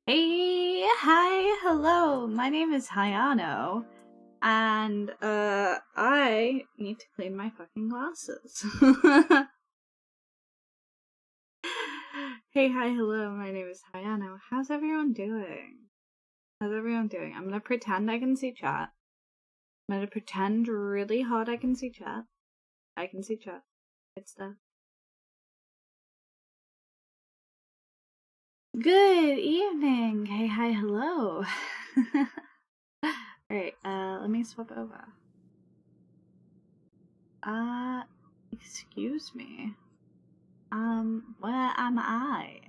Hey, hi, hello, my name is Hayano, and, I need to clean my fucking glasses. Hey, hi, hello, my name is Hayano. How's everyone doing? How's everyone doing? I'm gonna pretend I can see chat. I'm gonna pretend really hard I can see chat. I can see chat. It's there. Good evening! Hey, hi, hello. Alright, let me swap over. Excuse me. Where am I?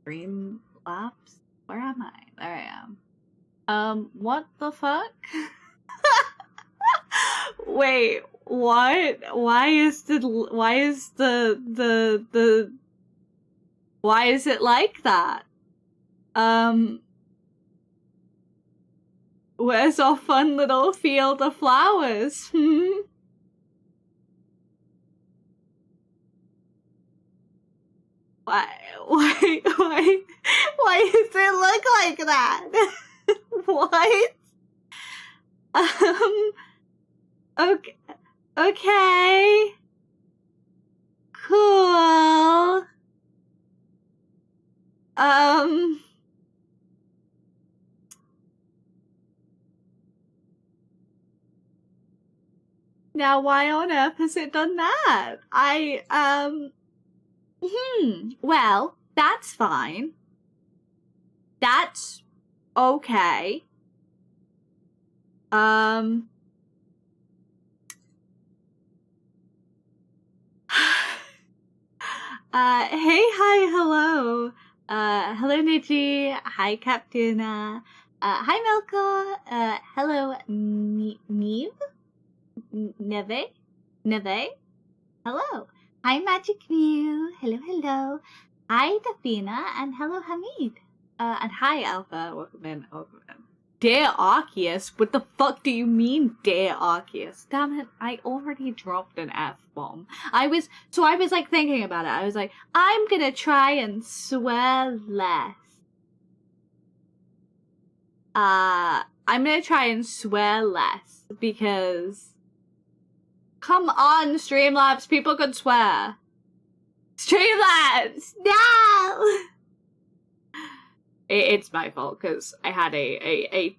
Streamlabs? Where am I? There I am. What the fuck? Wait, what? Why is it like that? Where's our fun little field of flowers? Why does it look like that? What? Okay. Cool. Now why on earth has it done that? Well, that's fine. That's okay. Hey, hi, hello. Hello, Niji. Hi, Captain. Hi, Melka. Hello, Neve? Neve? Hello. Hi, Magic Mew. Hello, hello. Hi, Dafina, and hello, Hamid. And hi, Alpha. Welcome in, welcome in. Dear Arceus? What the fuck do you mean, dear Arceus? Damn it, I already dropped an F-bomb. I was like thinking about it. I was like, I'm gonna try and swear less. I'm gonna try and swear less because come on, Streamlabs, people could swear. Streamlabs, no! It's my fault because I had a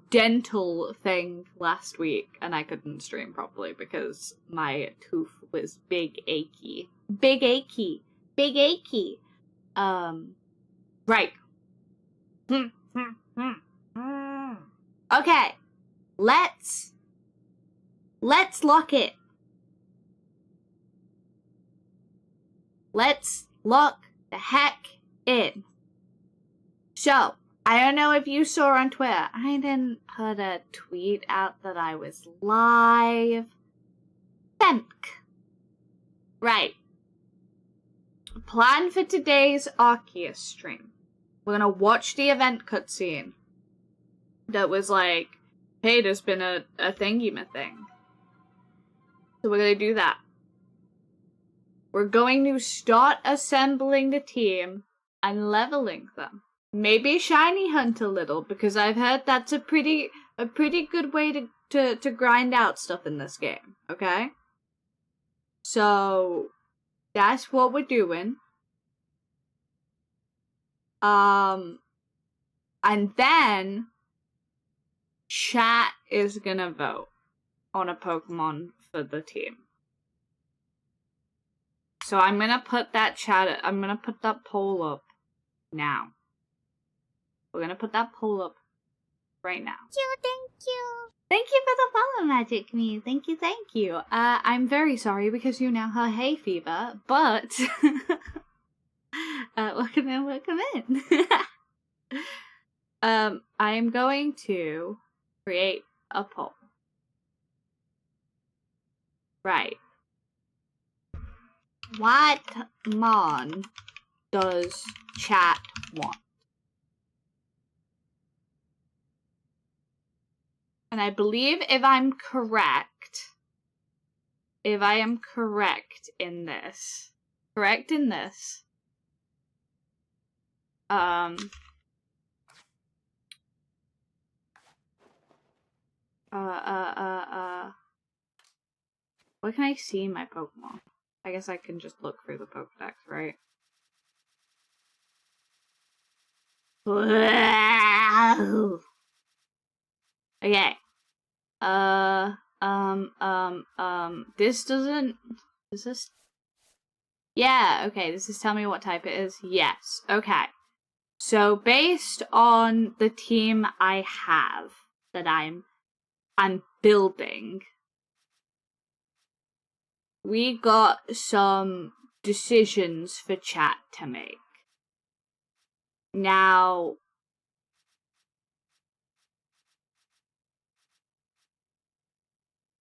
dental thing last week and I couldn't stream properly because my tooth was big achy. Big achy. Big achy. Right. Okay. Let's lock it. Let's lock the heck in. So, I don't know if you saw on Twitter, I didn't put a tweet out that I was live. Think. Right. Plan for today's ARCEUS stream. We're gonna watch the event cutscene that was like, hey, there's been a thingy-ma thing. So we're gonna do that. We're going to start assembling the team and leveling them. Maybe shiny hunt a little, because I've heard that's a pretty good way to grind out stuff in this game, okay? So that's what we're doing. And then chat is gonna vote on a Pokemon for the team. So I'm gonna put that poll up now. We're gonna put that poll up right now. Thank you. Thank you for the follow, Magic Me. Thank you. I'm very sorry because you now have hay fever, but welcome in. I'm going to create a poll. Right. What mon does chat want? And I believe if I am correct in this, Where can I see my Pokemon? I guess I can just look through the Pokedex, right? Okay. This doesn't... Is this... Yeah, okay, this is tell me what type it is. Yes, okay. So, based on the team I have, that I'm building, we got some decisions for chat to make. Now,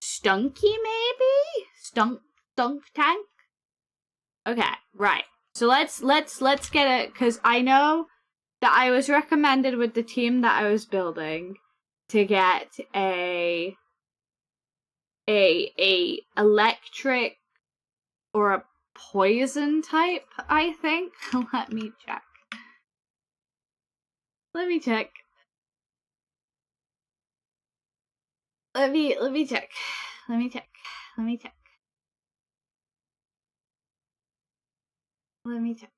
Stunky maybe? Stunk tank? Okay, right. So let's get it, because I know that I was recommended with the team that I was building to get a electric or a poison type, I think. Let me check. Let me check. Let me check. Let me check. Let me check. Let me check.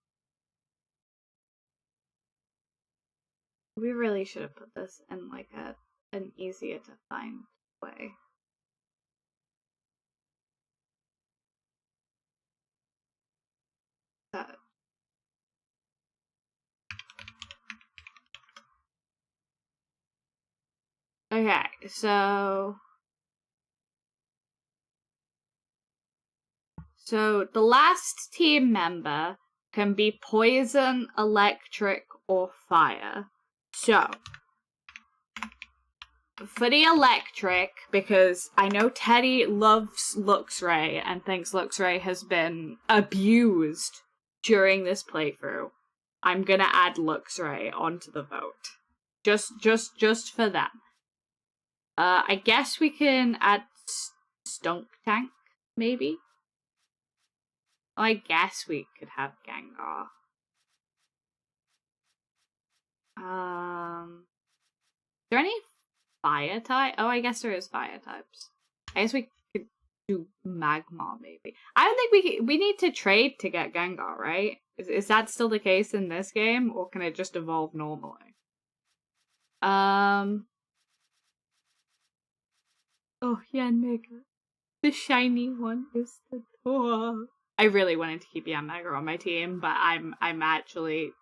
We really should have put this in like an easier to find way. Okay, so the last team member can be poison, electric, or fire. So for the electric, because I know Teddy loves Luxray and thinks Luxray has been abused during this playthrough, I'm gonna add Luxray onto the vote. Just for them. I guess we can add Stunk Tank, maybe? I guess we could have Gengar. Is there any fire type? Oh, I guess there is fire types. I guess we could do Magmar, maybe. I don't think we need to trade to get Gengar, right? Is that still the case in this game, or can it just evolve normally? Oh, yeah, Mega. The shiny one is the door. I really wanted to keep Yanmega on my team, but I'm actually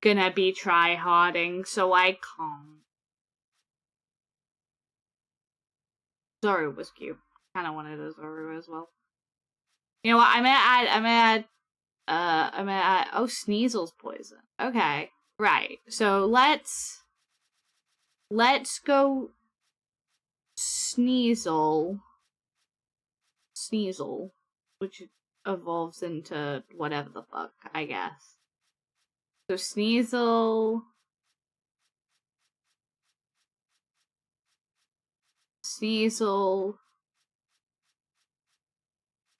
gonna be try-harding, so I can't. Zoru was cute. Kinda wanted a Zoru as well. You know what, I'm gonna add, oh, Sneasel's poison. Okay, right. So let's go Sneasel, which evolves into whatever the fuck, I guess. So Sneasel,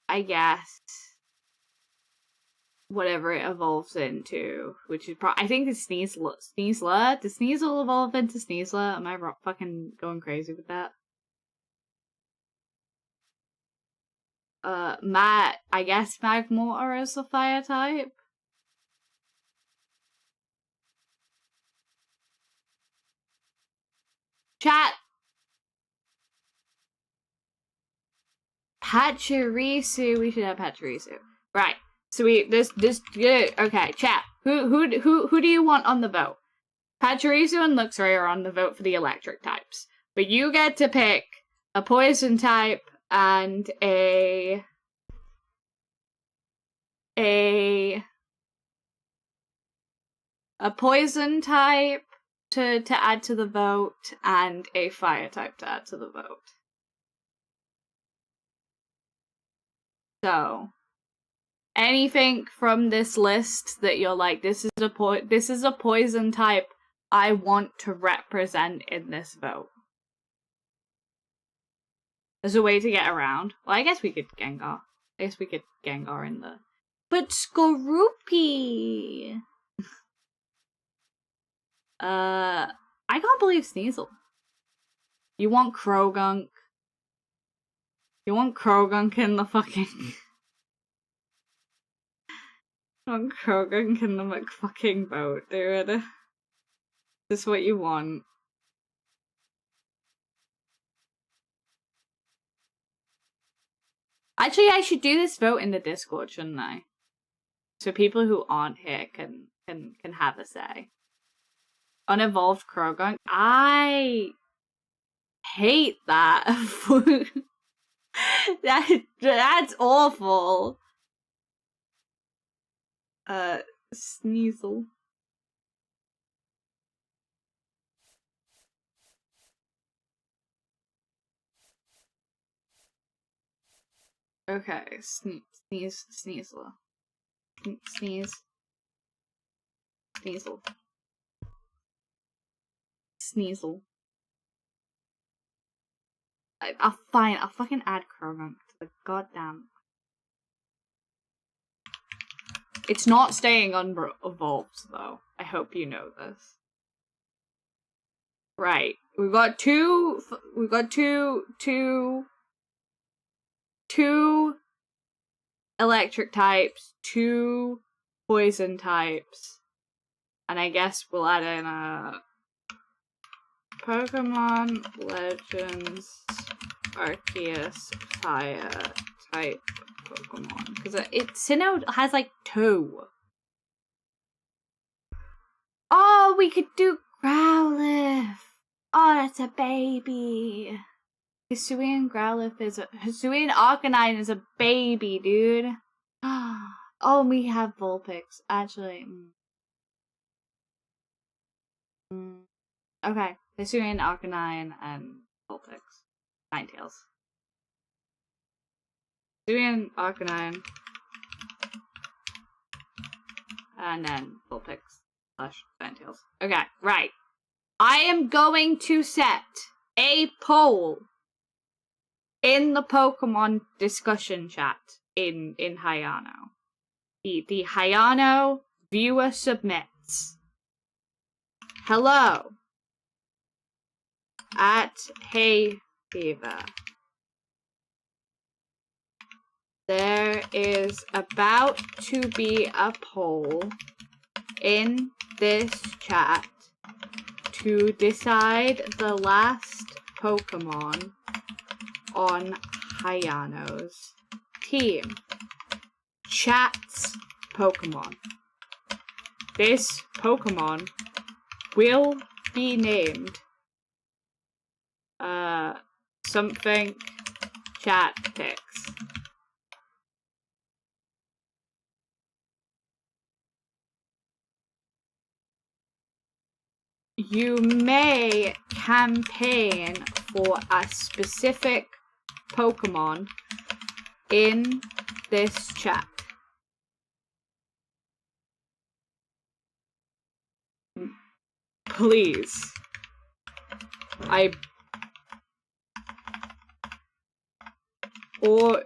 I guess, whatever it evolves into, which is I think it's Sneasler. Does Sneasel evolve into Sneasler? Am I fucking going crazy with that? I guess Magmortar is the fire type. Chat. Pachirisu. We should have Pachirisu. Right. So this good. Okay, chat. Who do you want on the vote? Pachirisu and Luxray are on the vote for the electric types, but you get to pick a poison type and a poison type to add to the vote and a fire type to add to the vote. So, anything from this list that you're like, this is a poison type I want to represent in this vote. There's a way to get around. Well, I guess we could Gengar. I guess we could Gengar in the... But Skorupi! I can't believe Sneasel. You want Krogunk? You want Krogunk in the fucking... You want Krogunk in the McFucking boat, dude. Is this what you want? Actually, I should do this vote in the Discord, shouldn't I? So people who aren't here can have a say. Unevolved Krogunk. I hate that. That's awful. Sneasel. Okay, sneasel. Sneasel. Sneasel. I'll fucking add Krogunk to the goddamn... It's not staying unevolved, though. I hope you know this. Right. We've got two electric types, 2 poison types, and I guess we'll add in a Pokemon Legends Arceus Fire type Pokemon, because Sinnoh has like 2. Oh, we could do Growlithe. Oh, that's a baby. Hisuian Growlithe is a... Hisuian Arcanine is a baby, dude. Oh, we have Vulpix. Actually. Okay. Hisuian Arcanine and Vulpix. Ninetales. Hisuian Arcanine. And then Vulpix. Ninetales. Okay, right. I am going to set a poll in the Pokemon discussion chat in Hayano. The Hayano viewer submits. Hello. At HayFever. There is about to be a poll in this chat to decide the last Pokemon on Hayano's team. Chat's Pokemon. This Pokemon will be named something chat picks. You may campaign for a specific Pokemon in this chat. Please. Or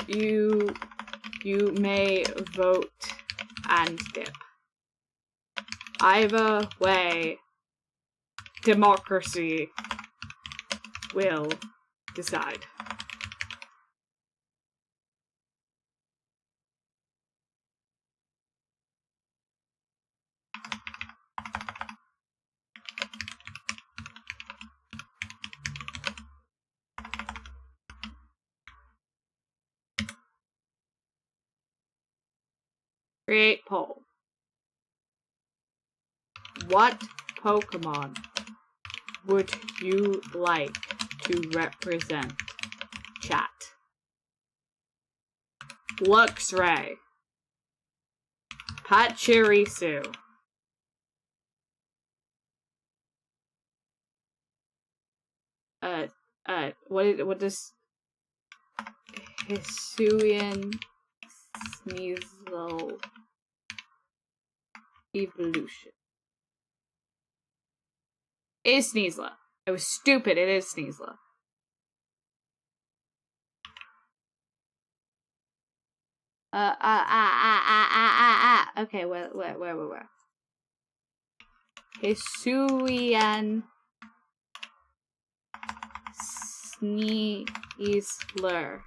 you may vote and dip. Either way, democracy will decide. Create poll. What Pokemon would you like to represent chat? Luxray. Pachirisu. What does Hisuian Sneasel evolution? It is Sneasler. I was stupid, it is Sneasler. Okay, where? Hisuian Sneasler.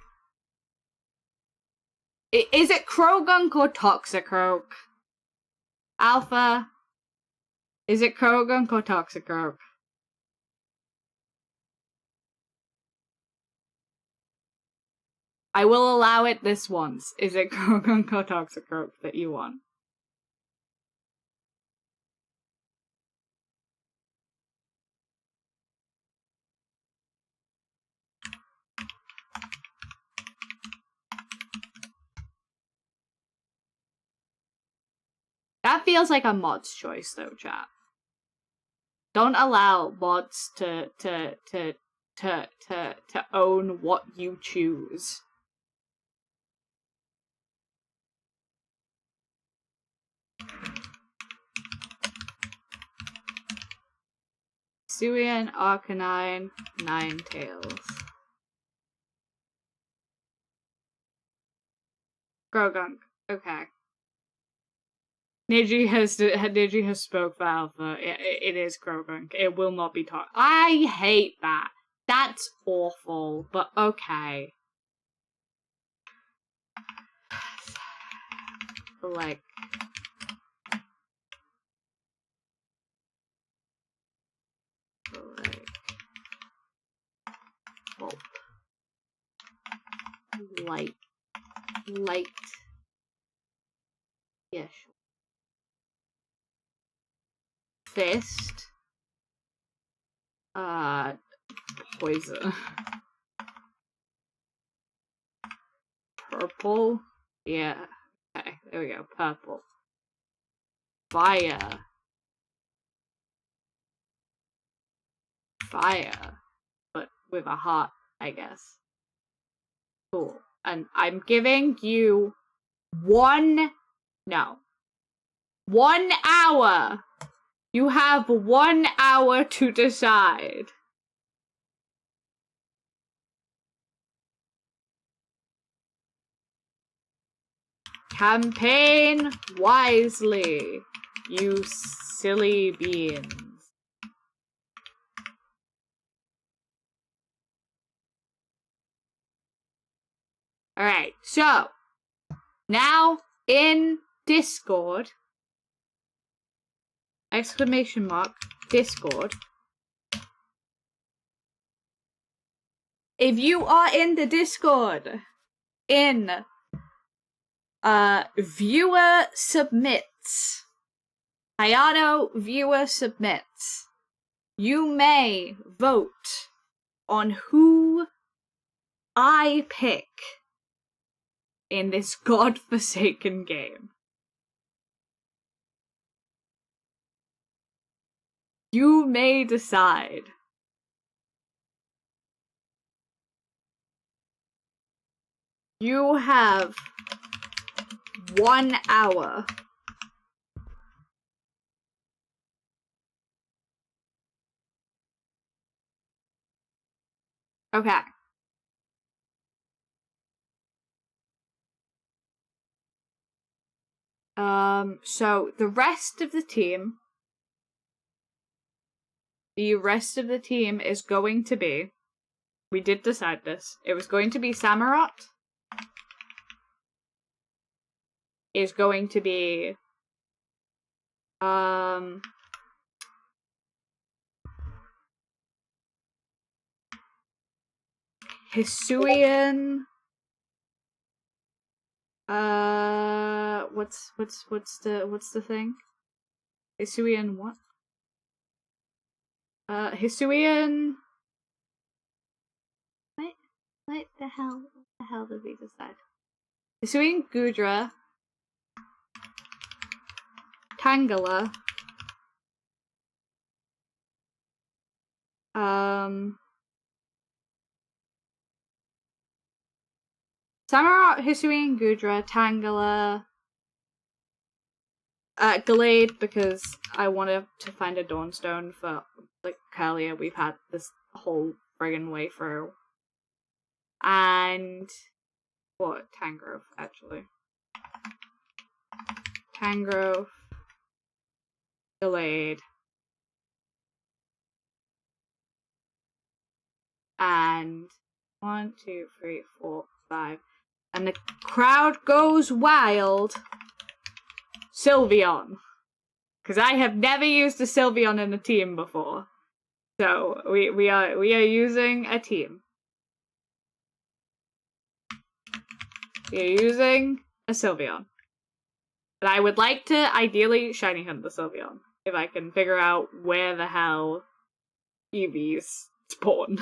Is it Krogunk or Toxicroak? Alpha. Is it Krogunk or Toxicroak? I will allow it this once. Is it Krogunk or Toxicroak that you want? That feels like a mod's choice though, chat. Don't allow mods to own what you choose. Suian, Arcanine, Ninetales. Grogunk. Okay. Niji has spoke for Alpha. It is Grogunk. It will not be taught. I hate that. That's awful, but okay. Like. Bulb. Light. Yeah, sure. Fist. Poison. Purple. Yeah. Okay, there we go. Purple. Fire. But with a heart, I guess. Cool. And I'm giving you 1 hour. You have 1 hour to decide. Campaign wisely, you silly beans. Alright, so now in Discord, Discord. If you are in the Discord, in viewer submits, Hayano viewer submits, you may vote on who I pick in this godforsaken game. You may decide. You have 1 hour. Okay. So the rest of the team is going to be, we did decide this, it was going to be Samurott, is going to be, Hisuian, what's the thing? Hisuian what? Hisuian. What the hell did we decide? Hisuian Gudra, Tangela, Samurott, Hisuian Gudra, Tangela, Glade, because I wanted to find a Dawnstone for, like, Kalia. We've had this whole friggin' way through. And what? Tangrowth, actually. Tangrowth. Glade. And 1, 2, 3, 4, 5. And the crowd goes wild. Sylveon. Because I have never used a Sylveon in a team before. So we are using a team. We are using a Sylveon. But I would like to ideally shiny hunt the Sylveon. If I can figure out where the hell EVs spawn.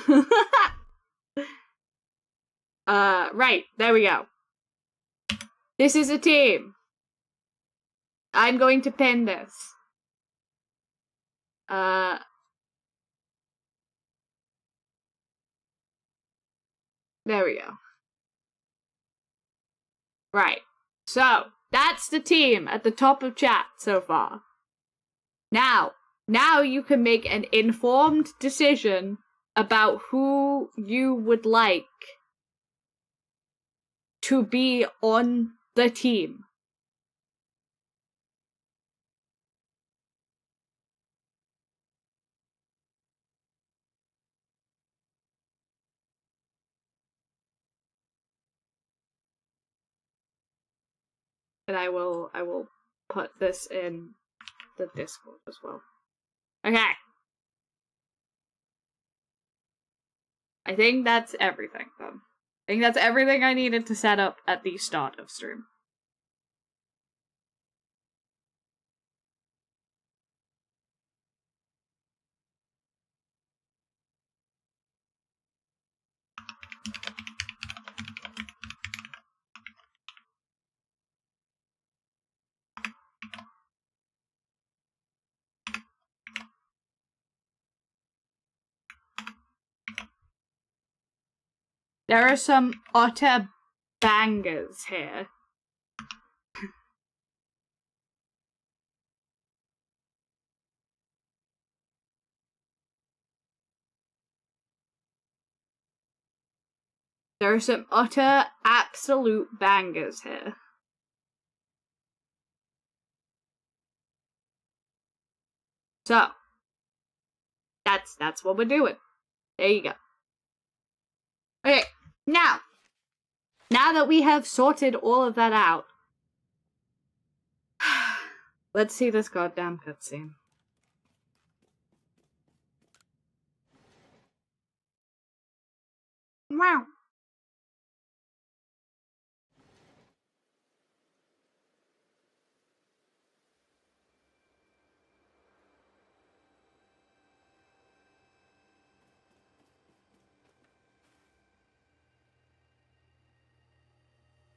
Right, there we go. This is a team. I'm going to pin this. There we go. Right. So, that's the team at the top of chat so far. Now you can make an informed decision about who you would like to be on the team. And I will put this in the Discord as well. Okay. I think that's everything, then. I think that's everything I needed to set up at the start of stream. There are some utter bangers here. There are some utter, absolute bangers here. So, that's what we're doing. There you go. Okay, now that we have sorted all of that out, let's see this goddamn cutscene. Wow.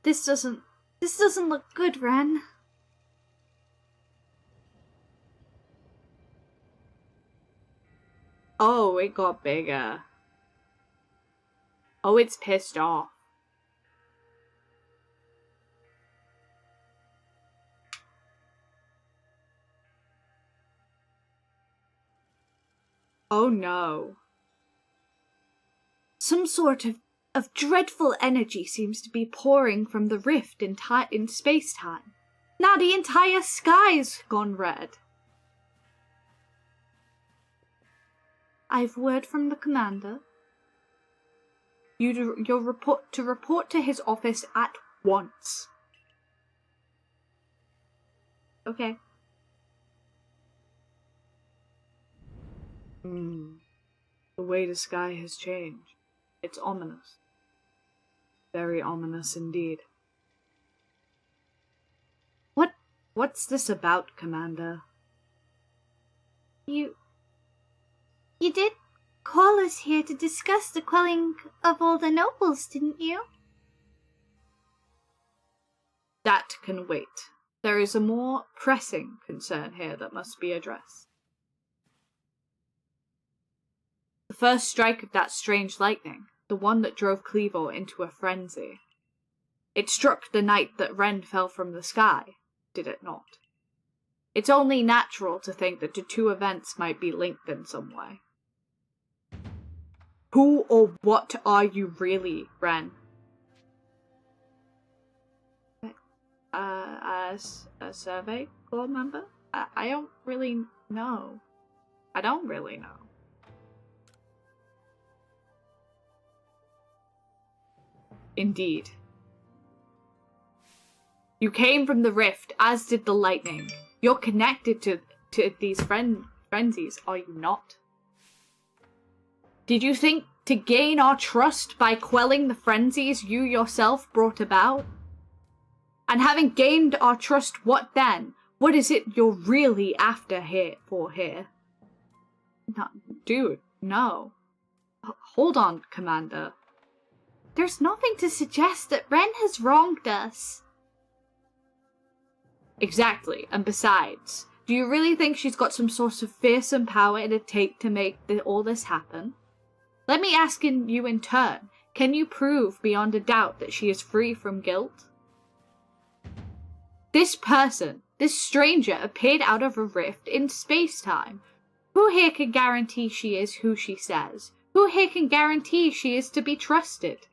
This doesn't look good, Ren. Oh, it got bigger. Oh, it's pissed off. Oh no. Some sort of dreadful energy seems to be pouring from the rift in space-time. Now the entire sky's gone red. I've word from the commander. You'll report to his office at once. Okay. The way the sky has changed. It's ominous. Very ominous indeed. What's this about, Commander? You did call us here to discuss the quelling of all the nobles, didn't you? That can wait. There is a more pressing concern here that must be addressed. The first strike of that strange lightning, the one that drove Cleavor into a frenzy. It struck the night that Ren fell from the sky, did it not? It's only natural to think that the two events might be linked in some way. Who or what are you really, Ren? As a survey corps member? I don't really know. I don't really know. Indeed. You came from the rift, as did the lightning. You're connected to these frenzies, are you not? Did you think to gain our trust by quelling the frenzies you yourself brought about? And having gained our trust, what then? What is it you're really after here? No, dude, no. Hold on, Commander. There's nothing to suggest that Ren has wronged us. Exactly, and besides, do you really think she's got some sort of fearsome power it'd take to make all this happen? Let me ask you in turn, can you prove beyond a doubt that she is free from guilt? This person, this stranger, appeared out of a rift in space-time. Who here can guarantee she is who she says? Who here can guarantee she is to be trusted?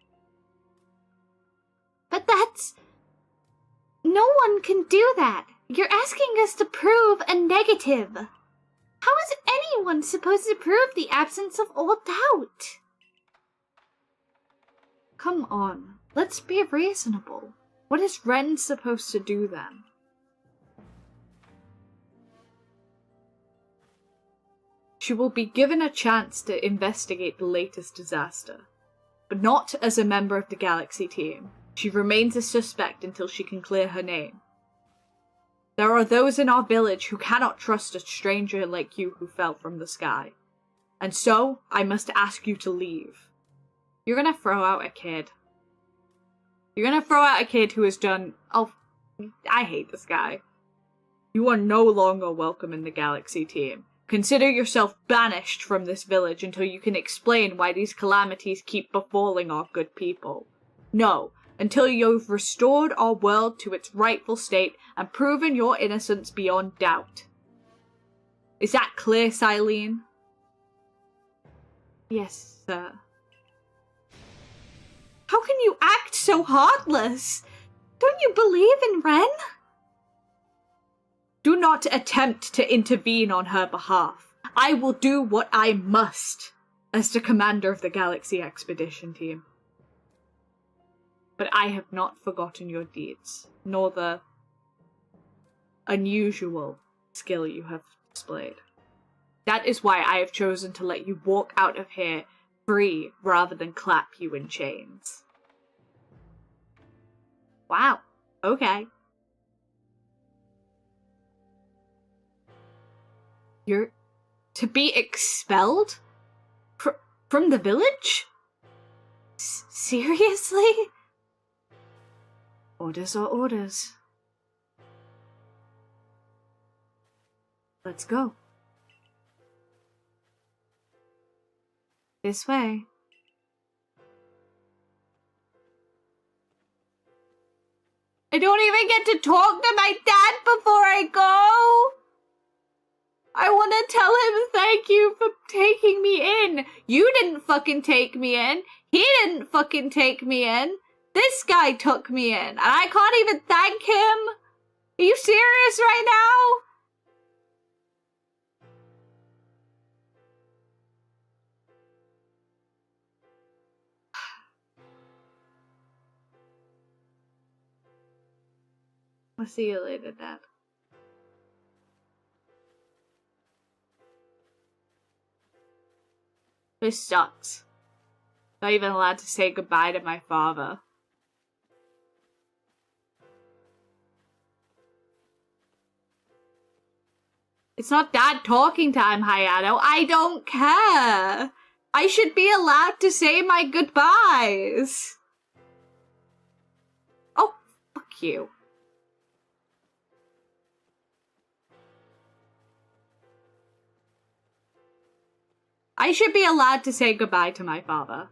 But that's... No one can do that. You're asking us to prove a negative. How is anyone supposed to prove the absence of all doubt? Come on, let's be reasonable. What is Ren supposed to do then? She will be given a chance to investigate the latest disaster, but not as a member of the Galaxy team. She remains a suspect until she can clear her name. There are those in our village who cannot trust a stranger like you who fell from the sky. And so, I must ask you to leave. You're gonna throw out a kid. You're gonna throw out a kid who has done... Oh, I hate this guy. You are no longer welcome in the Galaxy team. Consider yourself banished from this village until you can explain why these calamities keep befalling our good people. No, until you've restored our world to its rightful state and proven your innocence beyond doubt. Is that clear, Silene? Yes, sir. How can you act so heartless? Don't you believe in Ren? Do not attempt to intervene on her behalf. I will do what I must as the commander of the Galaxy Expedition Team. But I have not forgotten your deeds, nor the unusual skill you have displayed. That is why I have chosen to let you walk out of here free rather than clap you in chains. Wow, okay. You're to be expelled from the village? Seriously? Orders are orders. Let's go. This way. I don't even get to talk to my dad before I go. I want to tell him thank you for taking me in. You didn't fucking take me in. He didn't fucking take me in. This guy took me in, and I can't even thank him. Are you serious right now? I'll see you later, Dad. This sucks. Not even allowed to say goodbye to my father. It's not Dad talking time, Hayano. I don't care. I should be allowed to say my goodbyes. Oh, fuck you. I should be allowed to say goodbye to my father.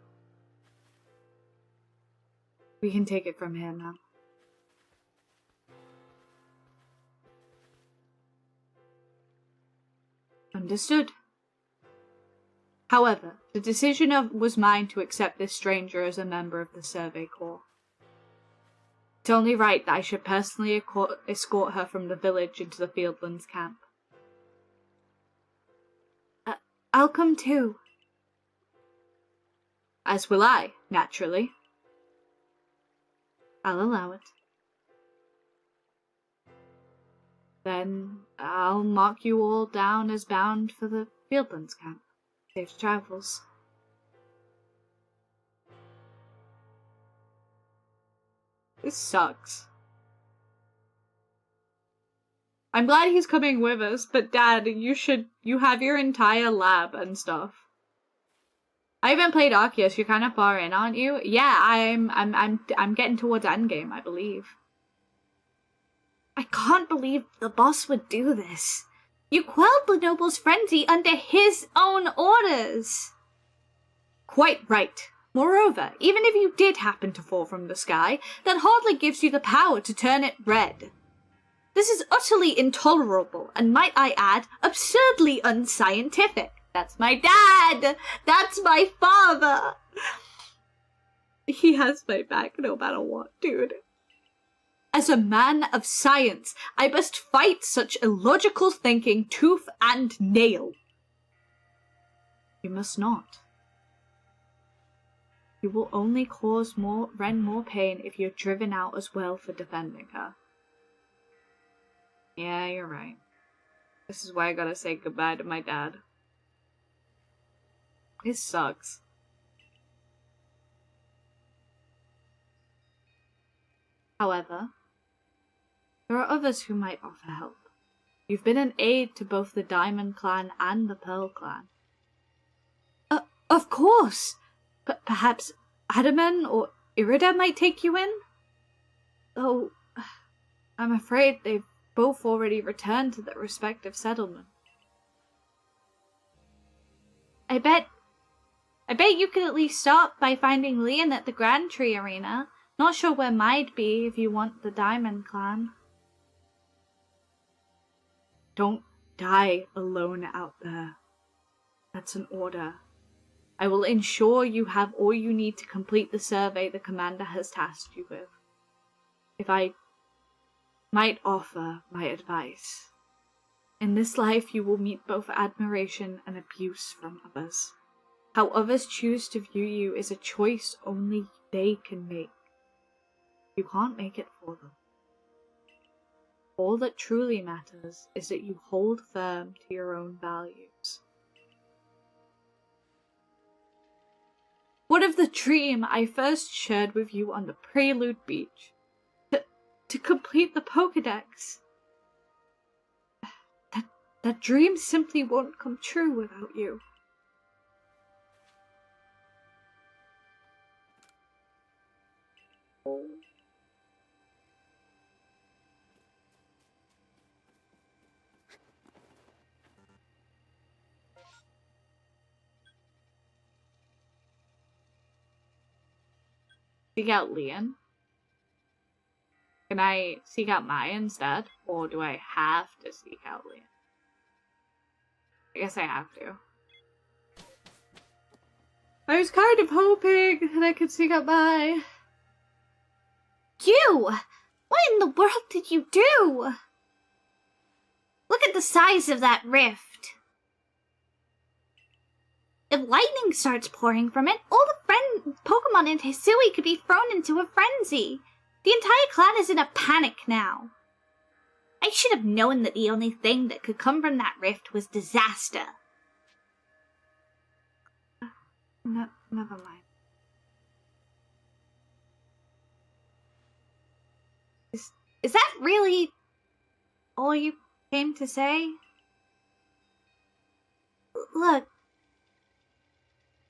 We can take it from here now. Understood. However, the decision was mine to accept this stranger as a member of the Survey Corps. It's only right that I should personally escort her from the village into the Fieldlands camp. I'll come too. As will I, naturally. I'll allow it. Then I'll mark you all down as bound for the Fieldlands camp. Safe travels. This sucks. I'm glad he's coming with us, but Dad, you have your entire lab and stuff. I haven't played ARCEUS. You're kind of far in, aren't you? Yeah, I'm getting towards endgame, I believe. I can't believe the boss would do this. You quelled the noble's frenzy under his own orders. Quite right. Moreover, even if you did happen to fall from the sky, that hardly gives you the power to turn it red. This is utterly intolerable, and might I add, absurdly unscientific. That's my dad! That's my father! He has my back no matter what, dude. As a man of science, I must fight such illogical thinking tooth and nail. You must not. You will only cause Ren more pain if you're driven out as well for defending her. Yeah, you're right. This is why I gotta say goodbye to my dad. It sucks. However, there are others who might offer help. You've been an aid to both the Diamond Clan and the Pearl Clan. Of course! Perhaps Adaman or Irida might take you in? Though, I'm afraid they've both already returned to their respective settlements. I bet you could at least start by finding Leon at the Grand Tree Arena. Not sure where might be if you want the Diamond Clan. Don't die alone out there. That's an order. I will ensure you have all you need to complete the survey the commander has tasked you with. If I might offer my advice, in this life you will meet both admiration and abuse from others. How others choose to view you is a choice only they can make. You can't make it for them. All that truly matters is that you hold firm to your own values. What of the dream I first shared with you on the Prelude Beach? To complete the Pokédex? That dream simply won't come true without you. Seek out Leon? Can I seek out Maya instead? Or do I have to seek out Leon? I guess I have to. I was kind of hoping that I could seek out Maya. You! What in the world did you do? Look at the size of that rift. If lightning starts pouring from it, all the Pokemon in Hisui could be thrown into a frenzy. The entire clan is in a panic now. I should have known that the only thing that could come from that rift was disaster. No, never mind. Is that really all you came to say? Look,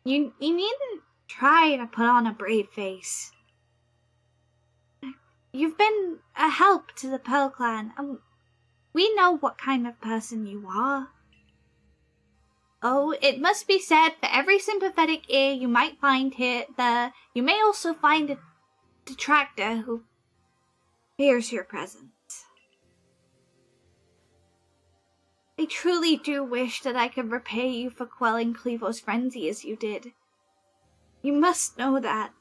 you needn't try to put on a brave face. You've been a help to the Pearl Clan, and we know what kind of person you are. Oh, it must be said, for every sympathetic ear you might find here, you may also find a detractor who fears your presence. I truly do wish that I could repay you for quelling Clevo's frenzy as you did. You must know that.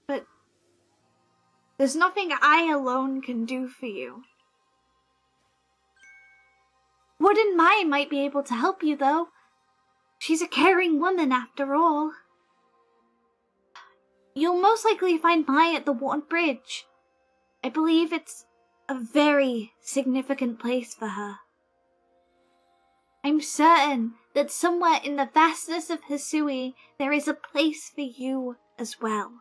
But there's nothing I alone can do for you. Warden Maya might be able to help you, though. She's a caring woman, after all. You'll most likely find Mai at the Wharton Bridge. I believe it's a very significant place for her. I'm certain that somewhere in the vastness of Hisui there is a place for you as well.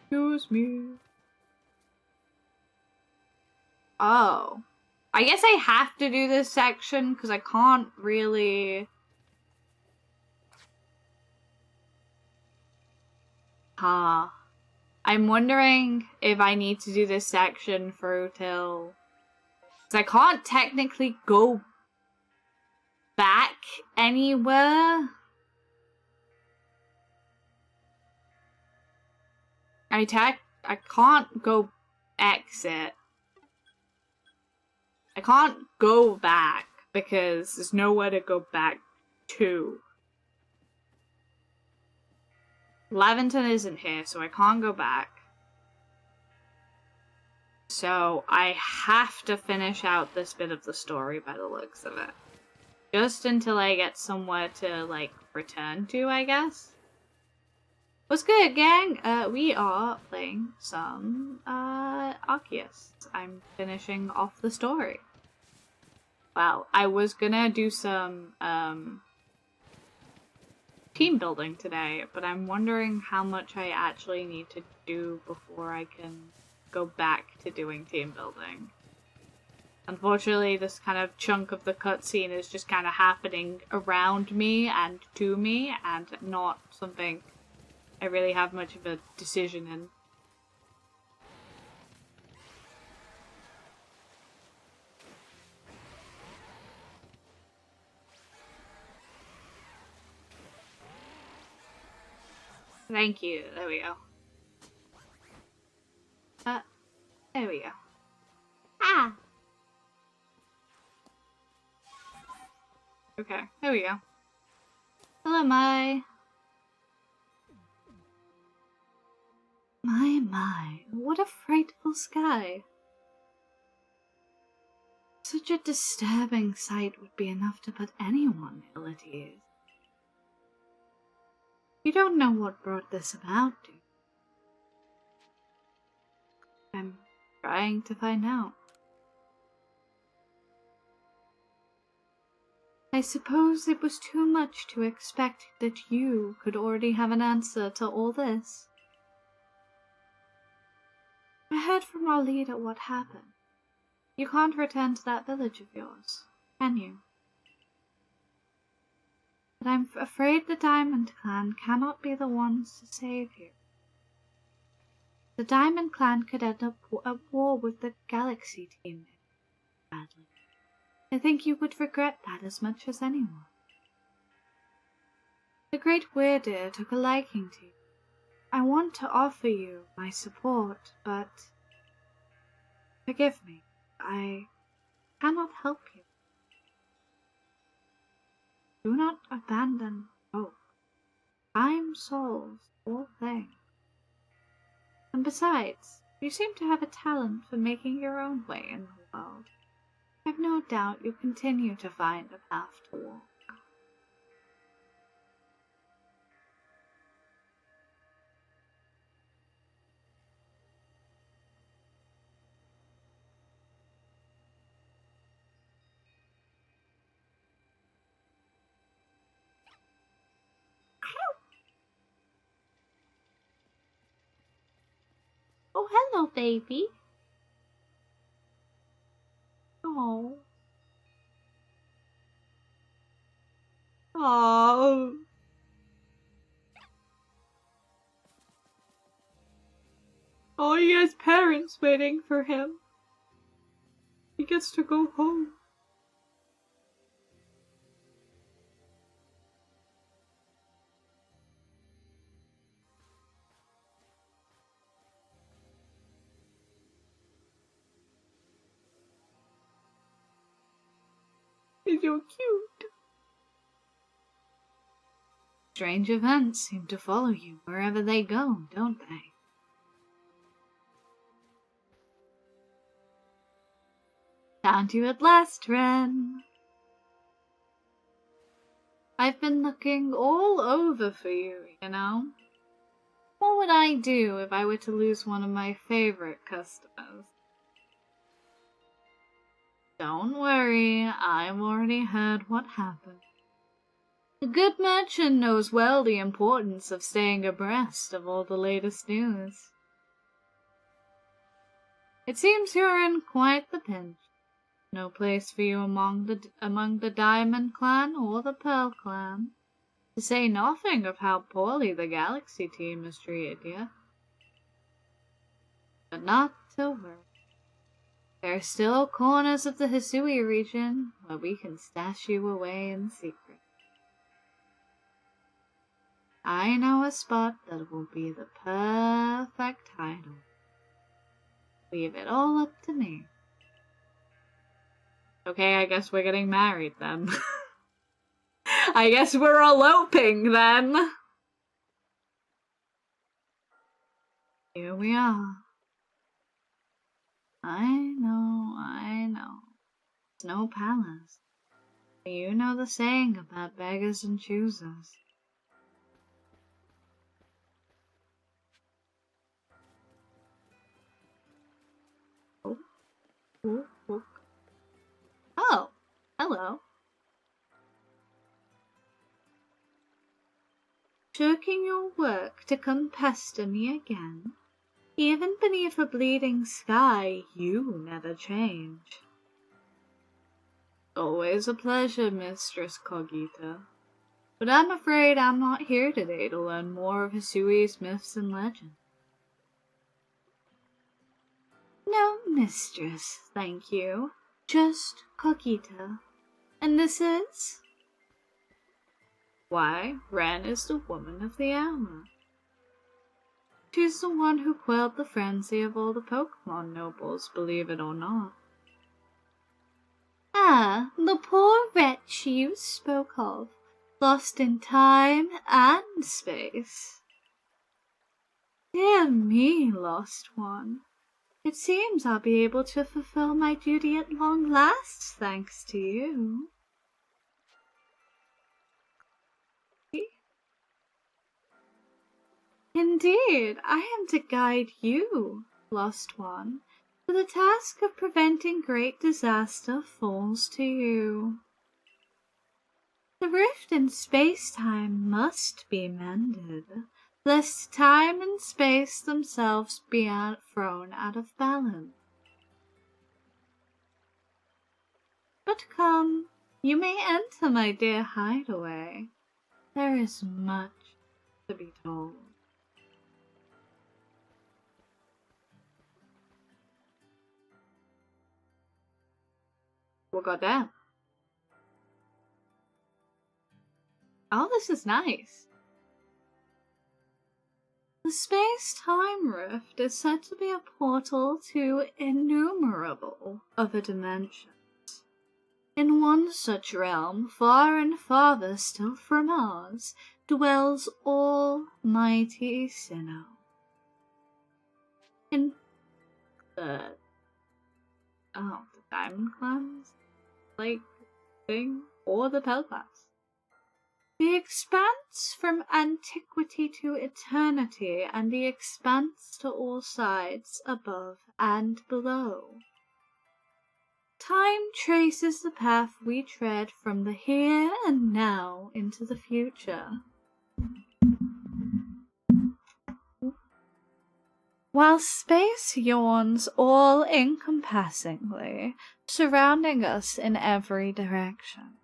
Excuse me. Oh. I guess I have to do this section because I can't really... I'm wondering if I need to do this section through till... Because I can't technically go back anywhere. I can't go exit. I can't go back because there's nowhere to go back to. Levinton isn't here, so I can't go back. So I have to finish out this bit of the story by the looks of it. Just until I get somewhere to, like, return to, I guess. What's good, gang? We are playing some, ARCEUS. I'm finishing off the story. Well, I was gonna do some, team building today, but I'm wondering how much I actually need to do before I can go back to doing team building. Unfortunately, this kind of chunk of the cutscene is just kind of happening around me and to me, and not something I really have much of a decision in. Thank you. There we go. There we go. Ah! Okay, there we go. Hello, Mai. My, what a frightful sky. Such a disturbing sight would be enough to put anyone ill at ease. You don't know what brought this about, do you? I'm trying to find out. I suppose it was too much to expect that you could already have an answer to all this. I heard from our leader what happened. You can't return to that village of yours, can you? But I'm afraid the Diamond Clan cannot be the ones to save you. The Diamond Clan could end up at war with the Galaxy team badly. I think you would regret that as much as anyone. The Great Weirdeer took a liking to you. I want to offer you my support, but forgive me, I cannot help you. Do not abandon hope. Time solves all things. And besides, you seem to have a talent for making your own way in the world. I have no doubt you'll continue to find a path to walk. Oh, hello, baby. Oh. Oh. Oh, he has parents waiting for him. He gets to go home. He's so cute. Strange events seem to follow you wherever they go, don't they? Found you at last, Ren. I've been looking all over for you, you know? What would I do if I were to lose one of my favorite customers? Don't worry, I've already heard what happened. A good merchant knows well the importance of staying abreast of all the latest news. It seems you're in quite the pinch. No place for you among the Diamond Clan or the Pearl Clan, to say nothing of how poorly the Galaxy team has treated you. But not to worry. There are still corners of the Hisui region where we can stash you away in secret. I know a spot that will be the perfect hideout. Leave it all up to me. Okay, I guess we're getting married then. I guess we're eloping then. Here we are. I know. It's no palace. But you know the saying about beggars and choosers. Oh, hello. Shirking your work to come pester me again? Even beneath a bleeding sky, you never change. Always a pleasure, Mistress Cogita. But I'm afraid I'm not here today to learn more of Hisui's myths and legends. No, mistress, thank you. Just Cogita. And this is? Why, Ren is the woman of the hour. She's the one who quelled the frenzy of all the Pokemon nobles, believe it or not. Ah, the poor wretch you spoke of, lost in time and space. Dear me, lost one. It seems I'll be able to fulfill my duty at long last, thanks to you. Indeed, I am to guide you, lost one, for the task of preventing great disaster falls to you. The rift in space-time must be mended, lest time and space themselves be thrown out of balance. But come, you may enter my dear hideaway. There is much to be told. Well, goddamn. Oh, this is nice. The space-time rift is said to be a portal to innumerable other dimensions. In one such realm, far and farther still from ours, dwells almighty Sinnoh. In the Diamond Clans? Thing? Or the Pearl Clans? The expanse from antiquity to eternity, and the expanse to all sides, above and below. Time traces the path we tread from the here and now into the future. While space yawns all-encompassingly, surrounding us in every direction.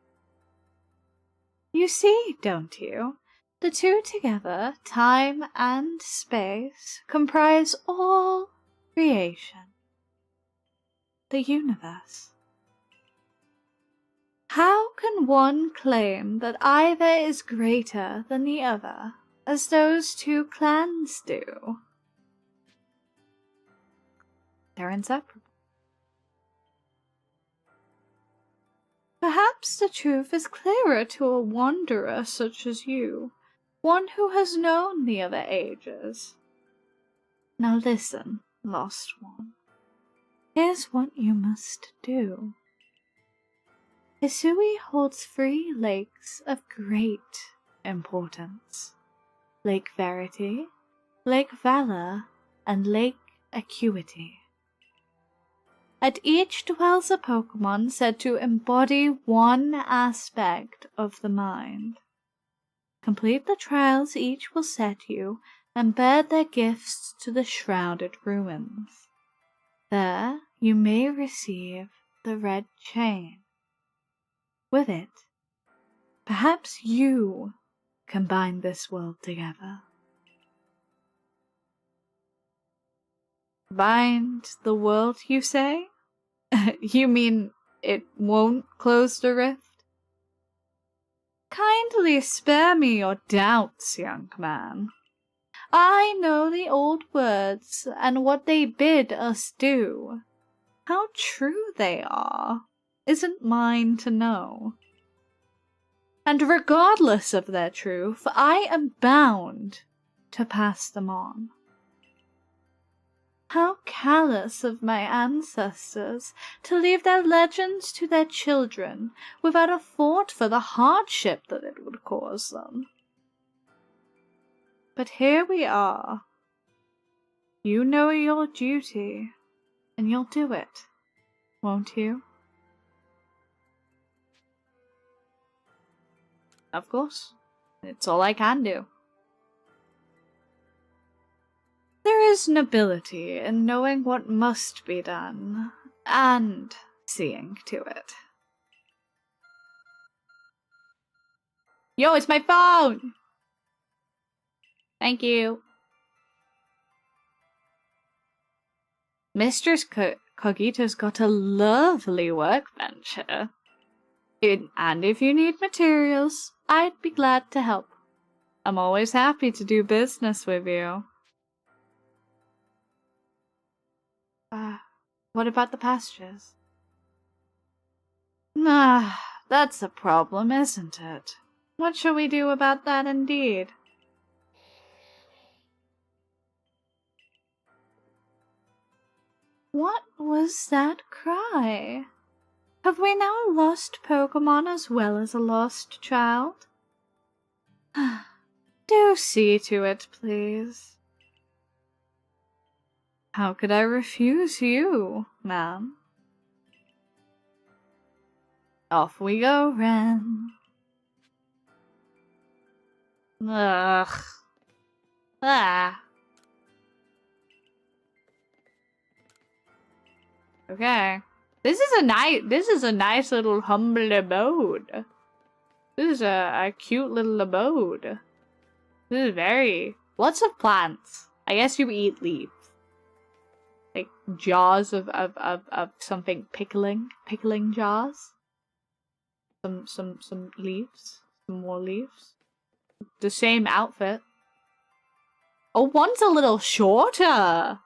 You see, don't you? The two together, time and space, comprise all creation. The universe. How can one claim that either is greater than the other, as those two clans do? They're inseparable. Perhaps the truth is clearer to a wanderer such as you, one who has known the other ages. Now listen, lost one. Here's what you must do. Hisui holds 3 lakes of great importance. Lake Verity, Lake Valor, and Lake Acuity. At each dwells a Pokemon said to embody one aspect of the mind. Complete the trials each will set you, and bear their gifts to the shrouded ruins. There you may receive the red chain. With it, perhaps you can bind this world together. Bind the world, you say? You mean it won't close the rift? Kindly spare me your doubts, young man. I know the old words and what they bid us do. How true they are isn't mine to know. And regardless of their truth, I am bound to pass them on. How callous of my ancestors to leave their legends to their children without a thought for the hardship that it would cause them. But here we are. You know your duty, and you'll do it, won't you? Of course. It's all I can do. There is nobility in knowing what must be done, and seeing to it. Yo, it's my phone! Thank you. Mistress Cogito's got a lovely workbench here. And if you need materials, I'd be glad to help. I'm always happy to do business with you. What about the pastures? That's a problem, isn't it? What shall we do about that indeed? What was that cry? Have we now lost Pokemon as well as a lost child? Do see to it, please. How could I refuse you, ma'am? Off we go, Ren. Ugh. Ah. Okay. This is a nice little humble abode. This is a cute little abode. This is very lots of plants. I guess you eat leaves. Like jars of something pickling jars. Some leaves. Some more leaves. The same outfit. Oh, one's a little shorter.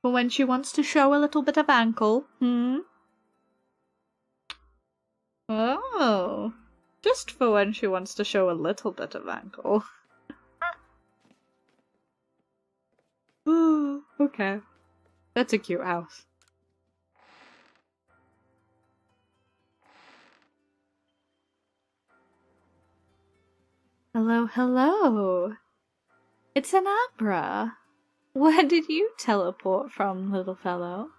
For when she wants to show a little bit of ankle, Oh. Just for when she wants to show a little bit of ankle. Ooh, okay. That's a cute house. Hello, hello. It's an Abra. Where did you teleport from, little fellow?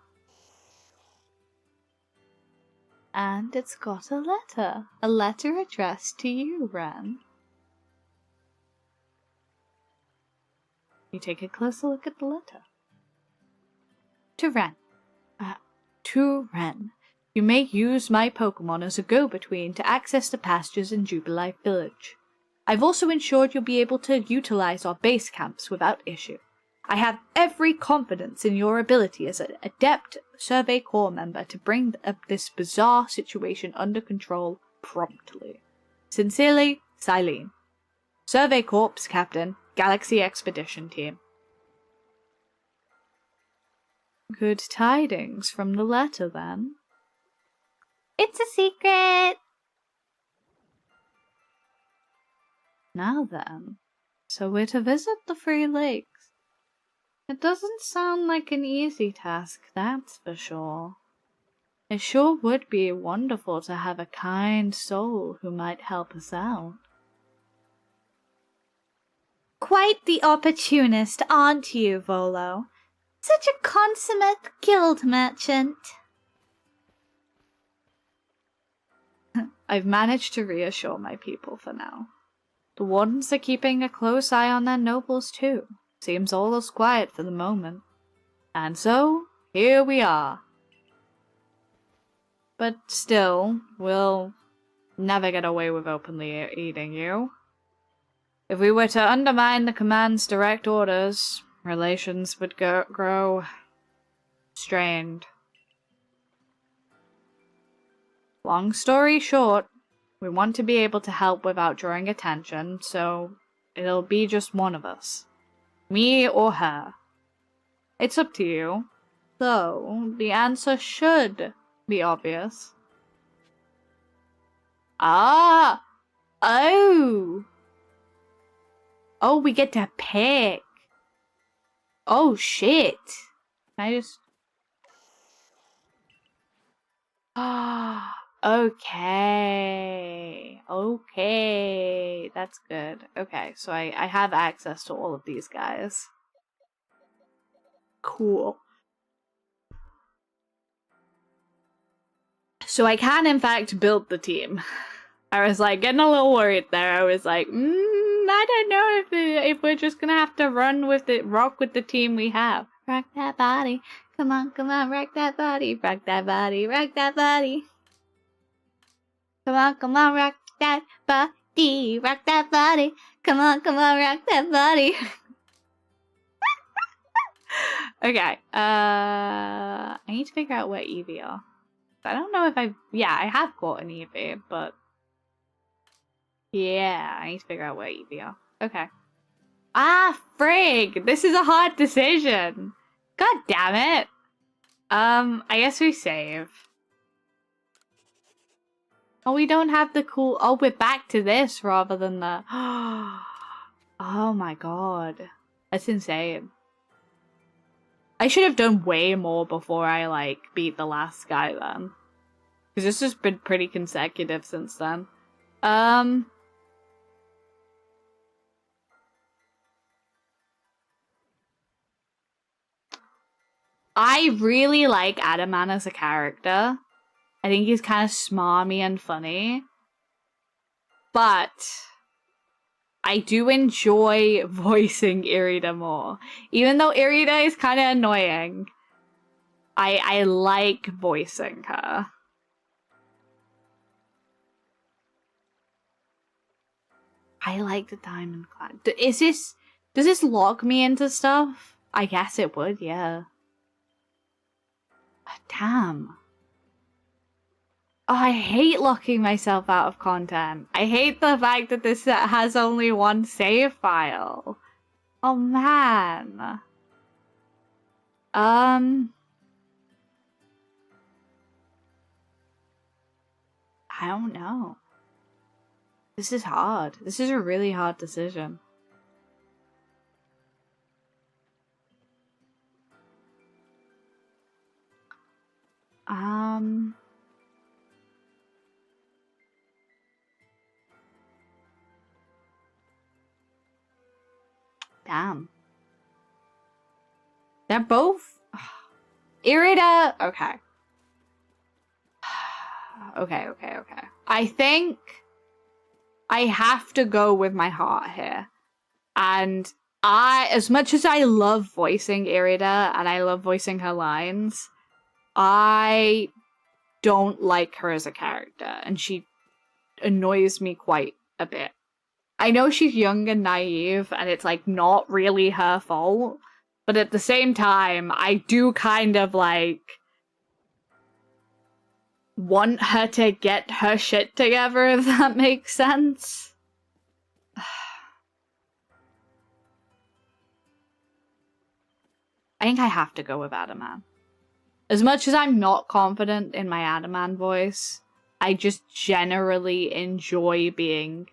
And it's got a letter addressed to you, Ren. You take a closer look at the letter. To Ren. To Ren. You may use my Pokemon as a go-between to access the pastures in Jubilife Village. I've also ensured you'll be able to utilize our base camps without issue. I have every confidence in your ability as an adept Survey Corps member to bring this bizarre situation under control promptly. Sincerely, Silene. Survey Corps Captain, Galaxy Expedition Team. Good tidings from the letter, then. It's a secret! Now then, so we're to visit the Free Lakes. It doesn't sound like an easy task, that's for sure. It sure would be wonderful to have a kind soul who might help us out. Quite the opportunist, aren't you, Volo? Such a consummate guild merchant. I've managed to reassure my people for now. The wardens are keeping a close eye on their nobles too. Seems all is quiet for the moment. And so, here we are. But still, we'll never get away with openly eating you. If we were to undermine the command's direct orders, relations would grow strained. Long story short, we want to be able to help without drawing attention, so it'll be just one of us. Me or her. It's up to you. Though, the answer should be obvious. Ah! Oh! Oh, we get to pick. Oh, shit. Can I just... Ah, okay. Okay. That's good. Okay, so I have access to all of these guys. Cool. So I can, in fact, build the team. I was, like, getting a little worried there. I was like, I don't know if we're just gonna have to rock with the team we have. Rock that body. Come on, rock that body. Rock that body, rock that body. Come on, rock that body. Rock that body. Come on, rock that body. Okay, I need to figure out where Eevee are. I don't know if I have caught an Eevee, but yeah, I need to figure out where Eevee are. Okay. Ah, frig! This is a hard decision. God damn it. I guess we save. Oh, we don't have the cool... Oh, we're back to this rather than the... Oh my god. That's insane. I should have done way more before I, like, beat the last guy then. Because this has been pretty consecutive since then. I really like Adaman as a character. I think he's kind of smarmy and funny. But I do enjoy voicing Irida more. Even though Irida is kind of annoying, I like voicing her. I like the Diamond Clan. Does this lock me into stuff? I guess it would, yeah. Damn. Oh, I hate locking myself out of content. I hate the fact that this has only one save file. Oh, man. I don't know. This is hard. This is a really hard decision. Damn. They're both... Irida... Okay. Okay. I think I have to go with my heart here. And as much as I love voicing Irida and I love voicing her lines, I don't like her as a character, and she annoys me quite a bit. I know she's young and naive, and it's, like, not really her fault, but at the same time, I do kind of, like, want her to get her shit together, if that makes sense. I think I have to go with Adaman. As much as I'm not confident in my Adaman voice, I just generally enjoy being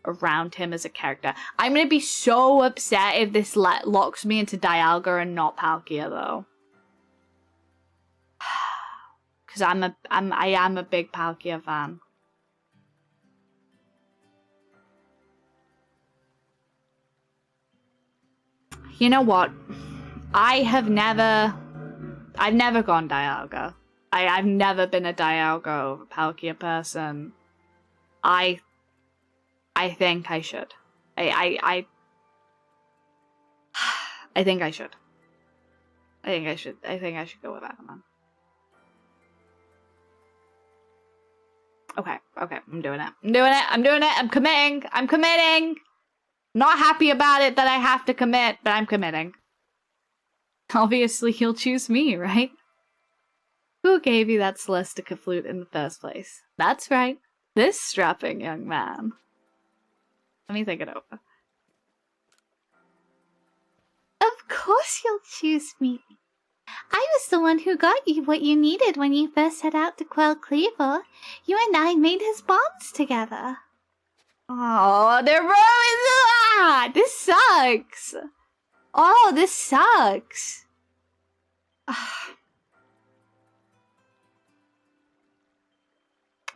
around him as a character. I'm gonna be so upset if this locks me into Dialga and not Palkia, though. Because I am a big Palkia fan. You know what? I've never gone Dialga. I've never been a Dialga over Palkia person. I think I should. I think I should. I think I should go with Adamant. Okay, I'm doing it. I'm committing. Not happy about it that I have to commit, but I'm committing. Obviously, you'll choose me, right? Who gave you that Celestica flute in the first place? That's right, this strapping young man. Let me think it over. Of course you'll choose me. I was the one who got you what you needed when you first set out to quell Cleaver. You and I made his bonds together. Oh, they're ruined! This sucks! Oh, this sucks!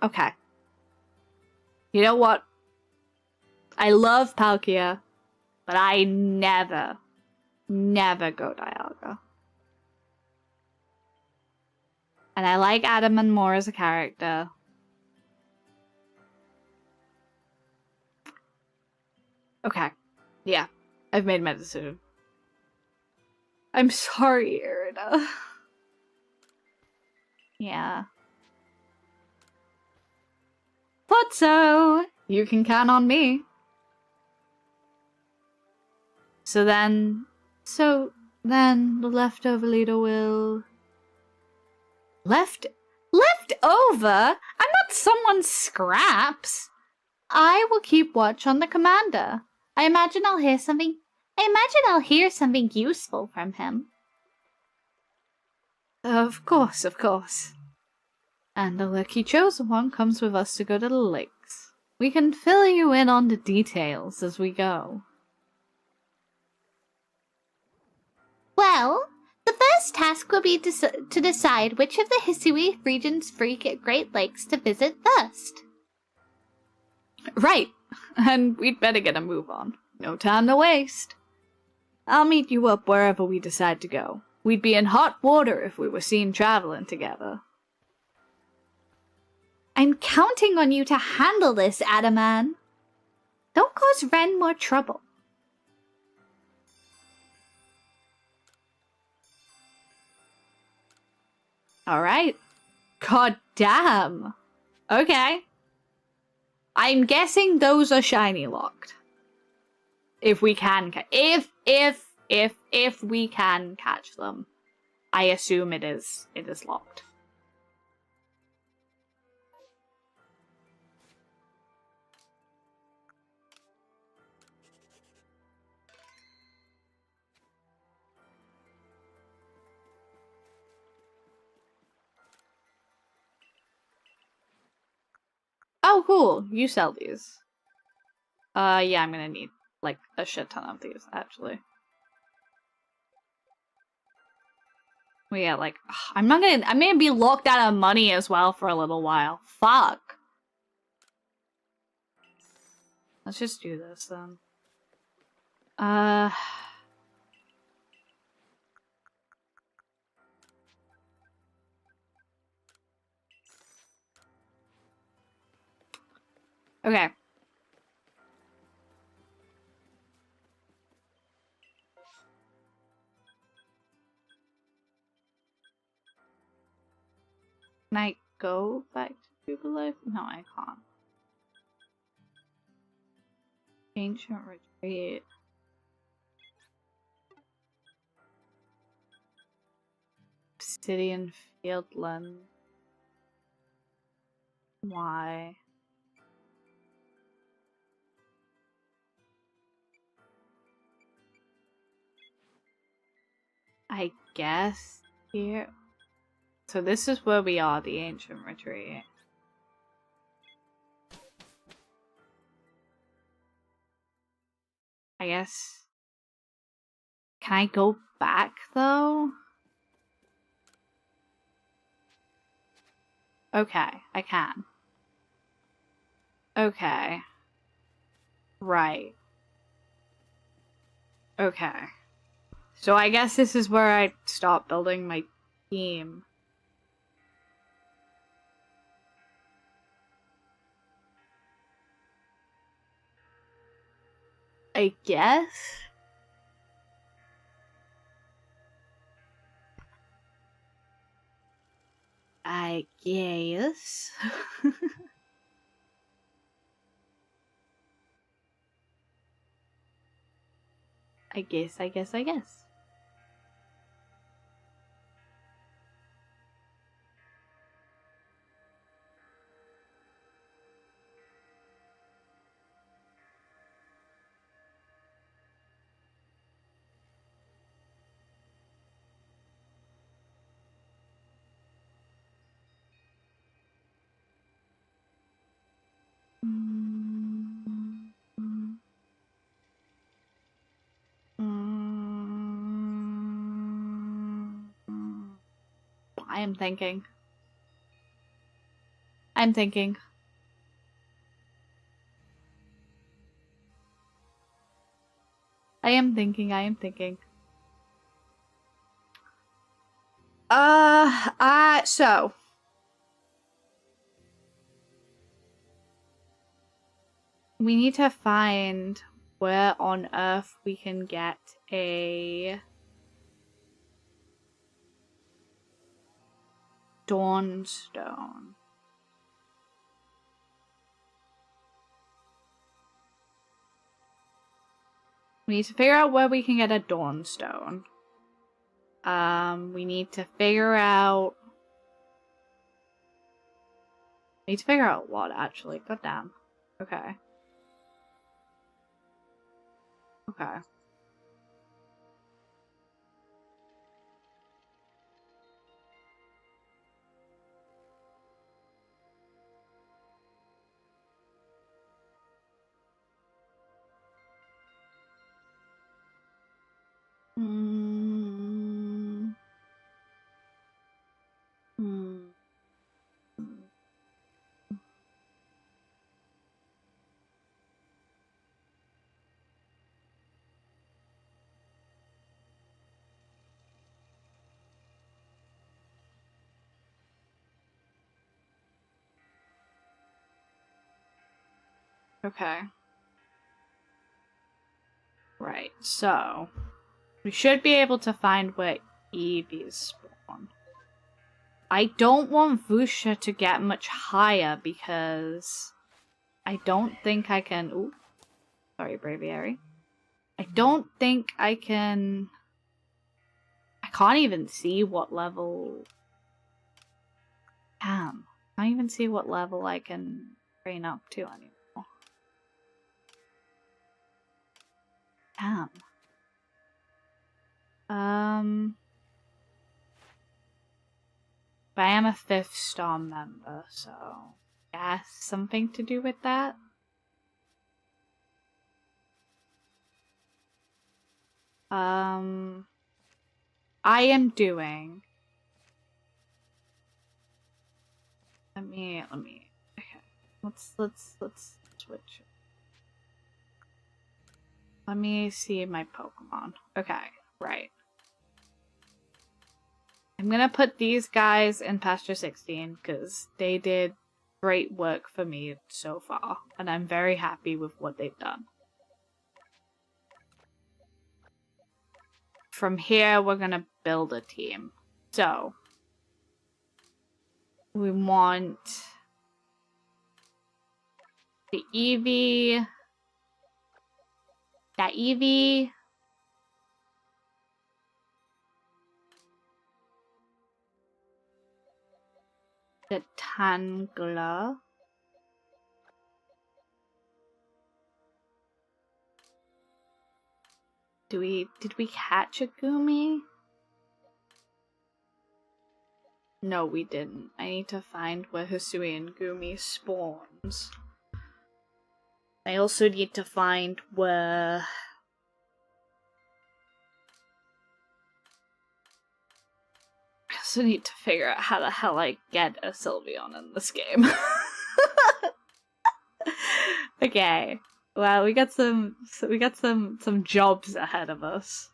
Okay. You know what? I love Palkia, but I never go Dialga. And I like Adamant more as a character. Okay. Yeah. I've made my decision. I'm sorry, Irina. Yeah. Thought so. You can count on me. So then the leftover leader will... Left over? I'm not someone's scraps. I will keep watch on the commander. I imagine I'll hear something useful from him. Of course. And the lucky chosen one comes with us to go to the lakes. We can fill you in on the details as we go. Well, the first task will be to decide which of the Hisui region's Great Lakes to visit first. Right, and we'd better get a move on. No time to waste. I'll meet you up wherever we decide to go. We'd be in hot water if we were seen traveling together. I'm counting on you to handle this, Adaman. Don't cause Ren more trouble. Alright. God damn. Okay. I'm guessing those are shiny locked. If we can if we can catch them. I assume it is locked. Oh, cool. You sell these. Yeah, I'm gonna need, like, a shit ton of these, actually. We got, like, I'm gonna be locked out of money as well for a little while. Fuck. Let's just do this, then. Okay. Can I go back to Jubilife? No, I can't. Ancient Retreat. Obsidian Fieldland. Why? I guess here. So this is where we are, the Ancient Retreat. I guess. Can I go back though? Okay, I can. Okay. Right. Okay. So I guess this is where I stop building my team. I guess? I guess. I guess. I am thinking. I'm thinking. I am thinking. So. We need to find where on earth we can get a Dawnstone. We need to figure out where we can get a Dawnstone. We need to figure out... We need to figure out what, actually. God damn. Okay. Okay. Okay. Right, so we should be able to find where Eevees spawn. I don't want Vusha to get much higher because I don't think I can... Ooh. Sorry, Braviary. I don't think I can... I can't even see what level... Damn. I can't even see what level I can train up to anymore. Damn. But I am a 5th star member, so... Yes, something to do with that? I am doing... Let me... Okay. Let's switch. Let me see my Pokemon. Okay, right. I'm gonna put these guys in Pasture 16 because they did great work for me so far, and I'm very happy with what they've done. From here, we're gonna build a team. So, we want the Eevee, that Eevee, the Tangela, did we catch a Gumi? No, we didn't. I need to find where Hisuian Gumi spawns. I also need to find where also need to figure out how the hell I get a Sylveon in this game. Okay. Well, we got some jobs ahead of us.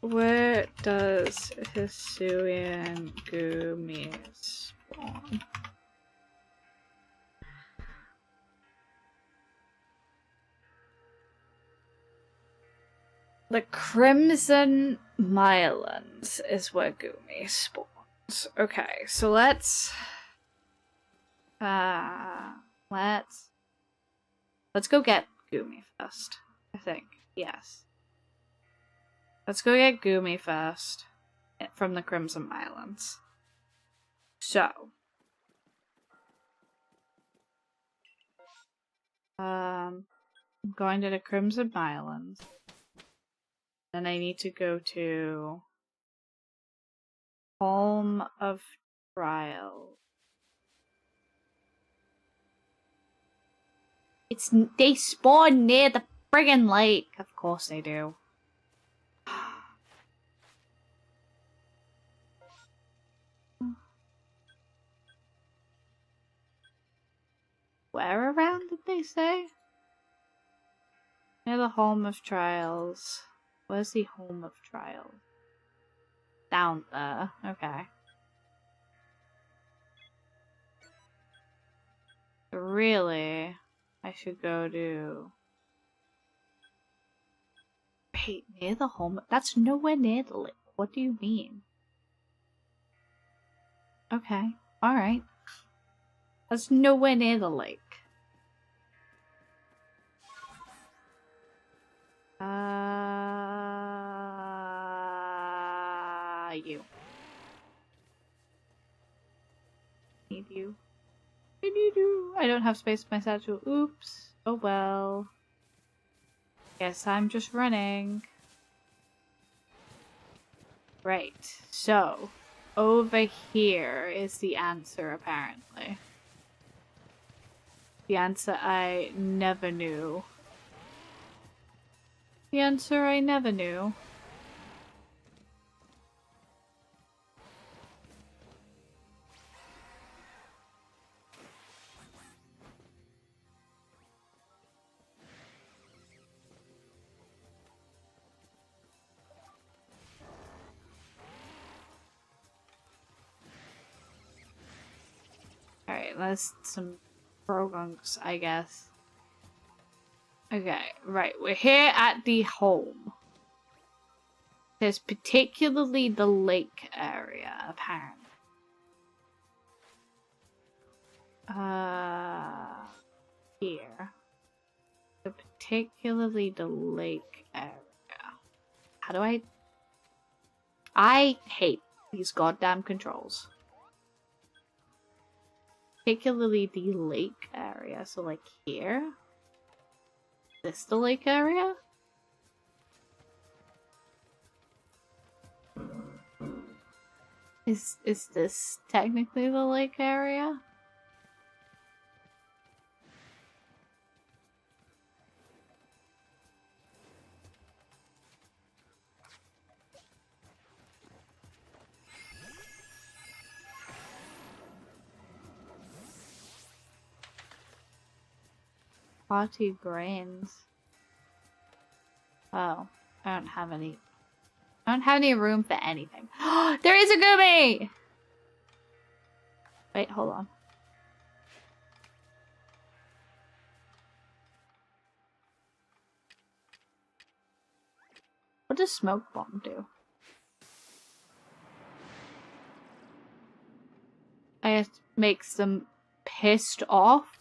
Where does Hisuian Gumi spawn? The Crimson Mylands is where Gumi spawns. Okay, so let's go get Gumi first, I think. Yes. Let's go get Gumi first from the Crimson Islands. So. I'm going to the Crimson Islands. Then I need to go to Home of Trial. They spawn near the friggin' lake. Of course they do. Where around did they say? Near the Home of Trials. Where's the Home of Trials? Down there. Okay. Really? I should go to... Wait, near the home? That's nowhere near the lake. What do you mean? Okay. Alright. That's nowhere near the lake. You. Need you. I need you. I don't have space for my satchel. Oops. Oh well. Guess I'm just running. Right. So, over here is the answer, apparently. The answer I never knew. The answer I never knew. Alright, that's some Progunks, I guess. Okay, right, we're here at the home. There's particularly the lake area, apparently. Here. So particularly the lake area. How do I hate these goddamn controls. Particularly the lake area, so like here? Is this the lake area? Is this technically the lake area? Party grains. Oh, I don't have any room for anything. There is a Gumi! Wait, hold on. What does smoke bomb do? I guess makes them pissed off.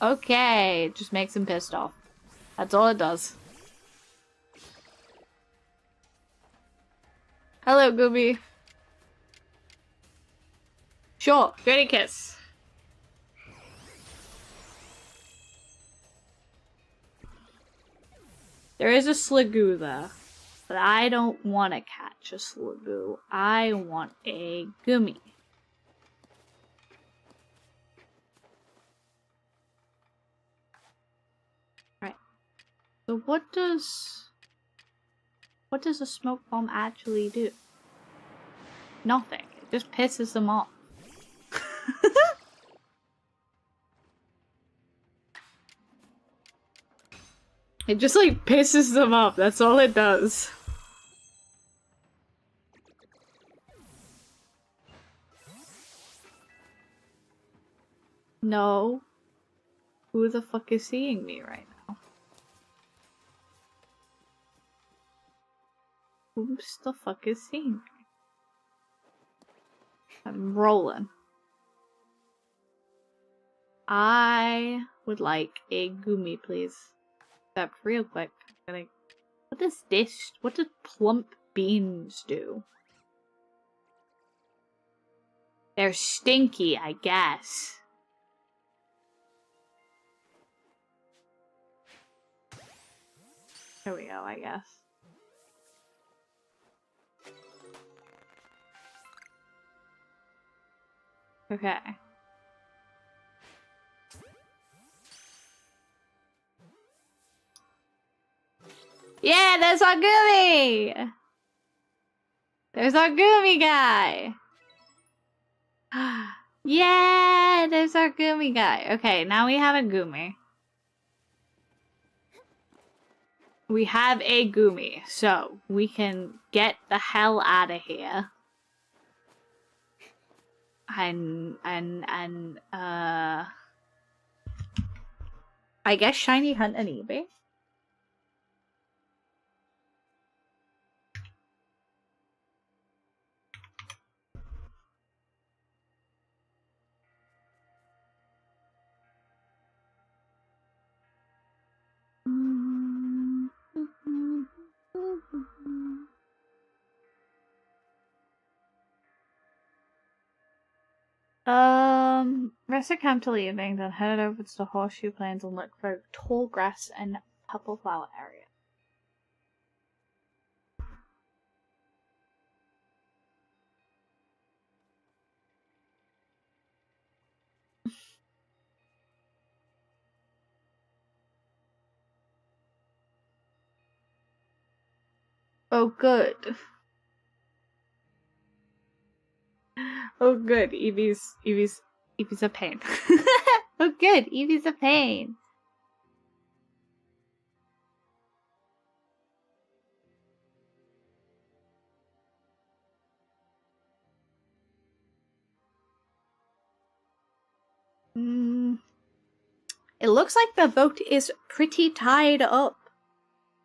Okay, it just makes them pissed off. That's all it does. Hello, Gooby. Sure, Granny Kiss. There is a Sligoo there, but I don't want to catch a Sligoo. I want a Gumi. So what does a smoke bomb actually do? Nothing. It just pisses them off. It just like pisses them off. That's all it does. No. Who the fuck is seeing me right now? Who the fuck is seeing me? I'm rolling. I would like a gumi, please. Except real quick. What does this? What do plump beans do? They're stinky, I guess. There we go, I guess. Okay. Yeah, there's our gumi! There's our gumi guy! Yeah, there's our gumi guy. Okay, now we have a gumi. We have a gumi, so we can get the hell out of here. I guess shiny hunt on eBay. Rest at camp till evening, then headed over to the horseshoe plains and look for tall grass and purple flower area. Oh, good. Oh, good. Evie's a pain. Oh, good. Evie's a pain. It looks like the vote is pretty tied up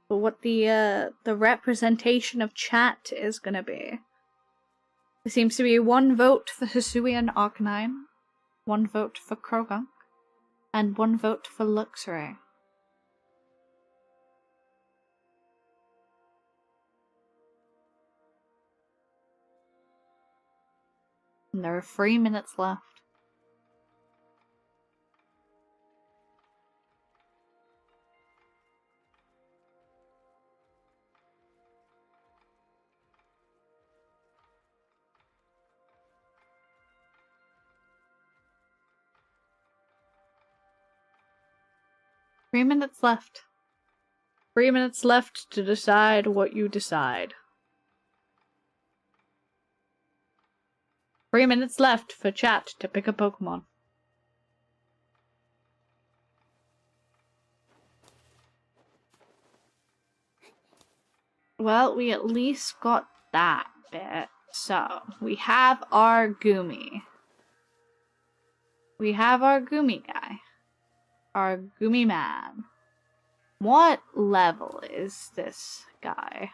for what the representation of chat is gonna be. There seems to be one vote for Hisuian Arcanine, one vote for Krogunk, and one vote for Luxray. And there are 3 minutes left. Three minutes left. 3 minutes left to decide what you decide. 3 minutes left for chat to pick a Pokemon. Well, we at least got that bit. So, we have our Gumi. We have our Gumi guy. Our Gumi man. What level is this guy?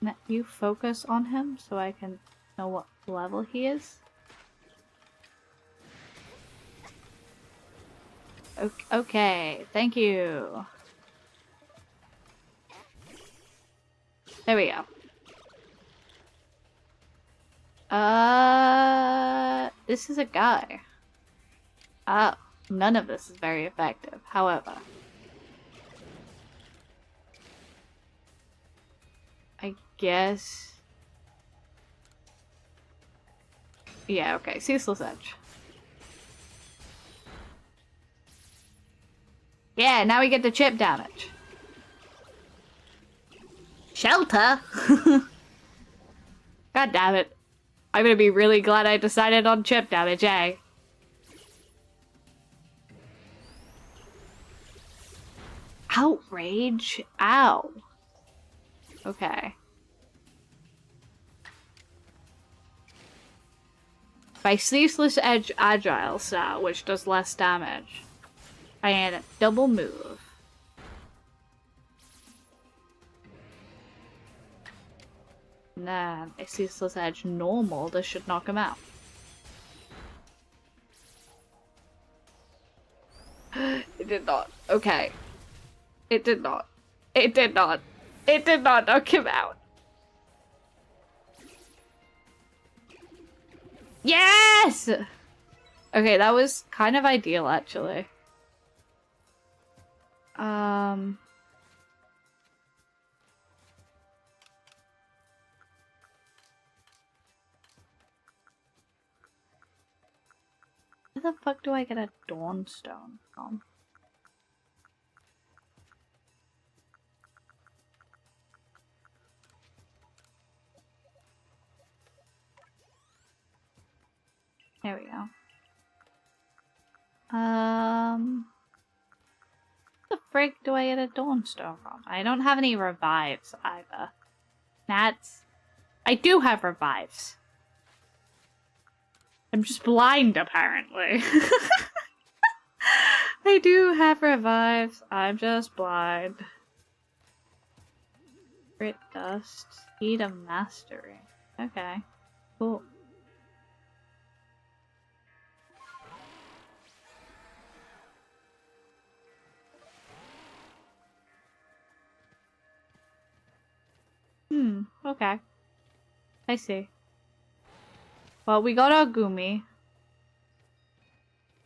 Let you focus on him so I can know what level he is. Okay, thank you. There we go. This is a guy. Oh, none of this is very effective. However, I guess Yeah, okay. Ceaseless Edge. Yeah, now we get the chip damage. Shelter? God damn it. I'm gonna be really glad I decided on chip damage, eh? Outrage? Ow. Okay. By Ceaseless Edge Agile style, which does less damage, I add a double move. And then a Ceaseless Edge normal, this should knock him out. It did not. Okay. It did not. It did not. It did not knock him out. Yes! Okay, that was kind of ideal, actually. Where the fuck do I get a Dawnstone from? There we go. Where the frick do I get a Dawnstone from? I don't have any revives either. That's... I do have revives. I'm just blind, apparently. I do have revives. I'm just blind. Crit Dust. Speed of Mastery. Okay. Cool. Okay. I see. Well, we got our Gumi.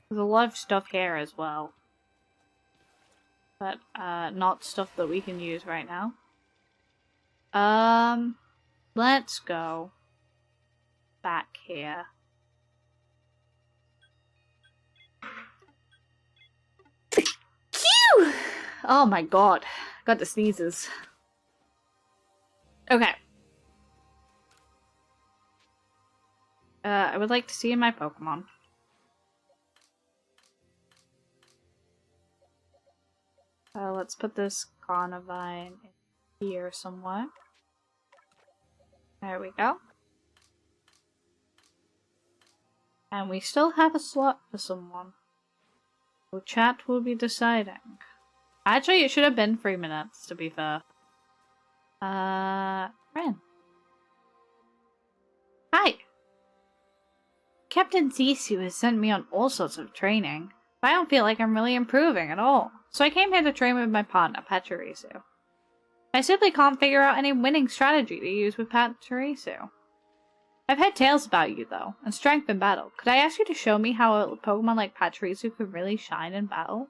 There's a lot of stuff here as well. But, not stuff that we can use right now. Let's go back here. Phew! Oh my god. Got the sneezes. Okay. I would like to see my Pokemon. Let's put this Carnivine in here somewhere. There we go. And we still have a slot for someone. So chat will be deciding. Actually, it should have been 3 minutes, to be fair. Ren. Hi! Captain Zissou has sent me on all sorts of training, but I don't feel like I'm really improving at all. So I came here to train with my partner, Pachirisu. I simply can't figure out any winning strategy to use with Pachirisu. I've heard tales about you, though, and strength in battle. Could I ask you to show me how a Pokemon like Pachirisu could really shine in battle?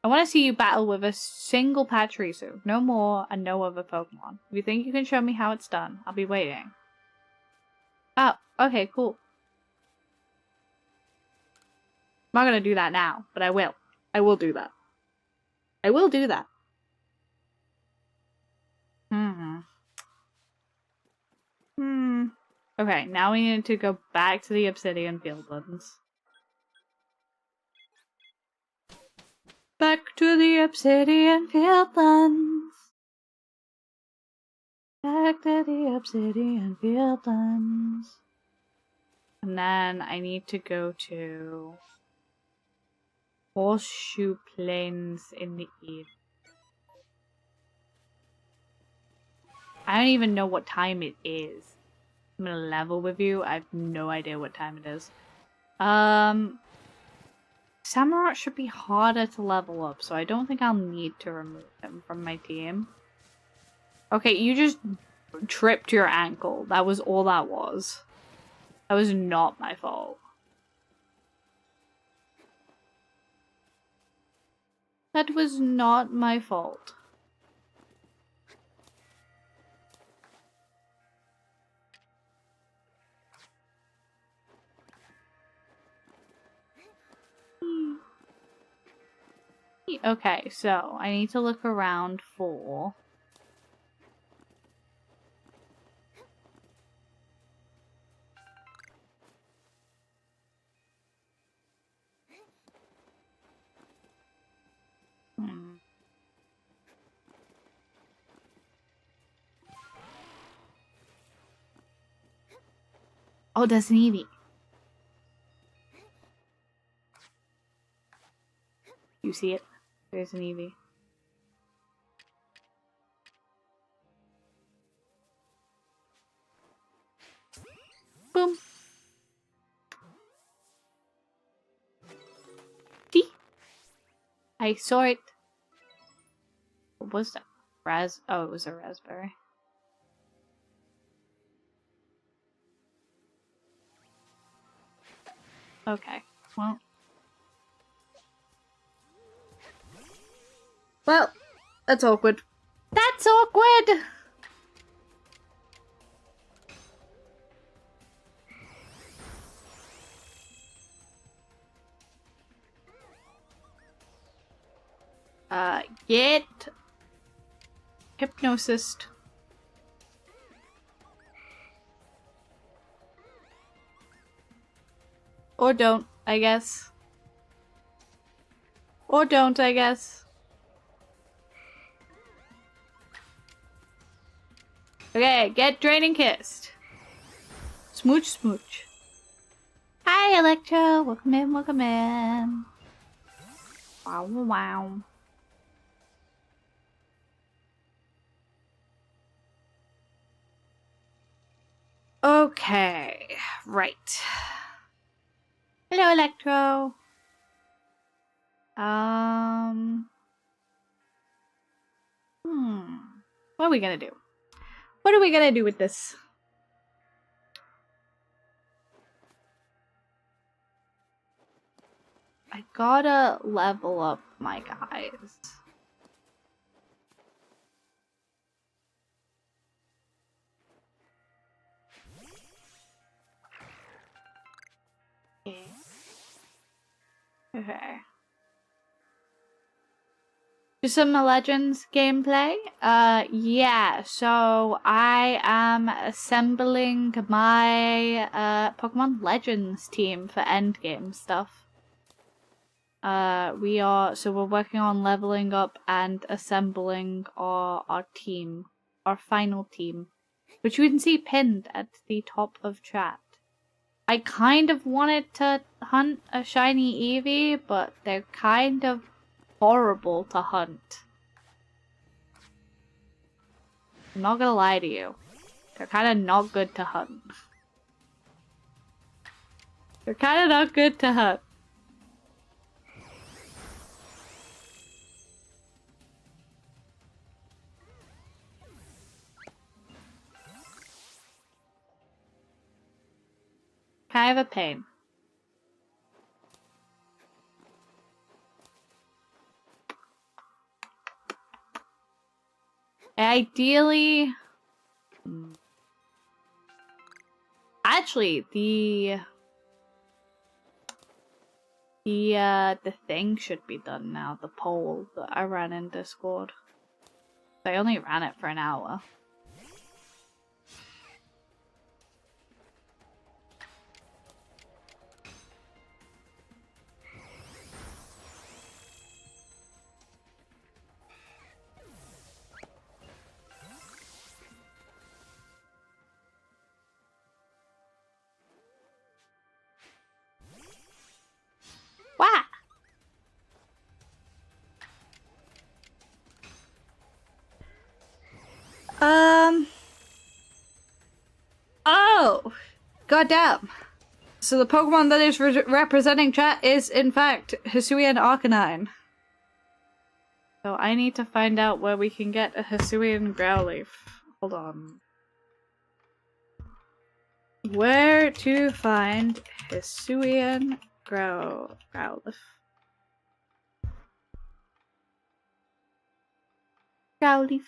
I want to see you battle with a single Pachirisu, no more and no other Pokemon. If you think you can show me how it's done, I'll be waiting. Oh, okay, cool. I'm not gonna do that now, but I will. I will do that. I will do that. Okay, now we need to go back to the Obsidian Fieldlands. Back to the Obsidian Fieldlands. Back to the Obsidian Fieldlands. And then I need to go to Horseshoe Plains in the east. I don't even know what time it is. I'm gonna level with you. I have no idea what time it is. Samurott should be harder to level up, so I don't think I'll need to remove him from my team. Okay, you just tripped your ankle. That was all that was. That was not my fault. That was not my fault. Okay, so I need to look around for... Oh, there's an Eevee. You see it? There's an Eevee. Boom. See? I saw it. What was that? Oh, it was a raspberry. Okay, well. Well, that's awkward. That's awkward! Get hypnosis. Or don't, I guess. Or don't, I guess. Okay, get draining kissed. Smooch, smooch. Hi, Electro. Welcome in, welcome in. Wow, wow. Okay, right. Hello, Electro. What are we gonna do? What are we gonna do with this? I gotta level up my guys. Okay. Do some Legends gameplay? Yeah, so I am assembling my Pokemon Legends team for endgame stuff. We're working on leveling up and assembling our team, our final team, which you can see pinned at the top of chat. I kind of wanted to hunt a shiny Eevee, but they're kind of horrible to hunt. I'm not gonna lie to you. They're kind of not good to hunt. They're kind of not good to hunt. Kind of a pain. Ideally, actually, the thing should be done now. The poll that I ran in Discord. I only ran it for an hour. What? Oh! Goddamn. So the Pokemon that is representing chat is, in fact, Hisuian Arcanine. So I need to find out where we can get a Hisuian Growlithe. Hold on. Where to find Hisuian Growlithe? Growlithe.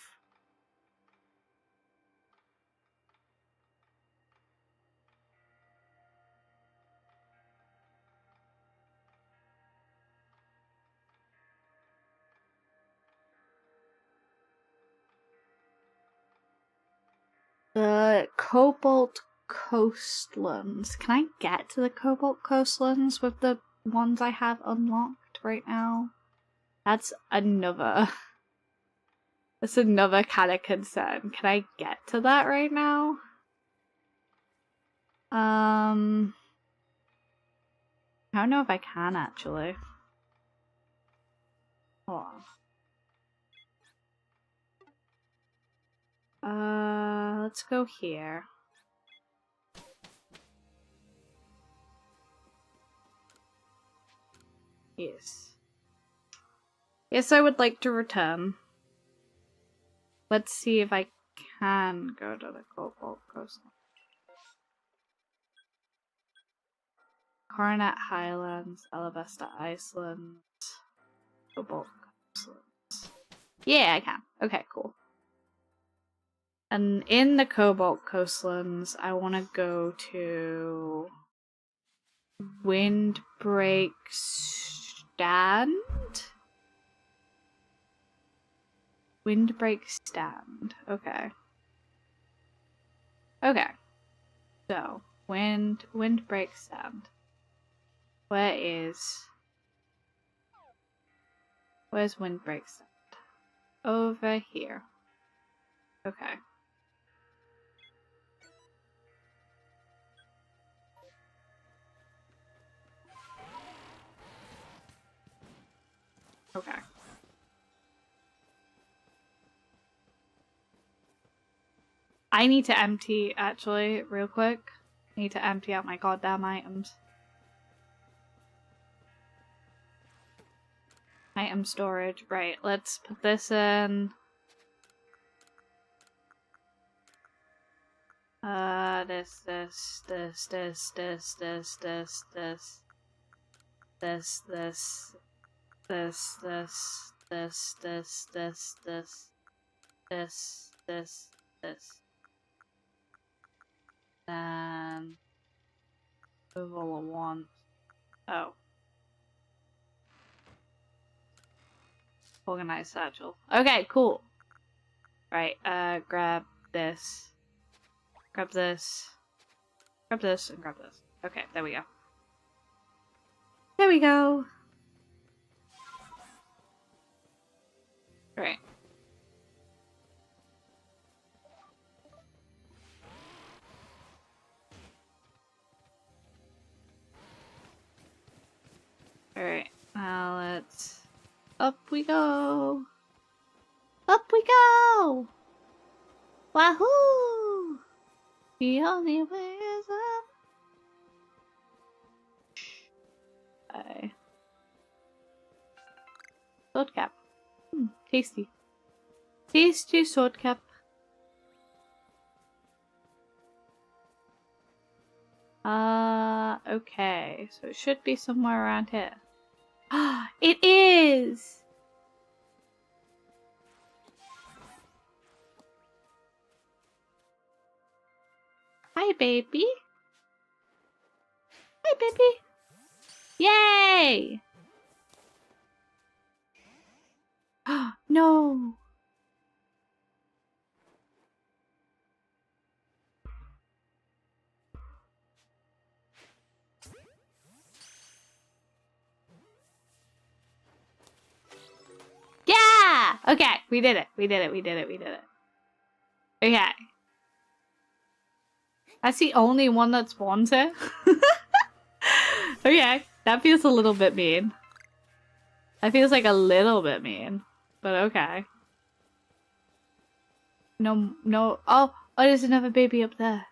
the Cobalt Coastlands. Can I get to the Cobalt Coastlands with the ones I have unlocked right now? That's another kind of concern. Can I get to that right now? I don't know if I can actually. Hold on. Let's go here. Yes. Yes, I would like to return. Let's see if I can go to the Cobalt Coast. Coronet Highlands, Alabasta Iceland, Cobalt Coastlands. Yeah, I can. Okay, cool. And in the Cobalt Coastlands, I want to go to Windbreak Stand? Windbreak Stand. Okay. Okay. So, Windbreak Stand. Where's Windbreak Stand? Over here. Okay. Okay. I need to empty, actually, real quick. I need to empty out my goddamn items. Item storage. Right, let's put this in. This. Then move all at once. Oh. Organized satchel. Okay, cool. Right, grab this. Grab this. Grab this and grab this. Okay, there we go. There we go. Right. Alright, now let's... Up we go! Up we go! Wahoo! The only way is up. Okay. Sword cap. Tasty. Tasty sword cap. Okay. So it should be somewhere around here. It is! Hi, baby. Hi, baby. Yay! No! Yeah! Okay, we did it. We did it. We did it. We did it. Okay. That's the only one that spawns here. Okay, that feels a little bit mean. That feels like a little bit mean. But okay. No, no. Oh, there's another baby up there.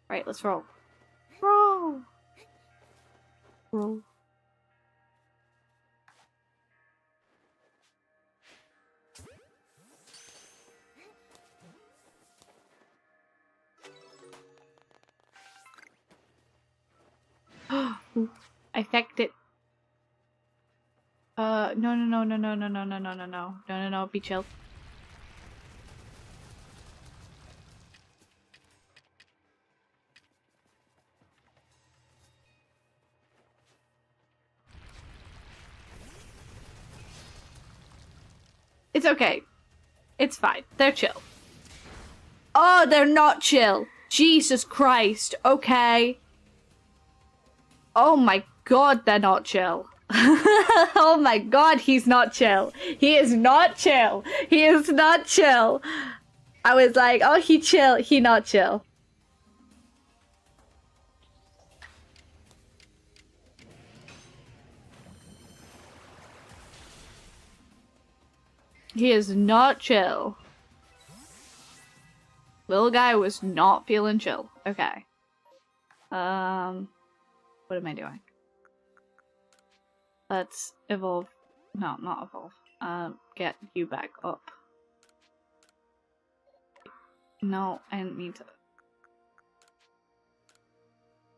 Right, let's roll. Roll! Roll. I fecked it. No, be chill. It's okay. It's fine. They're chill. Oh, they're not chill. Jesus Christ. Okay. Oh my god, they're not chill. Oh my god, he's not chill. He is not chill. He is not chill. I was like, oh, he chill. He not chill. He is not chill. Little guy was not feeling chill. Okay. What am I doing? Let's evolve. No, not evolve. Get you back up. No, I didn't need to.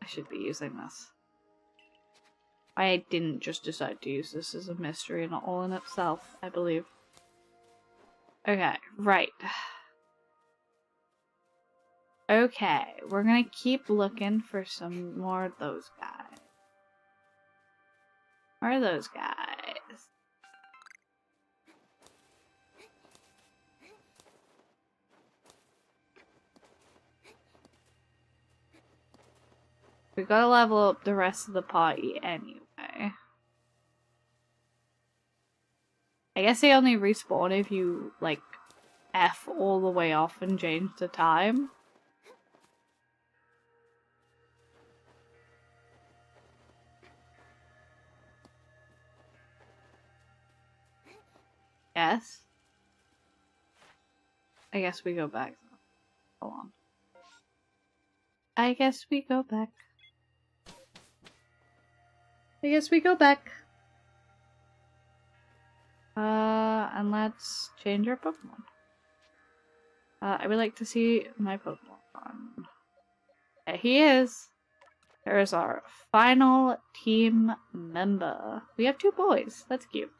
I should be using this. I didn't just decide to use this as a mystery, not all in itself, I believe. Okay, right. Okay, we're gonna keep looking for some more of those guys. Where are those guys? We gotta level up the rest of the party anyway. I guess they only respawn if you, like, F all the way off and change the time. Yes. I guess we go back. Hold on. I guess we go back. I guess we go back. And let's change our Pokemon. I would like to see my Pokemon. There he is. There's our final team member. We have 2 boys. That's cute.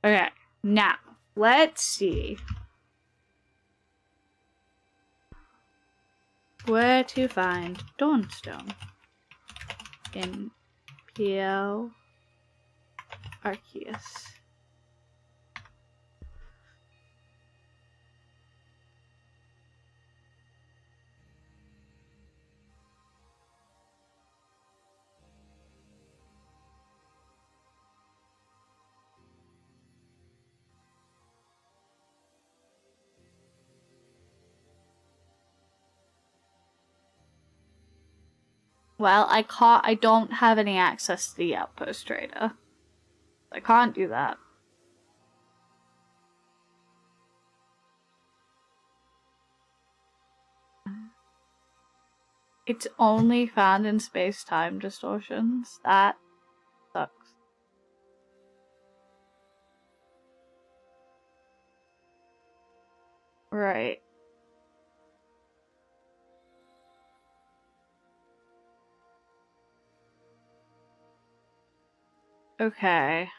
Okay, now, let's see where to find Dawnstone in PL ARCEUS. Well, I don't have any access to the outpost trader. I can't do that. It's only found in space-time distortions. That sucks. Right. Okay.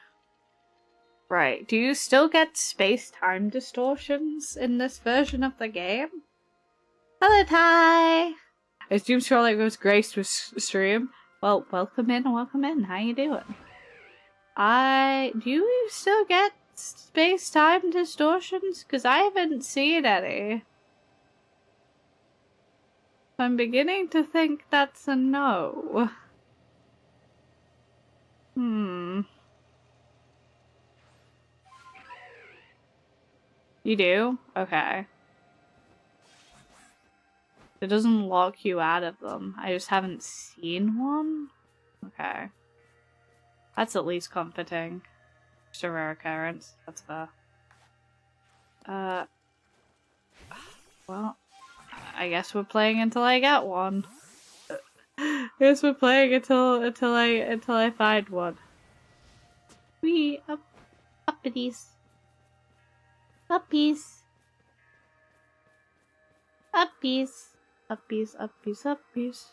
Right. Do you still get space-time distortions in this version of the game? Hello, Ty! I assume Charlotte goes Grace to stream. Well, welcome in, welcome in. How you doing? Do you still get space-time distortions? Because I haven't seen any. I'm beginning to think that's a no. You do? Okay. It doesn't lock you out of them. I just haven't seen one? Okay. That's at least comforting. Just a rare occurrence. That's fair. Well, I guess we're playing until I get one. I guess we're playing until I find one. Wee uppities. Uppies. Uppies. Uppies, uppies, uppies.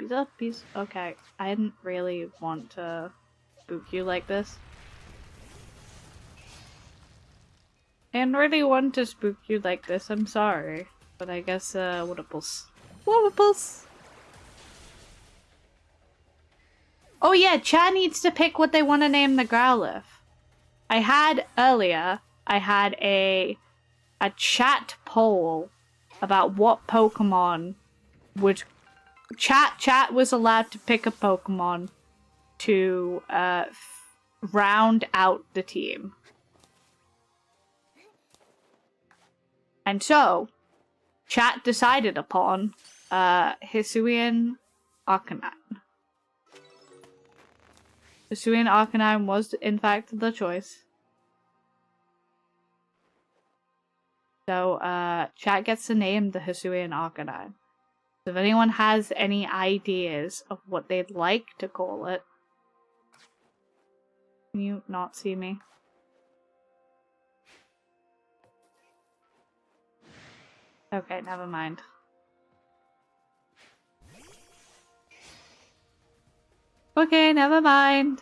Uppies. Okay, I didn't really want to spook you like this. I didn't really want to spook you like this, I'm sorry. But I guess, whoopaples. Whoopaples! Oh yeah, Chad needs to pick what they want to name the Growlithe. Earlier, I had a a chat poll about what Pokemon would... Chat was allowed to pick a Pokemon to round out the team. And so, chat decided upon Hisuian Arcanine. Hisuian Arcanine was, in fact, the choice. So, chat gets to name the Hisuian Arcanine. So if anyone has any ideas of what they'd like to call it... Can you not see me? Okay, never mind. Okay, never mind.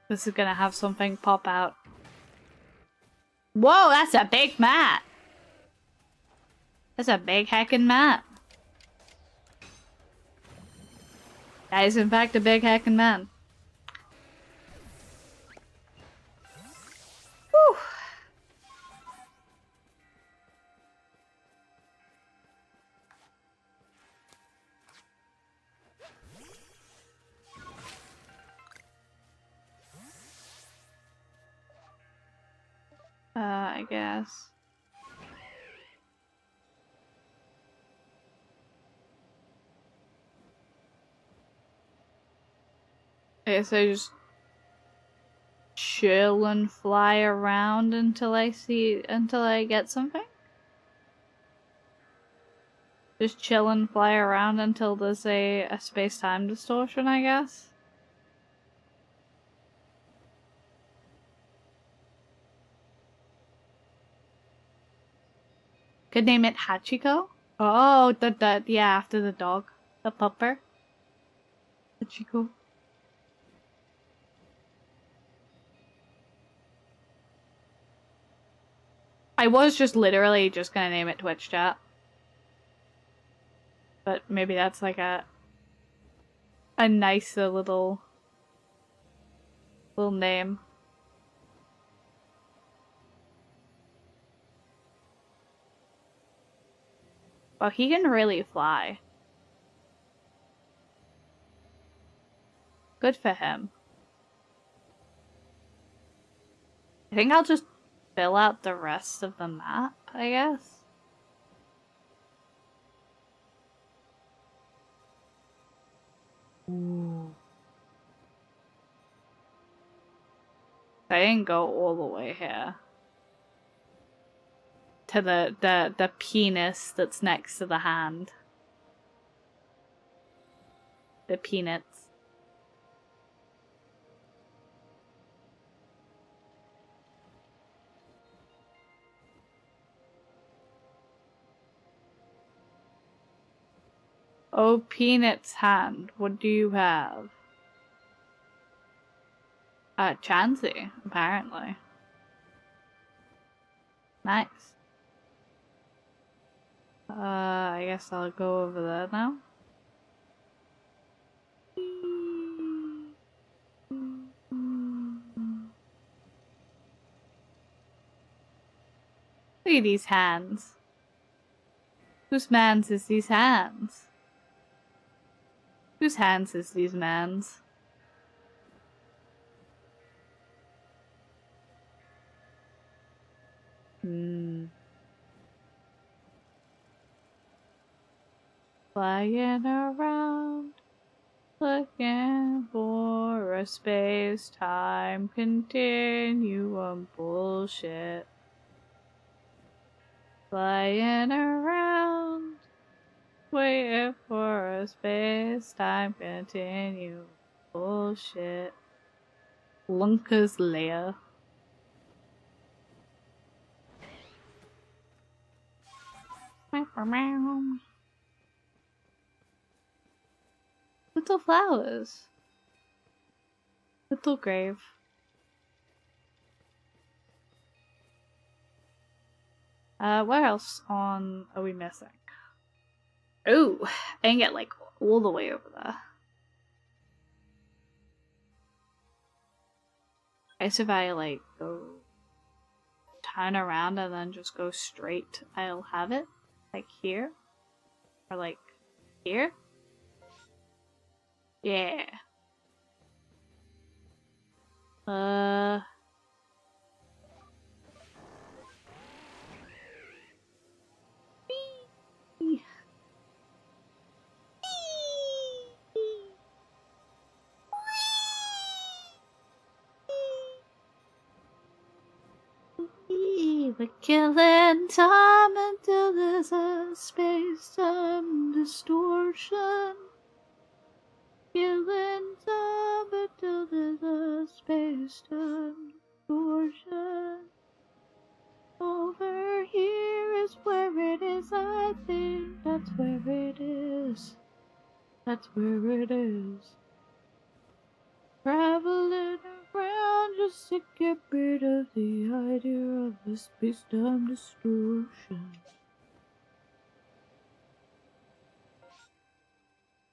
This is gonna have something pop out. Whoa, that's a big mat! That's a big heckin' mat. That is in fact a big heckin' mat. Whew. I guess. I guess I just chill and fly around until I get something? Just chill and fly around until there's a space-time distortion, I guess? Could name it Hachiko? Oh, yeah, after the dog. The pupper. Hachiko. I was just literally just gonna name it Twitch Chat. But maybe that's like a nicer little name. Well, he can really fly. Good for him. I think I'll just fill out the rest of the map, I guess. Ooh. I didn't go all the way here. To the penis that's next to the hand. The peanuts. Oh, Peanut's hand, what do you have? Chansey, apparently. Nice. I guess I'll go over there now. Look at these hands. Whose mans is these hands? Whose hands is these mans? Flying around, looking for a space-time continuum bullshit. Flying around, waiting for a space-time continuum bullshit. Lunka's lair. Little flowers. Little grave. Where else on are we missing? Ooh, I can get like all the way over there. I guess if I like go turn around and then just go straight, I'll have it like here or like here. Yeah. We're killing time until there's a space-time distortion. Killing time until there's a space-time distortion. Over here is where it is, I think that's where it is. That's where it is. Traveling around just to get rid of the idea of the space-time distortion.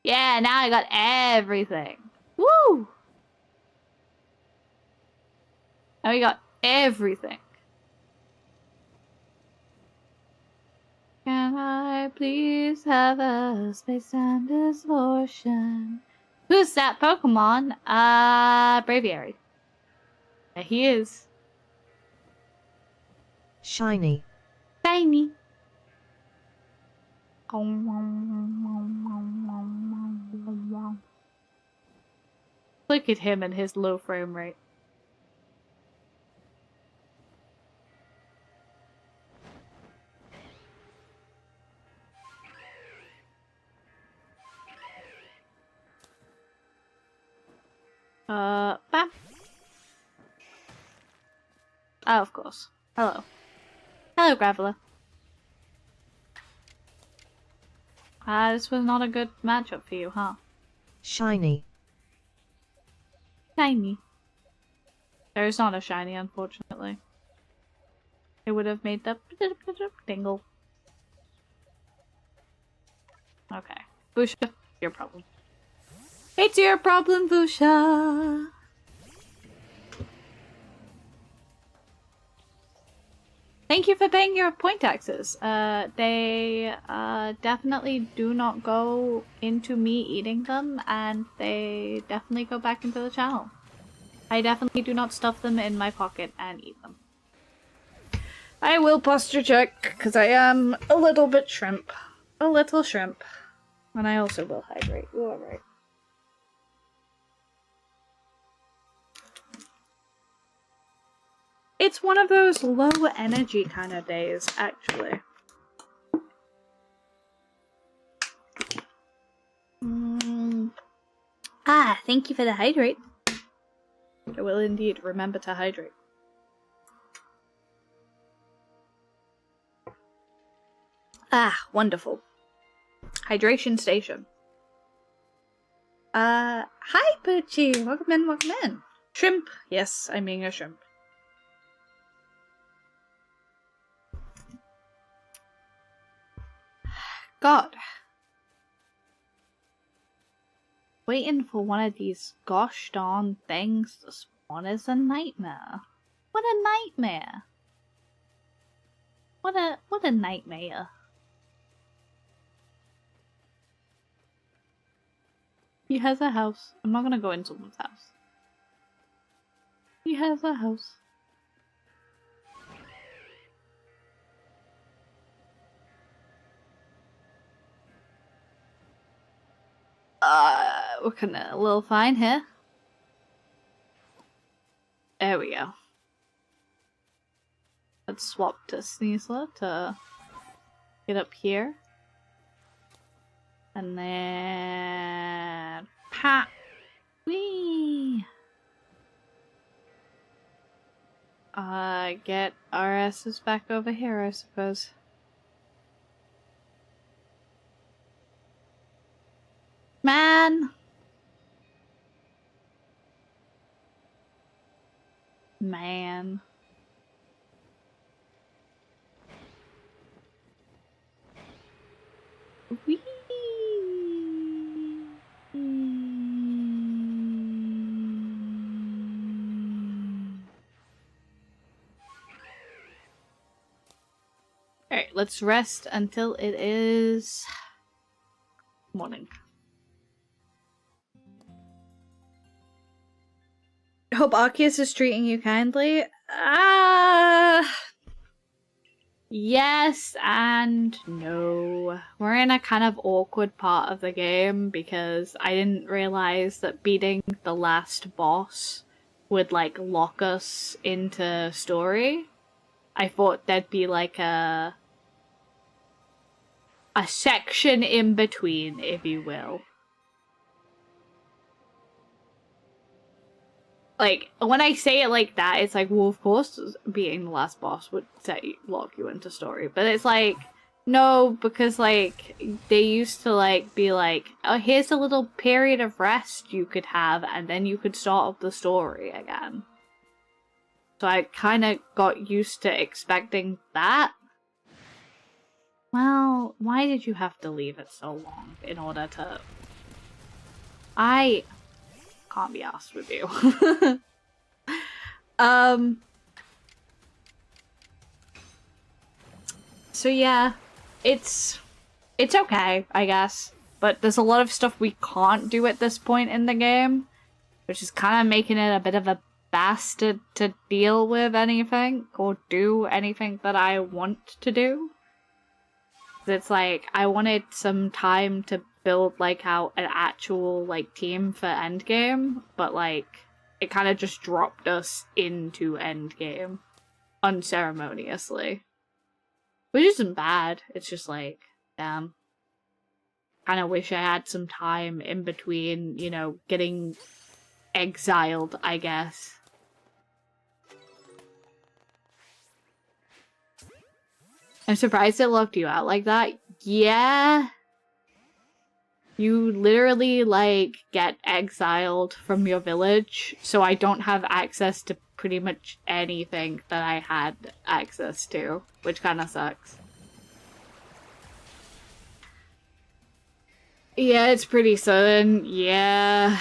Yeah, now I got everything. Woo! Now we got everything. Can I please have a space-time distortion? Who's that Pokemon? Braviary. Yeah, he is. Shiny. Shiny. Look at him and his low frame rate. Bam. Oh, of course. Hello. Hello, Graveler. This was not a good matchup for you, huh? Shiny. Shiny. There's not a shiny, unfortunately. It would have made the dingle. Okay. Busha, your problem. It's your problem, Busha! Thank you for paying your point taxes. They definitely do not go into me eating them, and they definitely go back into the channel. I definitely do not stuff them in my pocket and eat them. I will posture check, because I am a little bit shrimp. A little shrimp. And I also will hydrate. You are right. It's one of those low energy kind of days, actually. Thank you for the hydrate. I will indeed remember to hydrate. Wonderful. Hydration station. Hi, Poochie. Welcome in, welcome in. Shrimp. Yes, I'm being a shrimp. God. Waiting for one of these gosh darn things to spawn is a nightmare. What a nightmare. What a nightmare. He has a house. I'm not gonna go into someone's house. He has a house. We're kinda a little fine here. There we go. Let's swap to Sneasler to get up here. And then... pa! Whee! Get our asses back over here, I suppose. Man! Man. Whee! Alright, let's rest until it is morning. Hope Arceus is treating you kindly. Yes and no. We're in a kind of awkward part of the game because I didn't realize that beating the last boss would like lock us into story. I thought there'd be like a section in between, if you will. Like, when I say it like that, it's like, well, of course, beating the last boss would lock you into story. But it's like, no, because, like, they used to, like, be like, oh, here's a little period of rest you could have, and then you could start up the story again. So I kind of got used to expecting that. Well, why did you have to leave it so long in order to... I can't be asked with you. So yeah, it's okay, I guess. But there's a lot of stuff we can't do at this point in the game, which is kind of making it a bit of a bastard to deal with anything or do anything that I want to do. It's like, I wanted some time to build, like, out an actual, like, team for Endgame, but, like, it kind of just dropped us into Endgame unceremoniously. Which isn't bad, it's just like, damn. Kind of wish I had some time in between, you know, getting exiled, I guess. I'm surprised it locked you out like that. Yeah. You literally, like, get exiled from your village, so I don't have access to pretty much anything that I had access to, which kind of sucks. Yeah, it's pretty sudden. Yeah.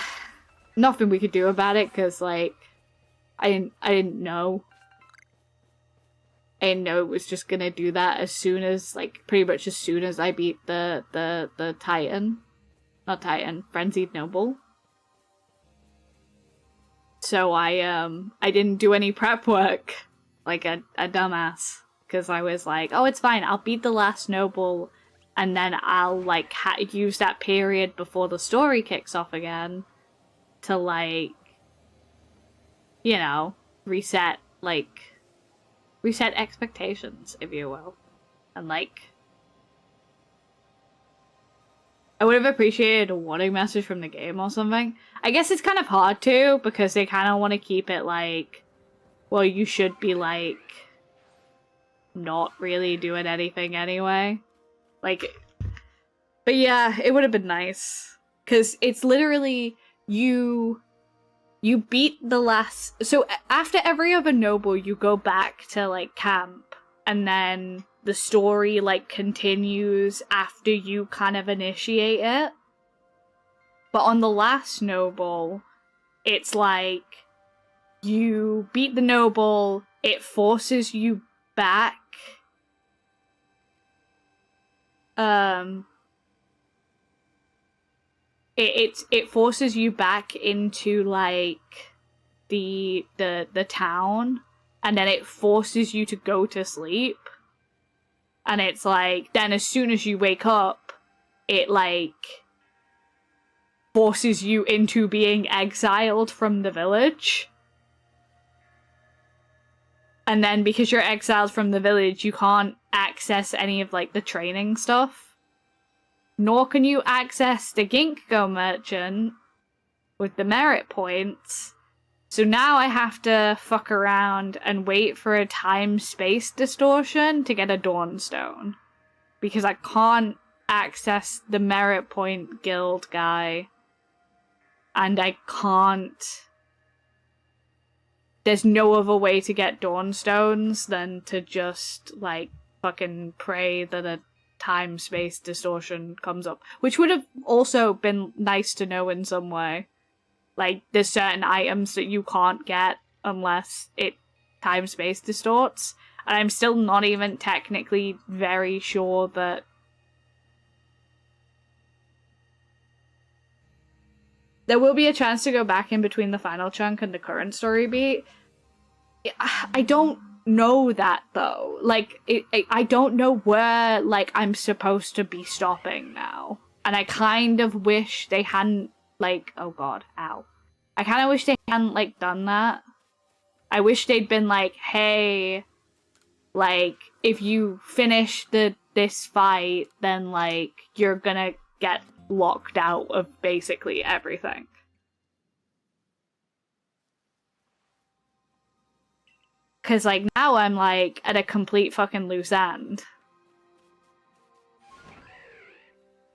Nothing we could do about it, because, like, I didn't know. I didn't know it was just gonna do that as soon as, like, pretty much as soon as I beat the Titan. Not Titan, Frenzied Noble. So I didn't do any prep work, like a dumbass. Because I was like, oh, it's fine, I'll beat the last Noble, and then I'll, like, use that period before the story kicks off again to, like, you know, reset expectations, if you will. And, like, I would have appreciated a warning message from the game or something. I guess it's kind of hard to, because they kind of want to keep it like, well, you should be, like, not really doing anything anyway. Like, but yeah, it would have been nice. Because it's literally, you beat the last... So after every other noble, you go back to, like, camp, and then the story, like, continues after you kind of initiate it. But on the last noble, it's like, you beat the noble, it forces you back. It forces you back into, like, the town, and then it forces you to go to sleep. And it's like, then as soon as you wake up, it, like, forces you into being exiled from the village. And then because you're exiled from the village, you can't access any of, like, the training stuff. Nor can you access the Ginkgo merchant with the merit points. So now I have to fuck around and wait for a time-space distortion to get a Dawnstone. Because I can't access the merit point guild guy. And I can't... There's no other way to get Dawnstones than to just, like, fucking pray that a time-space distortion comes up, which would have also been nice to know in some way. Like, there's certain items that you can't get unless it time-space distorts, and I'm still not even technically very sure that there will be a chance to go back in between the final chunk and the current story beat. I don't know that, though. Like, I don't know where, like, I'm supposed to be stopping now. And I kind of wish they hadn't, like, oh god, ow. I kind of wish they hadn't, like, done that. I wish they'd been like, hey, like, if you finish this fight, then, like, you're gonna get locked out of basically everything. Because, like, now I'm, like, at a complete fucking loose end.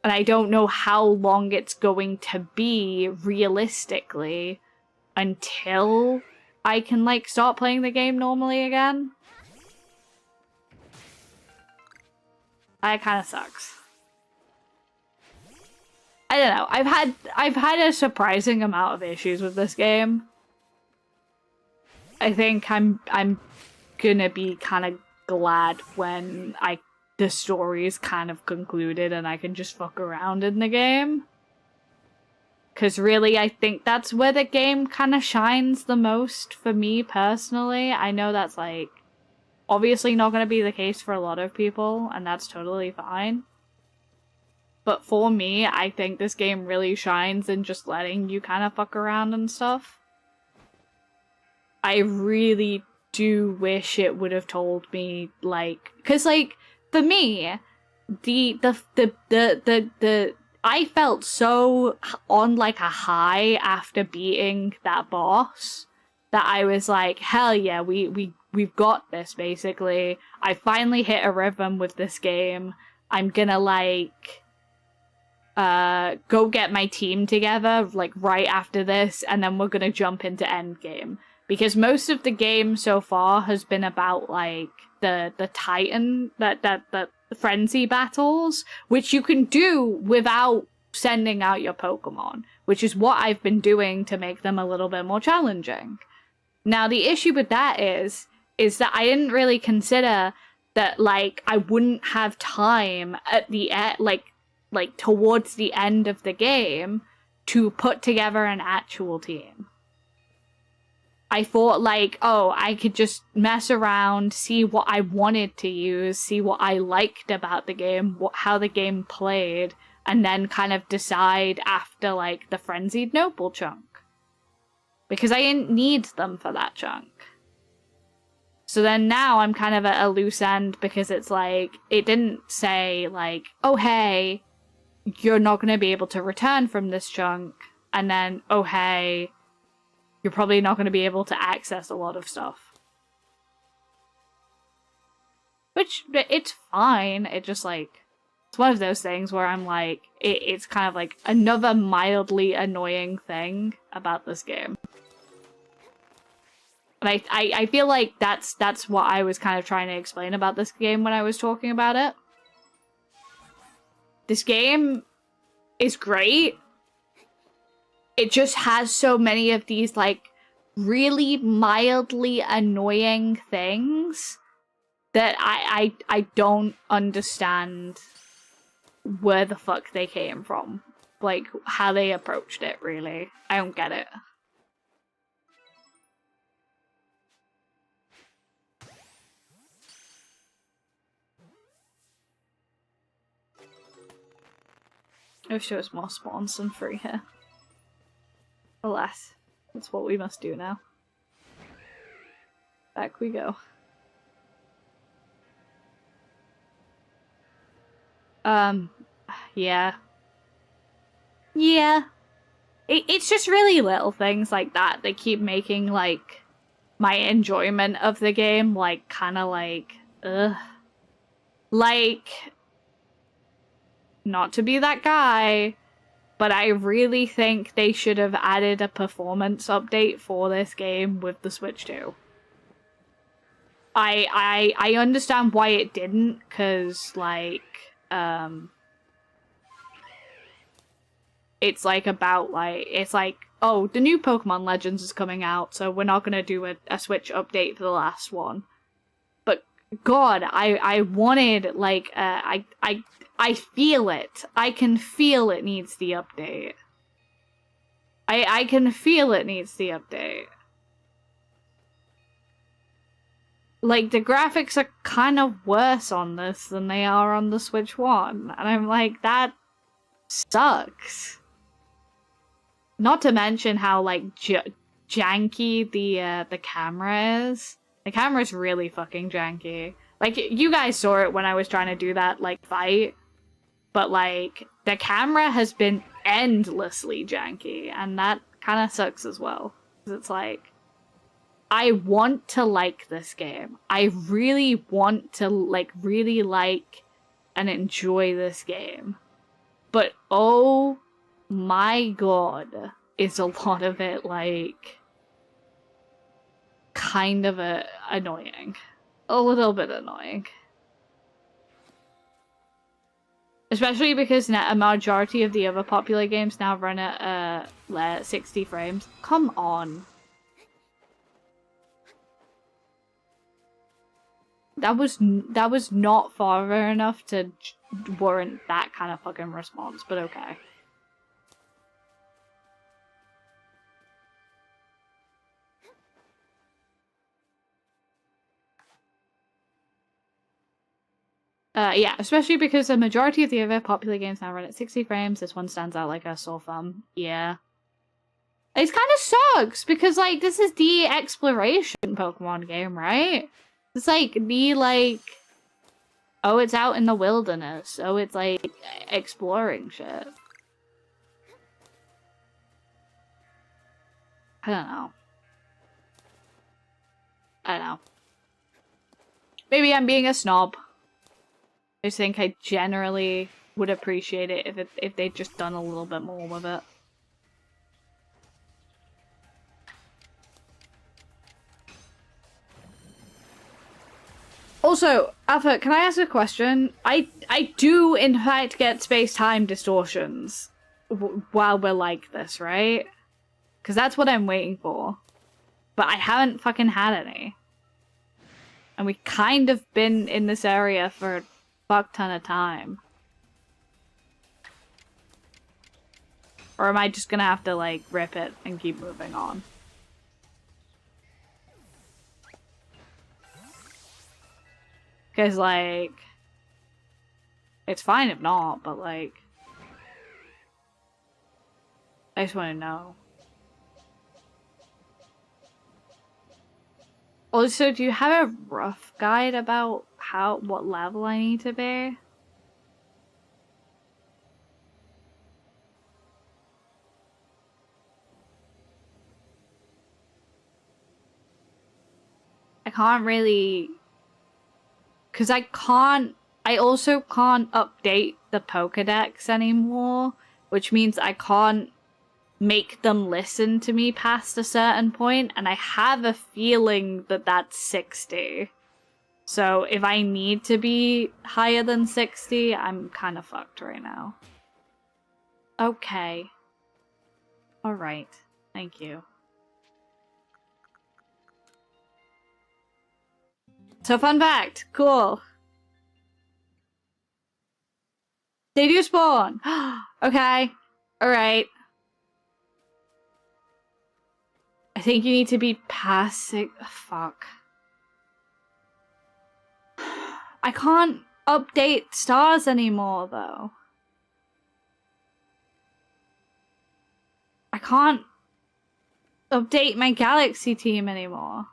And I don't know how long it's going to be, realistically, until I can, like, start playing the game normally again. That kind of sucks. I don't know. I've had a surprising amount of issues with this game. I think I'm gonna be kind of glad when the story's kind of concluded and I can just fuck around in the game. Because really, I think that's where the game kind of shines the most for me personally. I know that's, like, obviously not going to be the case for a lot of people, and that's totally fine. But for me, I think this game really shines in just letting you kind of fuck around and stuff. I really do wish it would have told me, like, because, like, for me, I felt so on, like, a high after beating that boss that I was like, hell yeah, we've got this, basically. I finally hit a rhythm with this game. I'm gonna, like, go get my team together, like, right after this, and then we're gonna jump into endgame. Because most of the game so far has been about, like, the Titan, the frenzy battles, which you can do without sending out your Pokemon, which is what I've been doing to make them a little bit more challenging. Now, the issue with that is that I didn't really consider that, like, I wouldn't have time at the end, like towards the end of the game to put together an actual team. I thought, like, oh, I could just mess around, see what I wanted to use, see what I liked about the game, how the game played, and then kind of decide after, like, the Frenzied Noble chunk. Because I didn't need them for that chunk. So then now I'm kind of at a loose end because it's like, it didn't say, like, oh, hey, you're not going to be able to return from this chunk, and then, oh, hey, you're probably not going to be able to access a lot of stuff. Which, it's fine. It just, like, it's one of those things where I'm like, it's kind of like another mildly annoying thing about this game. But I feel like that's what I was kind of trying to explain about this game when I was talking about it. This game is great. It just has so many of these, like, really mildly annoying things that I don't understand where the fuck they came from. Like, how they approached it, really. I don't get it. I wish there was more spawns than free here. Alas, that's what we must do now. Back we go. Yeah. Yeah. It's just really little things like that that keep making, like, my enjoyment of the game, like, kinda like, ugh. Like, not to be that guy, but I really think they should have added a performance update for this game with the Switch 2. I understand why it didn't, because, like, it's like about like, it's like, oh, the new Pokemon Legends is coming out, so we're not gonna do a Switch update for the last one. But God, I wanted like I feel it. I can feel it needs the update. I can feel it needs the update. Like, the graphics are kind of worse on this than they are on the Switch 1. And I'm like, that sucks. Not to mention how, like, janky the camera is. The camera's really fucking janky. Like, you guys saw it when I was trying to do that, like, fight. But, like, the camera has been endlessly janky. And that kind of sucks as well. 'Cause it's like, I want to like this game. I really want to, like, really like and enjoy this game. But, oh my God, is a lot of it, like, kind of annoying. A little bit annoying. Especially because a majority of the other popular games now run at 60 frames. Come on. That was not far enough to warrant that kind of fucking response, but okay. Yeah, especially because the majority of the other popular games now run at 60 frames. This one stands out like a sore thumb. Yeah. It kind of sucks, because, like, this is the exploration Pokemon game, right? It's like the, like, oh, it's out in the wilderness. Oh, it's like exploring shit. I don't know. I don't know. Maybe I'm being a snob. I just think I generally would appreciate it if they'd just done a little bit more with it. Also, Alpha, can I ask a question? I do, in fact, get space-time distortions while we're like this, right? Because that's what I'm waiting for. But I haven't fucking had any. And we kind of been in this area for a fuck ton of time. Or am I just gonna have to, like, rip it and keep moving on? Because, like, it's fine if not, but, like, I just want to know. Also, do you have a rough guide about what level I need to be? I can't really... Because I also can't update the Pokedex anymore, which means I can't make them listen to me past a certain point, and I have a feeling that that's 60. So if I need to be higher than 60, I'm kind of fucked right now. Okay. Alright. Thank you. So fun fact, cool. They do spawn. Okay. Alright. I think you need to be past 6. Fuck. I can't update stars anymore, though. I can't update my galaxy team anymore.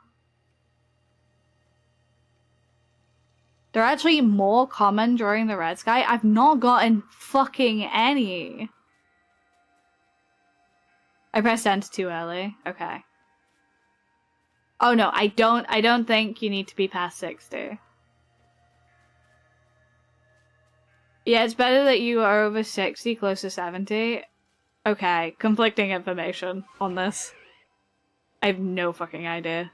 They're actually more common during the red sky. I've not gotten fucking any. I pressed enter too early. Okay. Oh no, I don't think you need to be past 60. Yeah, it's better that you are over 60, close to 70. Okay, conflicting information on this. I have no fucking idea.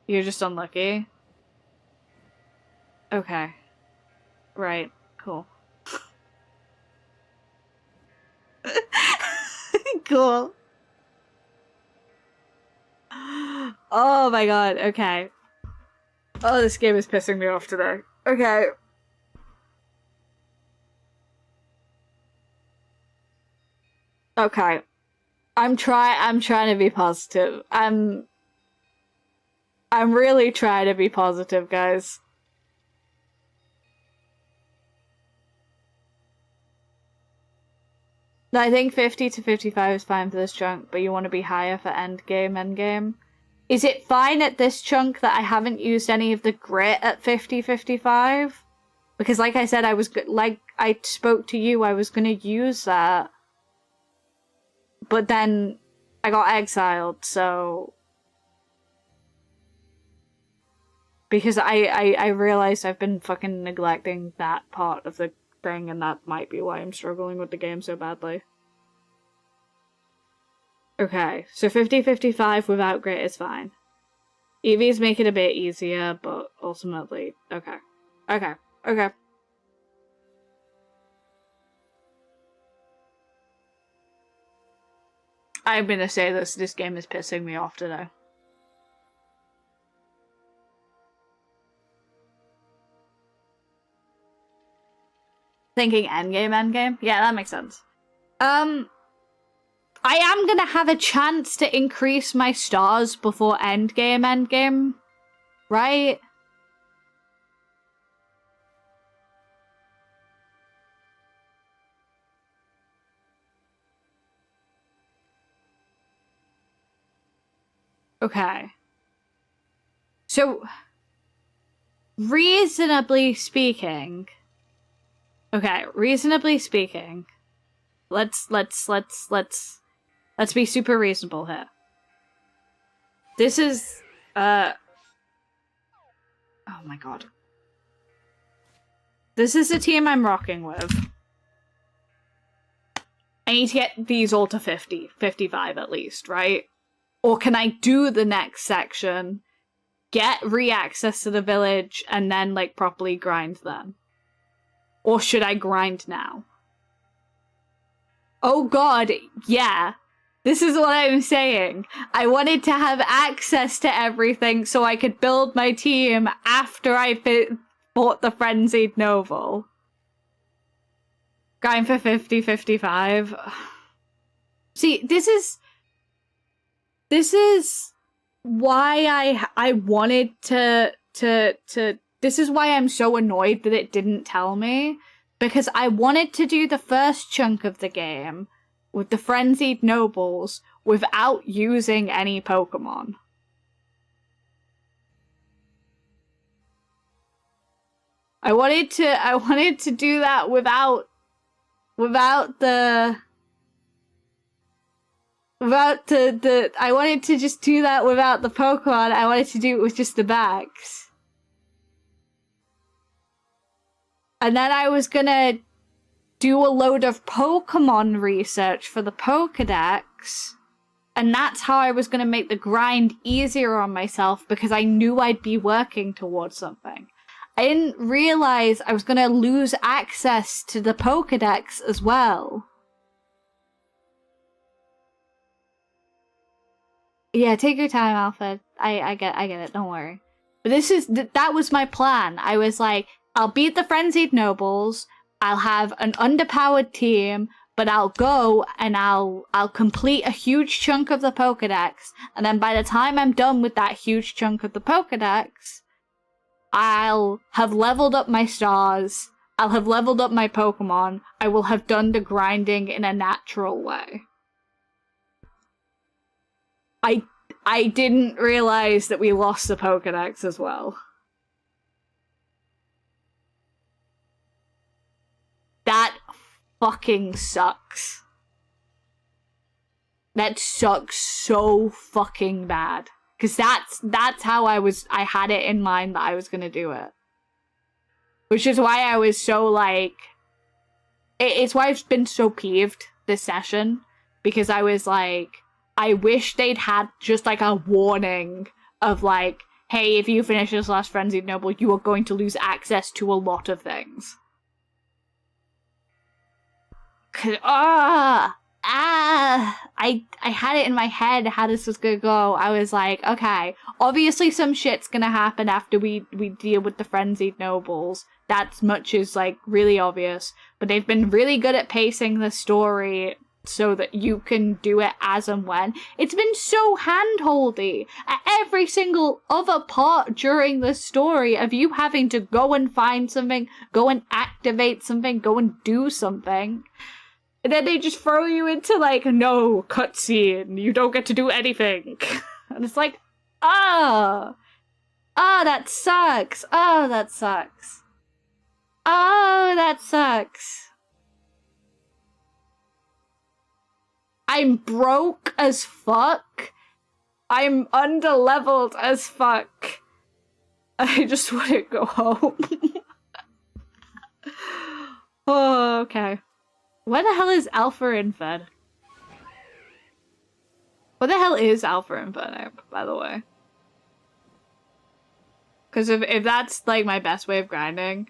You're just unlucky. Okay. Right. cool. Cool. Oh my god, okay. Oh, this game is pissing me off today. Okay. Okay. I'm trying to be positive. I'm really trying to be positive, guys. No, I think 50 to 55 is fine for this chunk, but you want to be higher for endgame. Is it fine at this chunk that I haven't used any of the grit at 50, 55? Because like I said, like I spoke to you, I was gonna use that. But then I got exiled, so... Because I realized I've been fucking neglecting that part of the thing, and that might be why I'm struggling with the game so badly. Okay, so 50-55 without grit is fine. EVs make it a bit easier, but ultimately, okay. Okay. I'm gonna say this game is pissing me off today. Thinking endgame? Yeah, that makes sense. I am gonna have a chance to increase my stars before endgame, right? Okay. So, reasonably speaking, let's be super reasonable here. This is, oh my god. This is the team I'm rocking with. I need to get these all to 50, 55 at least, right? Or can I do the next section, get re-access to the village, and then, like, properly grind them? Or should I grind now? Oh god, yeah. This is what I'm saying. I wanted to have access to everything so I could build my team after I fought the Frenzied Noble. Grind for 50, 55. See, this is why I wanted to this is why I'm so annoyed that it didn't tell me, because I wanted to do the first chunk of the game with the Frenzied Nobles without using any Pokemon. I wanted to do that without the I wanted to just do that without the Pokemon. I wanted to do it with just the backs. And then I was gonna do a load of Pokemon research for the Pokedex. And that's how I was gonna make the grind easier on myself, because I knew I'd be working towards something. I didn't realize I was gonna lose access to the Pokedex as well. Yeah, take your time, Alpha. I get it, don't worry. But that was my plan. I was like, I'll beat the Frenzied Nobles, I'll have an underpowered team, but I'll go and I'll complete a huge chunk of the Pokedex, and then by the time I'm done with that huge chunk of the Pokedex, I'll have leveled up my stars, I'll have leveled up my Pokemon, I will have done the grinding in a natural way. I didn't realize that we lost the Pokedex as well. That fucking sucks. That sucks so fucking bad. Because that's how I had it in mind that I was gonna do it. Which is why I was so, like... It's why I've been so peeved this session. Because I was like... I wish they'd had just, like, a warning of, like, hey, if you finish this last Frenzied Noble, you are going to lose access to a lot of things. I had it in my head how this was gonna go. I was like, okay, obviously some shit's gonna happen after we deal with the frenzied nobles. That much is like really obvious. But they've been really good at pacing the story so that you can do it as and when. It's been so handholdy at every single other part during the story of you having to go and find something, go and activate something, go and do something. And then they just throw you into like, no, cutscene, you don't get to do anything. And it's like, oh, that sucks. Oh, that sucks. Oh, that sucks. I'm broke as fuck. I'm underleveled as fuck. I just want to go home. Oh, okay. Where the hell is Alpha Infed? What the hell is Alpha Infed, by the way? Because if that's, like, my best way of grinding,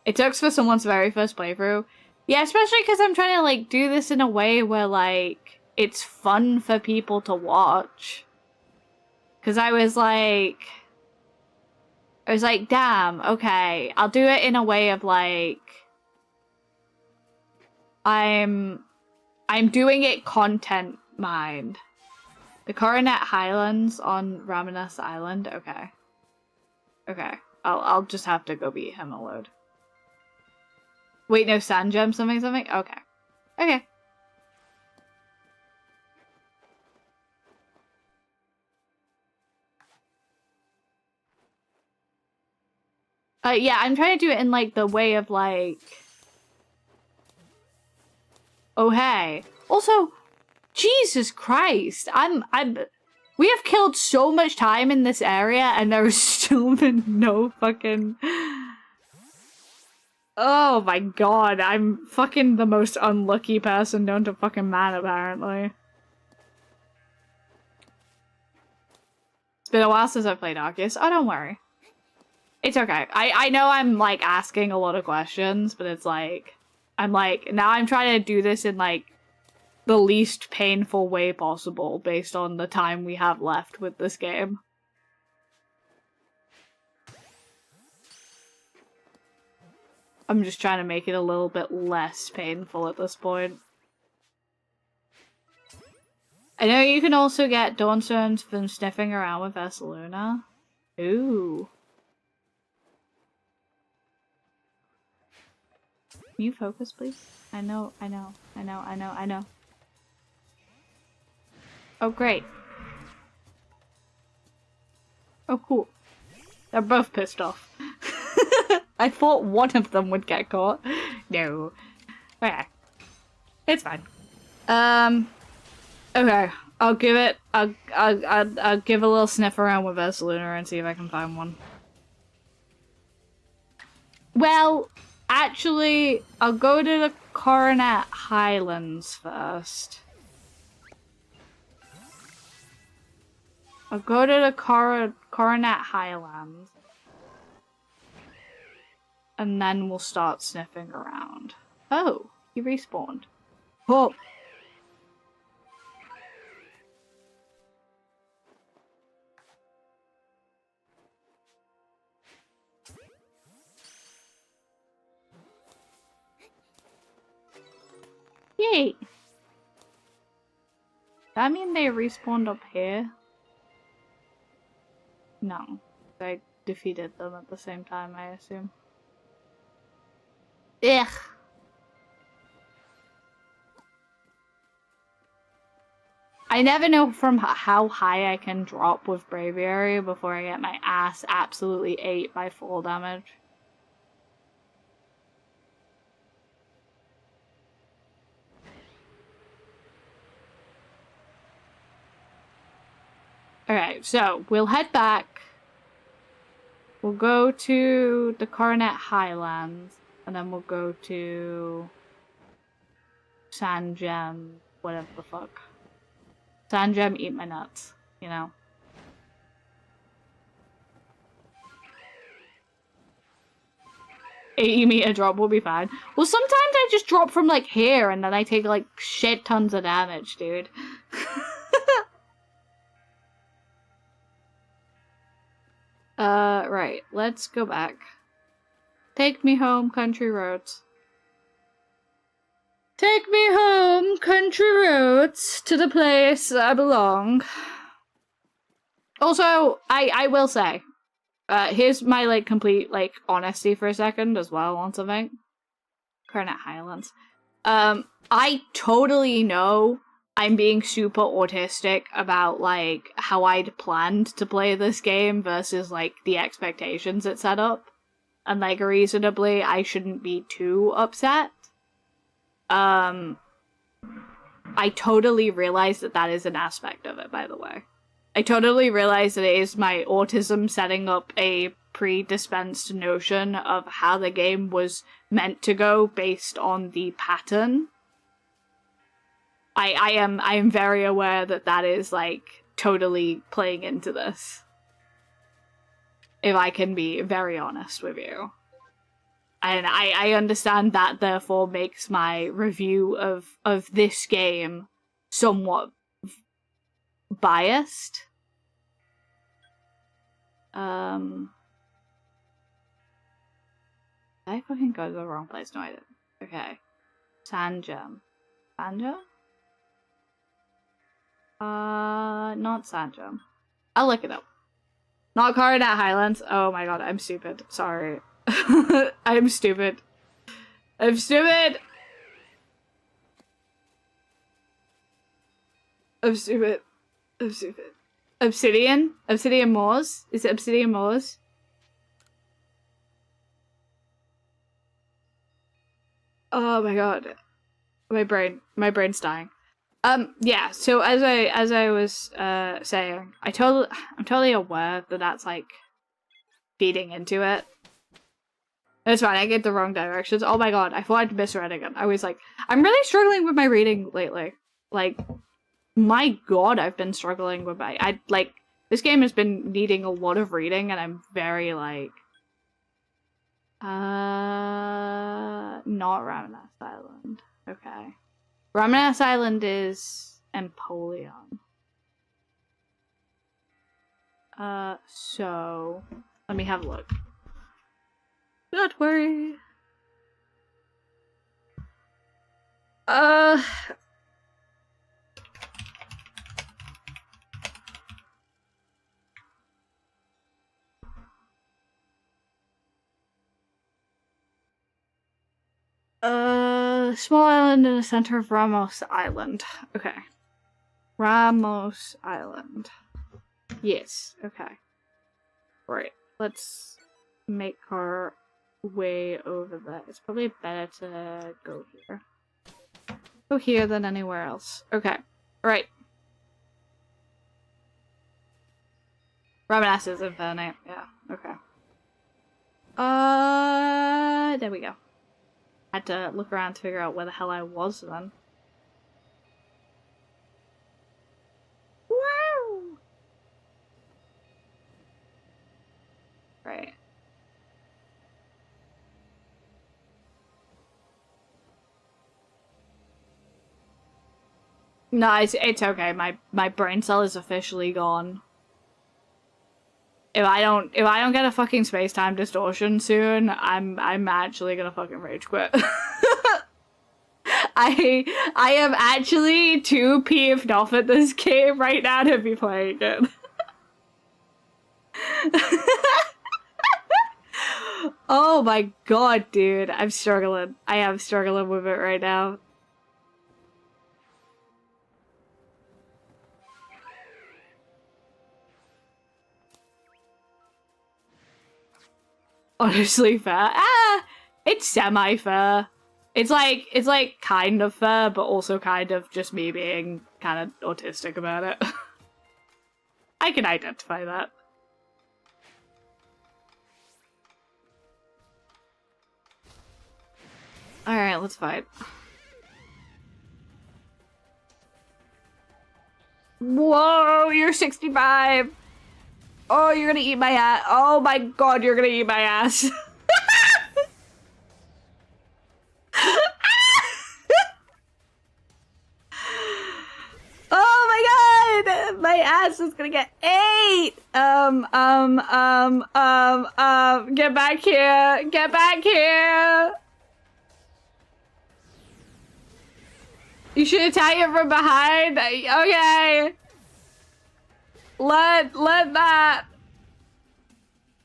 it took for someone's very first playthrough. Yeah, especially because I'm trying to, like, do this in a way where, like, it's fun for people to watch. Because I was like, damn, okay, I'll do it in a way of, like, I'm doing it content mind. The Coronet Highlands on Ramenas Island? Okay. Okay. I'll just have to go beat him a load. Wait, no, Sand Gem something? Okay. Okay. Yeah, I'm trying to do it in, like, the way of, like... Oh, hey. Also, Jesus Christ, we have killed so much time in this area and there has still been no fucking... Oh my god, I'm fucking the most unlucky person known to fucking man, apparently. It's been a while since I've played Arceus. Oh, don't worry. It's okay. I know I'm, like, asking a lot of questions, but it's like... I'm like, now I'm trying to do this in, like, the least painful way possible based on the time we have left with this game. I'm just trying to make it a little bit less painful at this point. I know you can also get Dawnstones from sniffing around with Ursaluna. Ooh. Can you focus, please? I know. Oh, great. Oh, cool. They're both pissed off. I thought one of them would get caught. No. Okay. It's fine. Okay. I'll give it, I'll give a little sniff around with Ursaluna and see if I can find one. Well, actually, I'll go to the Coronet Highlands first. I'll go to the Coronet Highlands. And then we'll start sniffing around. Oh, he respawned. Oh! Yay! Does that mean they respawned up here? No. I defeated them at the same time, I assume. Ugh! I never know from how high I can drop with Braviary before I get my ass absolutely ate by full damage. Alright, so we'll head back. We'll go to the Coronet Highlands, and then we'll go to Sand Gem, whatever the fuck. Sand Gem, eat my nuts, you know. 80-meter drop will be fine. Well, sometimes I just drop from, like, here, and then I take, like, shit tons of damage, dude. Right. Let's go back. Take me home, country roads. Take me home, country roads, to the place I belong. Also, I will say, here's my, like, complete, like, honesty for a second as well on something. Coronet Highlands. I totally know I'm being super autistic about, like, how I'd planned to play this game versus, like, the expectations it set up. And, like, reasonably, I shouldn't be too upset. I totally realize that that is an aspect of it, by the way. I totally realize that it is my autism setting up a pre-dispensed notion of how the game was meant to go based on the pattern. I am very aware that that is, like, totally playing into this. If I can be very honest with you. And I understand that therefore makes my review of this game somewhat biased. Did I fucking go to the wrong place? No, I didn't. Okay. Sandgem. Sandgem? Not Sandgem. I'll look it up. Not Coronet Highlands. Oh my god, I'm stupid. Sorry. I'm stupid. I'm stupid! I'm stupid. I'm stupid. Obsidian? Obsidian Moors? Is it Obsidian Moors? Oh my god. My brain's dying. Yeah, so as I was saying, I'm totally aware that that's, like, feeding into it. It's fine, I get the wrong directions. Oh my god, I thought I'd misread again. I was like, I'm really struggling with my reading lately. Like, my god, I've been struggling with like, this game has been needing a lot of reading, and I'm very, like, not Ramenas Island. Okay. Ramenas Island is Empoleon. So, let me have a look. Don't worry. Small island in the center of Ramos Island. Okay. Ramos Island. Yes, okay. Right, let's make our way over there. It's probably better to go here. Go here than anywhere else. Okay, right. Ramenas is Infernape, yeah, okay. There we go. Had to look around to figure out where the hell I was then. Wow! Right. No, it's okay. My brain cell is officially gone. If I don't get a fucking space-time distortion soon, I'm actually gonna fucking rage quit. I am actually too peeved off at this game right now to be playing it. Oh my god, dude. I'm struggling. I am struggling with it right now. Honestly fair. It's semi-fair. It's like kind of fair, but also kind of just me being kind of autistic about it. I can identify that. Alright, let's fight. Whoa, you're 65! Oh, you're gonna eat my ass. Oh my god, you're gonna eat my ass. my ass is gonna get 8! Get back here! Get back here! You should attack it from behind? Okay. Let that.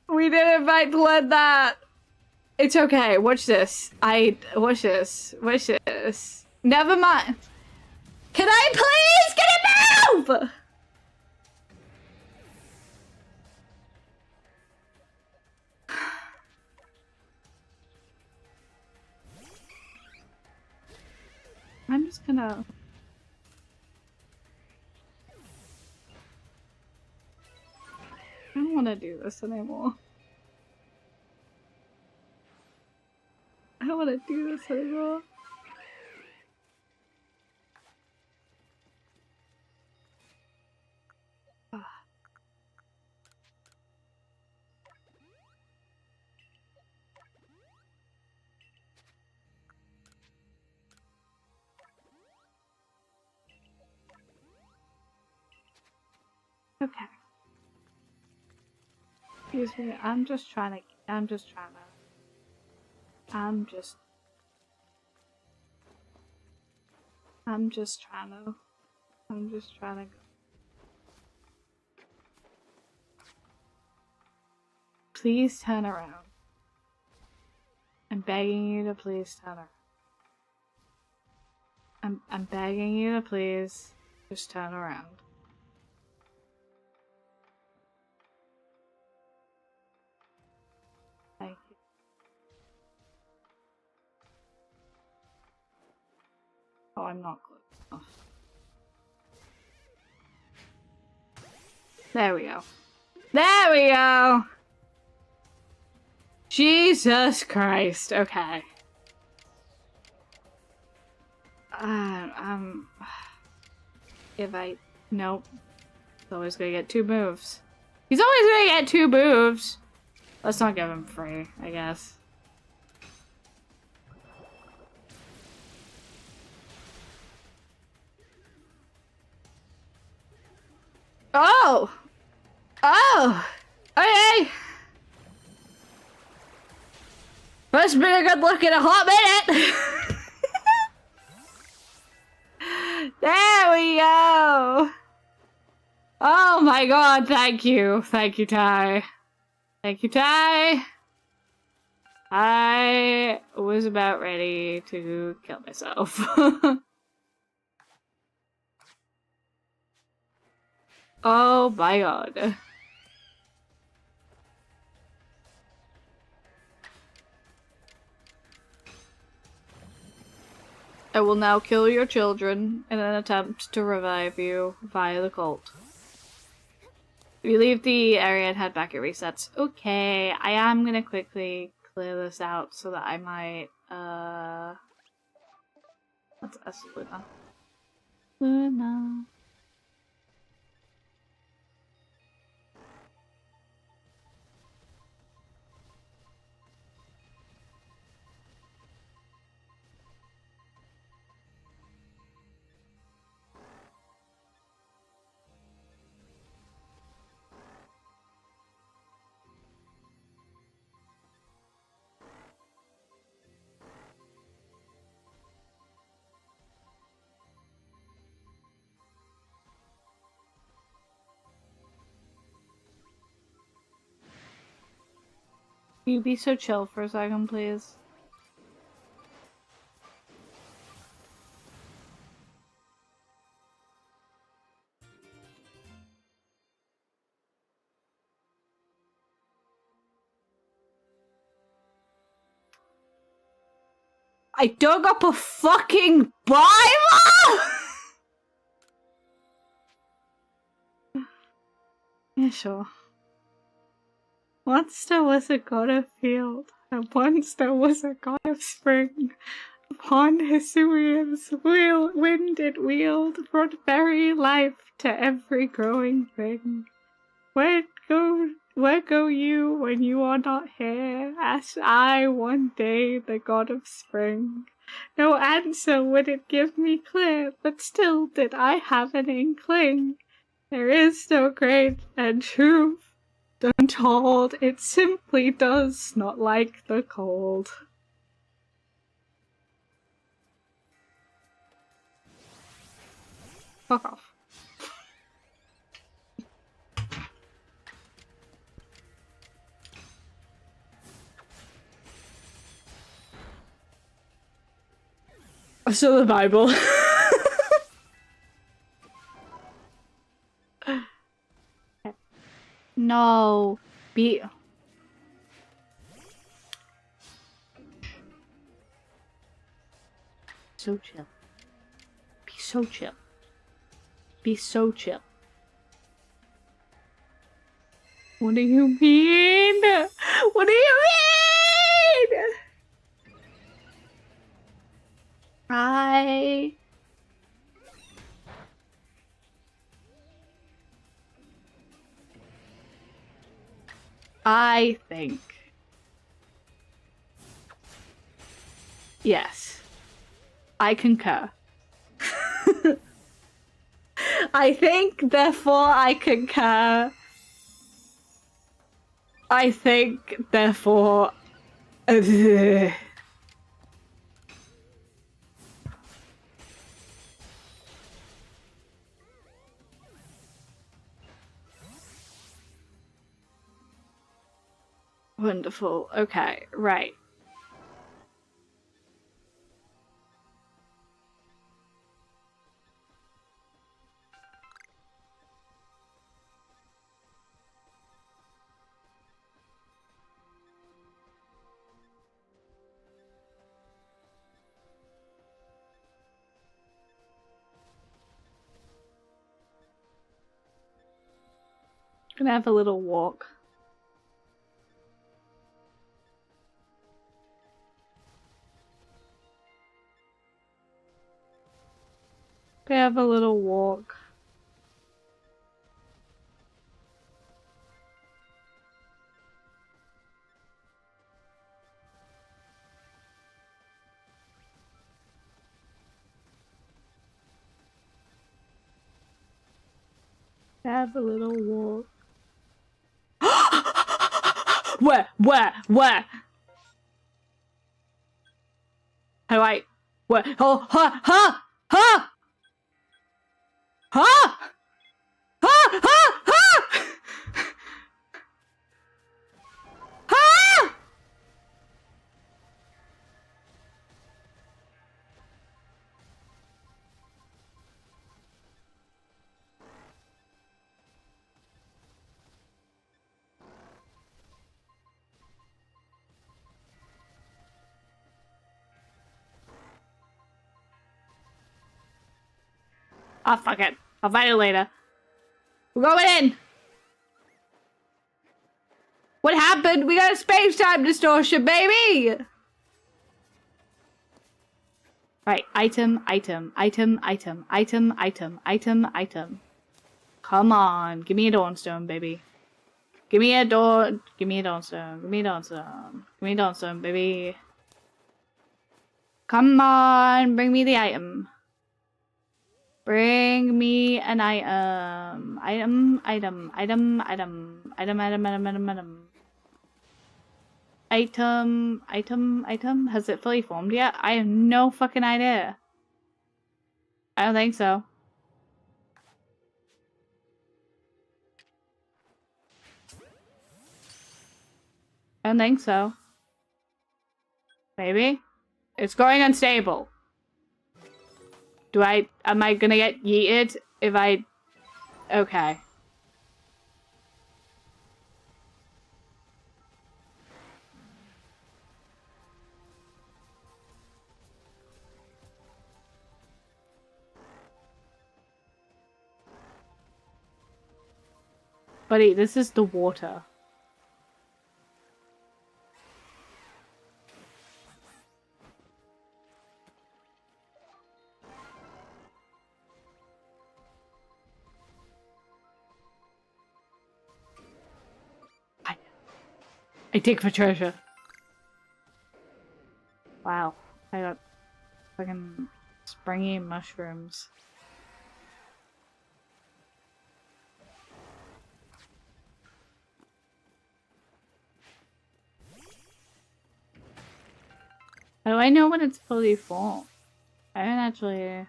We didn't invite to let that. It's okay. Watch this. Watch this. Watch this. Never mind. Can I please get it move? I'm just gonna... I don't want to do this anymore. I don't want to do this anymore. Okay. Excuse me, I'm just trying to Please turn around. I'm begging you to please turn around. I'm begging you to please just turn around. Thank you. Oh, I'm not close enough. There we go. There we go! Jesus Christ, okay. Nope. He's always gonna get 2 moves. He's always gonna get 2 moves! Let's not give him free, I guess. Oh! Oh! Okay! Must have been a good look in a hot minute! There we go! Oh my god, thank you. Thank you, Ty. Thank you, Ty. I was about ready to kill myself. Oh my god. I will now kill your children in an attempt to revive you via the cult. We leave the area and head back at resets. Okay, I am gonna quickly clear this out so that I might, What's S Luna? Luna. Can you be so chill for a second, please? I dug up a fucking Bible! Yeah, sure. Once there was a god of field, and once there was a god of spring. Upon Hisuian's wind it wheeled, brought very life to every growing thing. Where go you when you are not here? Asked I one day the god of spring. No answer would it give me clear, but still did I have an inkling. There is no great and truth untold. It simply does not like the cold. Fuck off. So the Bible. No. Be so chill. Be so chill. Be so chill. What do you mean? What do you mean? I think. Yes. I concur. I think, therefore I concur. I think, therefore... Wonderful. Okay, right. Gonna have a little walk. Gonna have a little walk. Have a little walk. Where? How do I? Where? Oh, ha, ha, ha, ha, ha, ha, ha, ha. Ah, fuck it. I'll find it later. We're going in! What happened? We got a space-time distortion, baby! Right, item. Come on, give me a dawnstone, baby. Give me a dawnstone, baby. Come on, bring me the item. Bring me an item. Item. Item. Has it fully formed yet? I have no fucking idea. I don't think so. I don't think so. Maybe? It's going unstable. Am I gonna get yeeted if I... Okay. Buddy, this is the water. I dig for treasure. Wow. I got fucking springy mushrooms. How do I know when it's fully full? I haven't actually...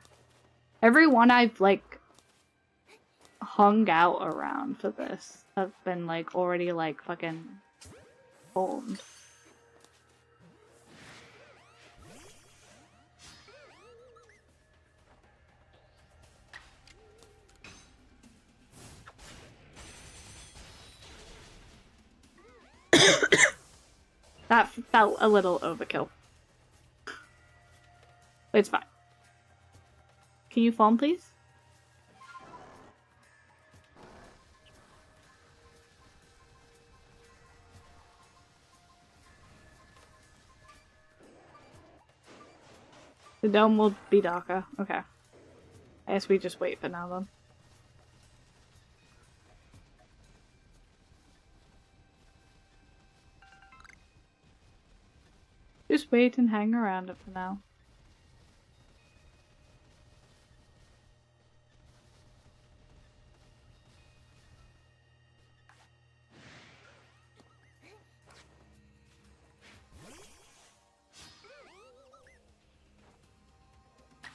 Everyone I've, like, hung out around for this have been, like, already, like, fucking old. That felt a little overkill. It's fine. Can you phone, please? The dome will be darker. Okay. I guess we just wait for now then. Just wait and hang around it for now.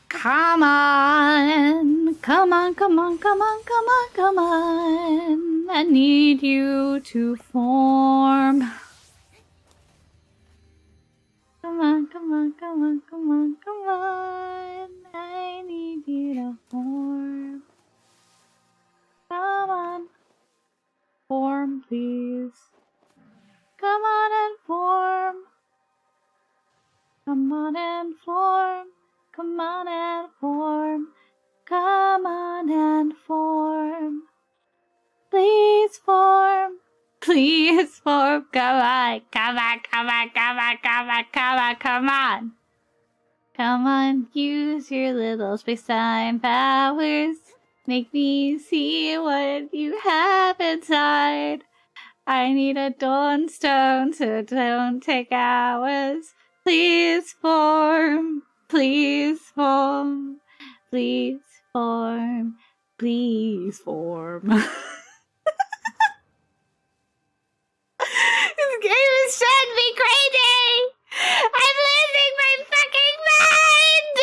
Come on! Come on, come on, come on, come on, come on! I need you to form. Come on, come on, come on, come on, come on! I need you to form. Come on. Form, please. Come on and form. Come on and form. Come on and form. Come on and form. Please form. Please form. Come on. Come on. Come on. Come on. Come on. Come on. Come on. Come on. Use your little space-time powers. Make me see what you have inside. I need a dawn stone, so don't take hours. Please form. Please form. Please form. Please form. This game is driving me crazy! I'm losing my fucking mind!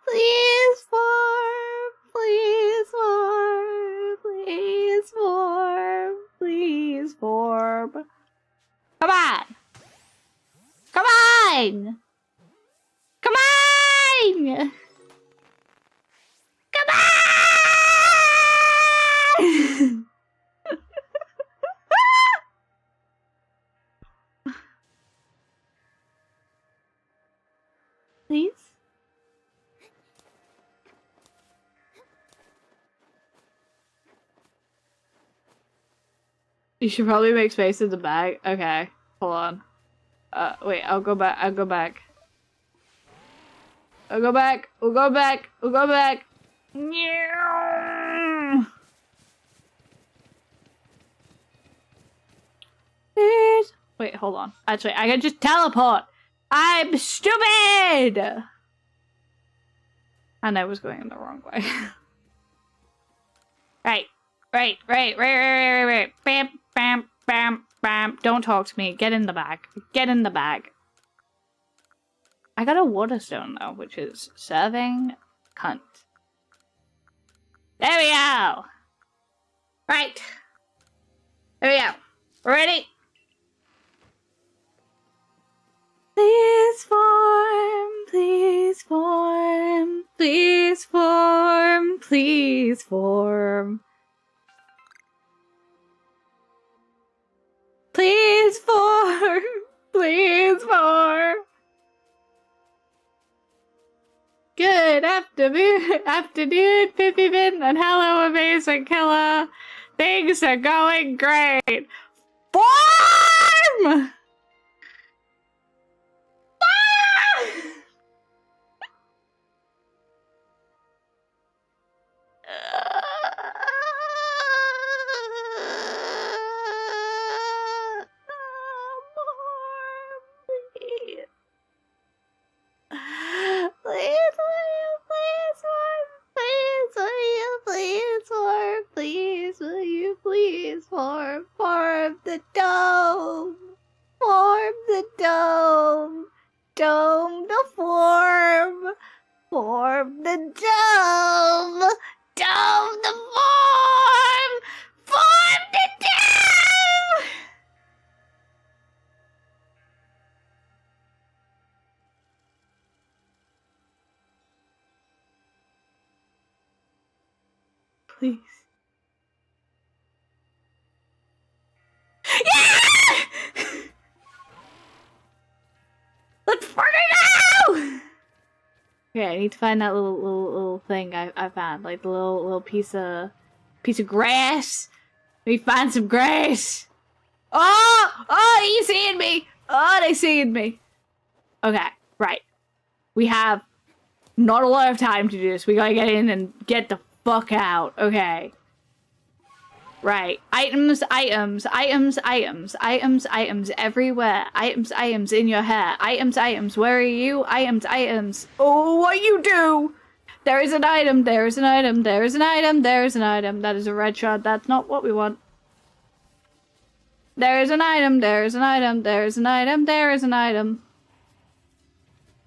Please form, please form, please form, please form. Come on! Come on! Come on! Come on! Please? You should probably make space in the bag. Okay, hold on. Wait, I'll go back. I'll go back. I'll go back. We'll go back. We'll go back. Please. Wait, hold on. Actually, I can just teleport. I'm stupid! And I was going in the wrong way. Right. Bam, bam, bam, bam. Don't talk to me. Get in the bag. Get in the bag. I got a water stone, though, which is serving cunt. There we go! Right. There we go. We're ready? Please form, please form, please form, please form. Please form, please form. Good afternoon, Pippin, and hello, amazing killer. Things are going great. Form! Please, please, please, dome. Dome the form. Form the dome. Dome the form. Form the dome. Please. Yeah! Let's further now! Okay, I need to find that little thing I found, like the little piece of grass. Let me find some grass. Oh, you seeing me? Oh, they seeing me. Okay, right. We have not a lot of time to do this. We gotta get in and get the fuck out. Okay. Right. Items, items, items, items, items, items everywhere. Items, items in your hair. Items, items. Where are you? Items, items. Oh, what you do? There is an item. There is an item. There is an item. There is an item. That is a red shard. That's not what we want. There is an item. There is an item. There is an item. There is an item.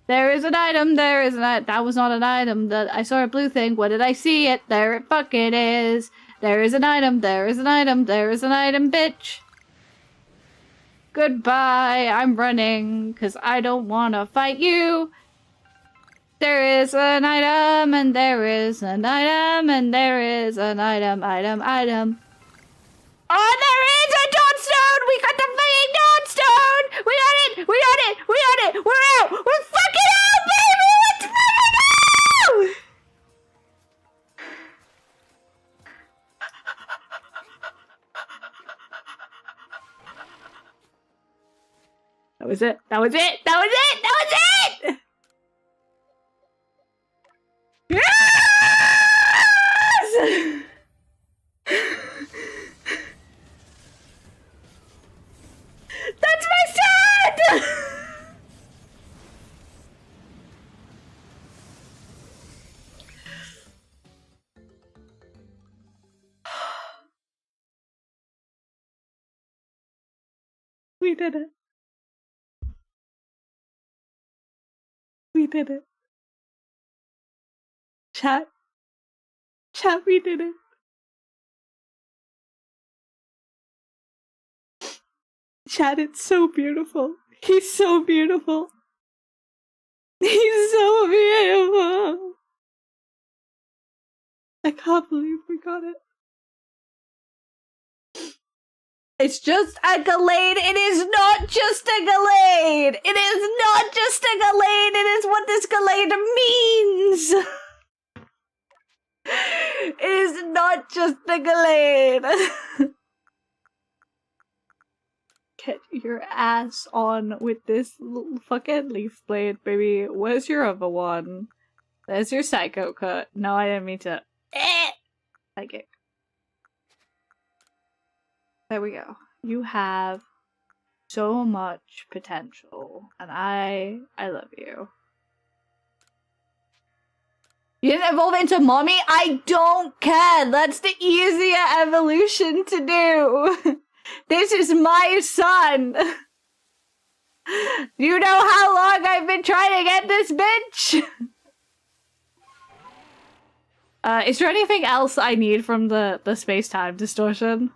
There is an item. There is an item. That was not an item. I saw a blue thing. What did I see it? There it fucking is. There is an item, there is an item, there is an item, bitch. Goodbye, I'm running, cause I don't wanna fight you. There is an item, and there is an item, and there is an item, item. Oh, there is a dawnstone! We got the fucking dawnstone! We got it! We got it! We got it! We're out! We're fucking out, baby! Let's fucking go! That was it. That was it. That was it. That was it. Yes! That's my son. We did it. We did it. Chat. Chat, we did it. Chat, it's so beautiful. He's so beautiful. He's so beautiful. I can't believe we got it. It's just a Gallade. It is not just a Gallade. It is not just a Gallade. It is what this Gallade means. It is not just a Gallade. Get your ass on with this little fucking leaf blade, baby. Where's your other one? There's your psycho cut. No, I didn't mean to. Okay. There we go. You have so much potential, and I love you. You didn't evolve into mommy? I don't care! That's the easier evolution to do! This is my son! Do you know how long I've been trying to get this bitch? Is there anything else I need from the space-time distortion?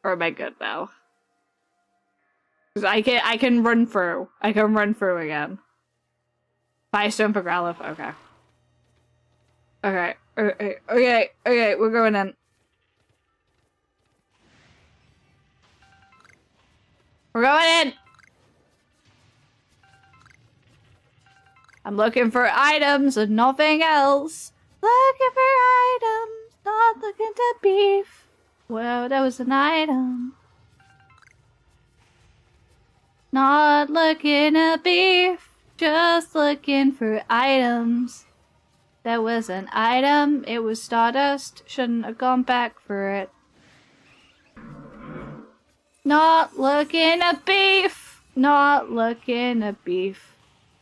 Or am I good now? 'Cause I can run through. I can run through again. Firestone for Growlithe. Okay. Okay, we're going in. We're going in! I'm looking for items and nothing else. Looking for items, not looking to beef. Well, that was an item. Not looking at beef, just looking for items. That was an item, it was stardust, shouldn't have gone back for it. Not looking at beef, not looking at beef.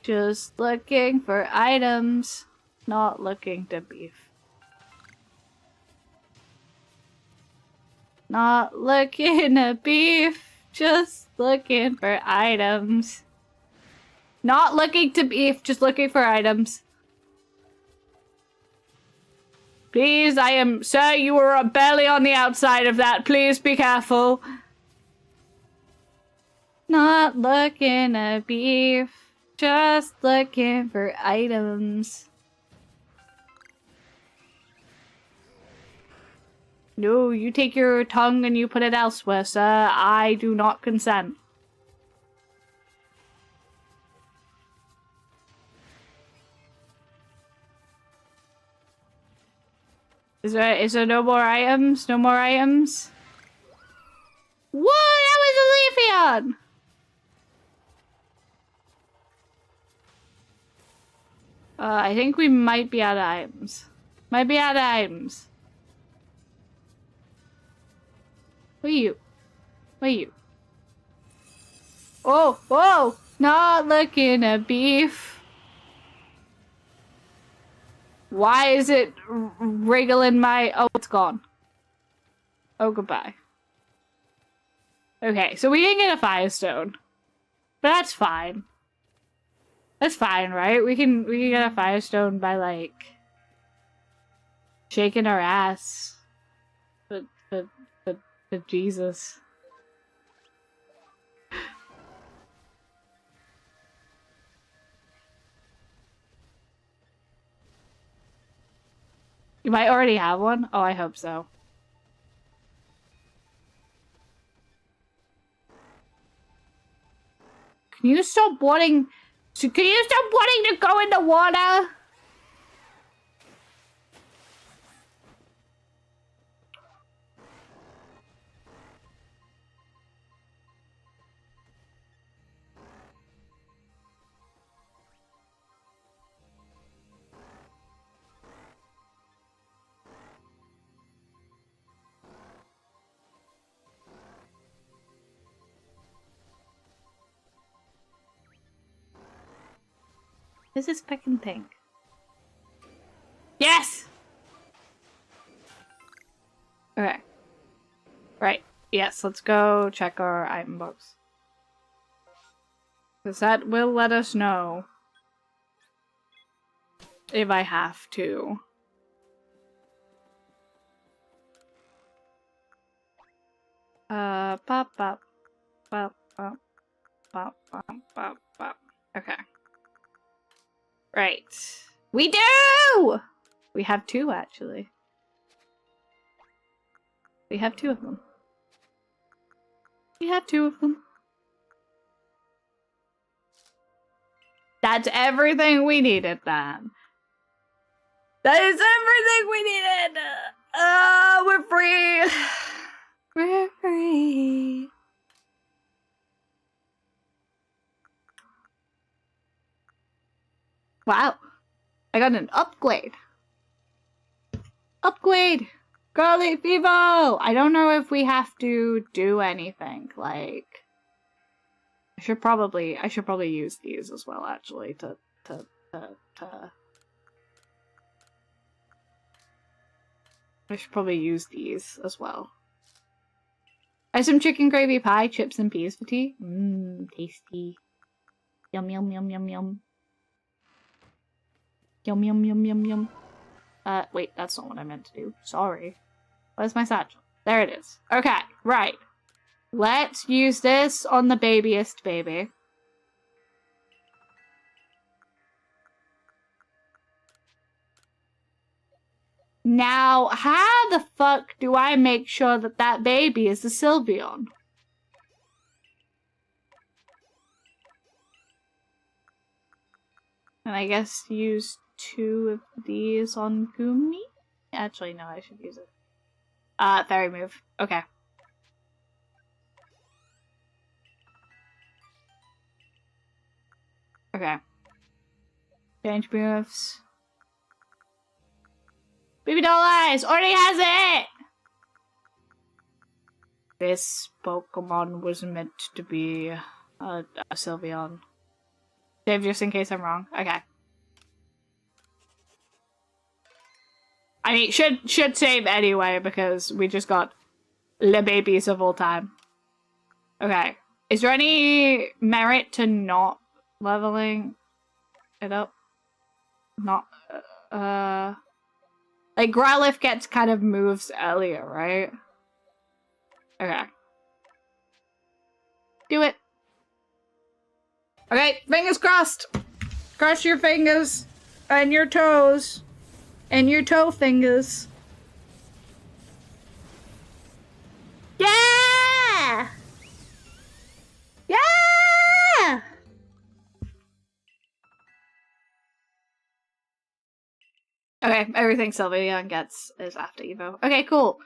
Just looking for items, not looking to beef. Not looking at beef, just looking for items. Not looking to beef, just looking for items. Please, sir, you were barely on the outside of that. Please be careful. Not looking at beef, just looking for items. No, you take your tongue and you put it elsewhere, sir. I do not consent. Is there no more items? No more items? Whoa, that was a Leafeon! I think we might be out of items. Might be out of items. What are you? What are you? Oh, whoa! Not looking at beef. Why is it wriggling my... Oh, it's gone. Oh, goodbye. Okay, so we didn't get a Firestone. But that's fine. That's fine, right? We can get a Firestone by, like... shaking our ass. But Jesus. You might already have one? Oh, I hope so. Can you stop wanting to go in the water? This is fucking pink. Yes! Okay. Right. Yes, let's go check our item box. Because that will let us know if I have to. Pop, pop, pop, pop, pop, pop, pop, pop. Okay. Right. We do! We have two, actually. We have two of them. We have two of them. That's everything we needed, then. That is everything we needed! We're free! We're free! Wow. I got an upgrade. Upgrade! Girly Vivo! I don't know if we have to do anything, like... I should probably use these as well, actually, I should probably use these as well. I have some chicken gravy pie, chips and peas for tea. Mmm, tasty. Yum, yum, yum, yum, yum. Yum, yum, yum, yum, yum. Wait, that's not what I meant to do. Sorry. Where's my satchel? There it is. Okay, right. Let's use this on the babyest baby. Now, how the fuck do I make sure that that baby is the Sylveon? And I guess use two of these on Gumi? Actually, no, I should use it. Fairy move. Okay. Okay. Change moves. Baby doll eyes! Already has it! This Pokemon was meant to be a Sylveon. Save just in case I'm wrong. Okay. I mean, should save anyway because we just got Le babies of all time. Okay. Is there any merit to not leveling it up? Not, like, Growlithe gets kind of moves earlier, right? Okay. Do it. Okay, fingers crossed. Cross your fingers and your toes and your toe fingers. Yeah! Yeah! Okay, everything Sylveon gets is after Evo. Okay, cool.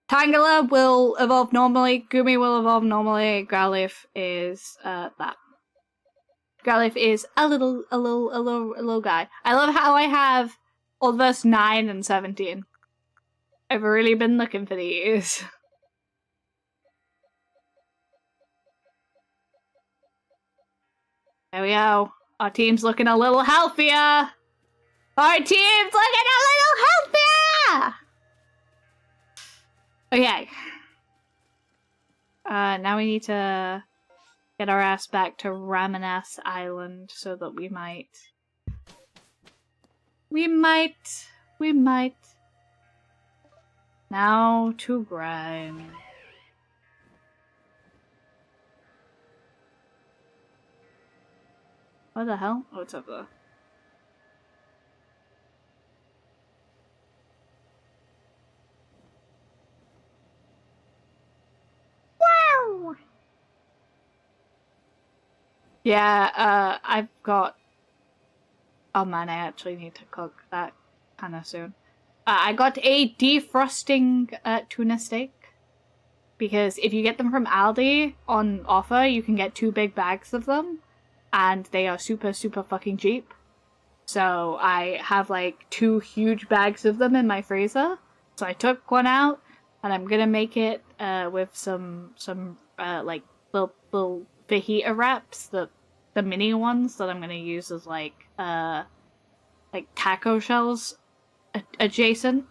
Tangela will evolve normally, Gumi will evolve normally, Growlithe is, that. Growlithe is a little guy. I love how I have Old Verse 9 and 17. I've really been looking for these. There we go. Our team's looking a little healthier. Our team's looking a little healthier! Okay. Now we need to get our ass back to Ramanas Island so that we might... Now to grind. What the hell? Oh, it's up there. Wow! Yeah, I've got... Oh man, I actually need to cook that kind of soon. I got a defrosting tuna steak. Because if you get them from Aldi on offer, you can get 2 big bags of them. And they are super fucking cheap. So I have like 2 huge bags of them in my freezer. So I took one out, and I'm gonna make it with some like little fajita wraps, the mini ones that I'm gonna use as like taco shells adjacent.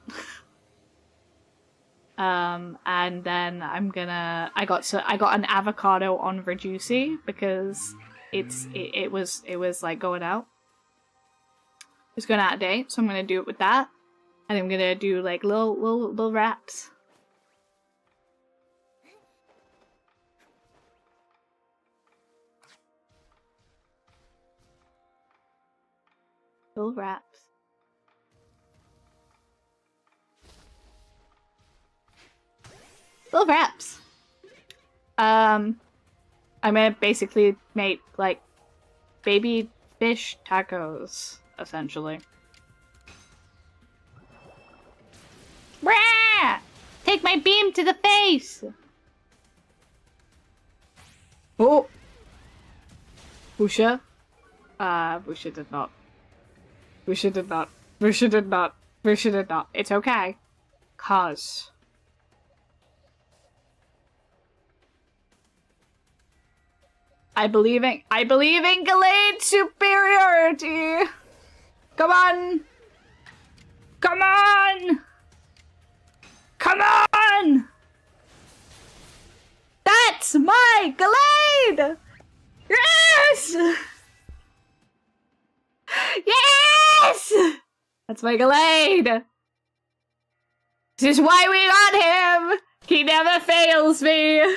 And then I'm gonna I got an avocado on Reducey because it was like going out. It's going out of date, so I'm gonna do it with that. And I'm gonna do like little wraps. Little wraps. Little wraps. I'm gonna basically make like baby fish tacos, essentially. Brah! Take my beam to the face! Oh! Busha? Busha did not. Busha did not. Busha did not. Busha did not. It's okay. Cause. I believe in Gallade superiority! Come on! Come on! Come on! That's my Gallade! Yes! Yes! That's my Gallade! This is why we got him! He never fails me!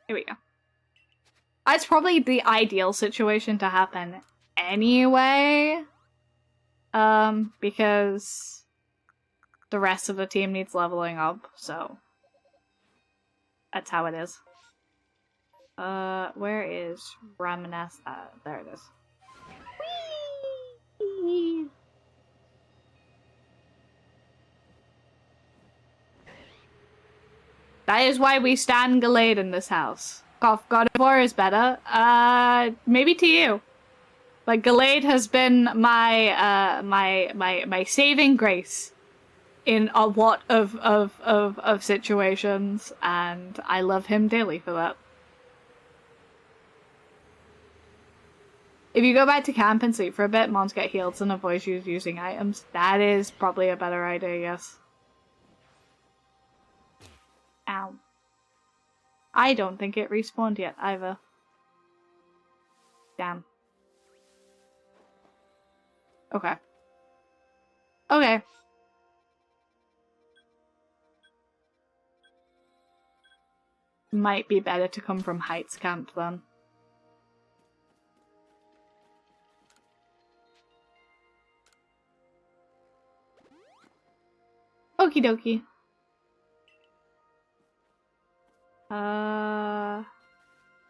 Here we go. That's probably the ideal situation to happen anyway. Because the rest of the team needs leveling up, so that's how it is. Where is Ramanas? There it is. Whee! That is why we stand Gallade in this house. God of War is better. Maybe to you. Like, Gallade has been my, my saving grace in a lot of situations, and I love him dearly for that. If you go back to camp and sleep for a bit, mons get healed and avoid you using items. That is probably a better idea, yes. Ow. I don't think it respawned yet either. Damn. Okay. Okay. Might be better to come from Heights Camp then. Okie dokie.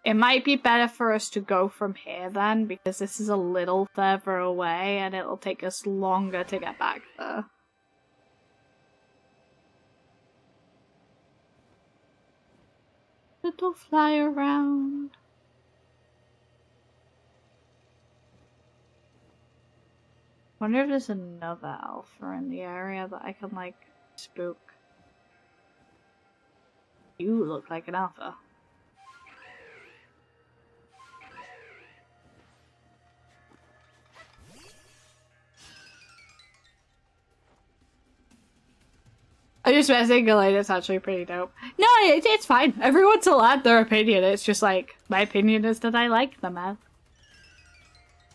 It might be better for us to go from here then, because this is a little further away and it'll take us longer to get back there. Little fly around. Wonder if there's another alpha in the area that I can, like, spook. You look like an alpha. I'm just messing, like, it's actually pretty dope. No, it's fine. Everyone's allowed their opinion. It's just like, my opinion is that I like the man.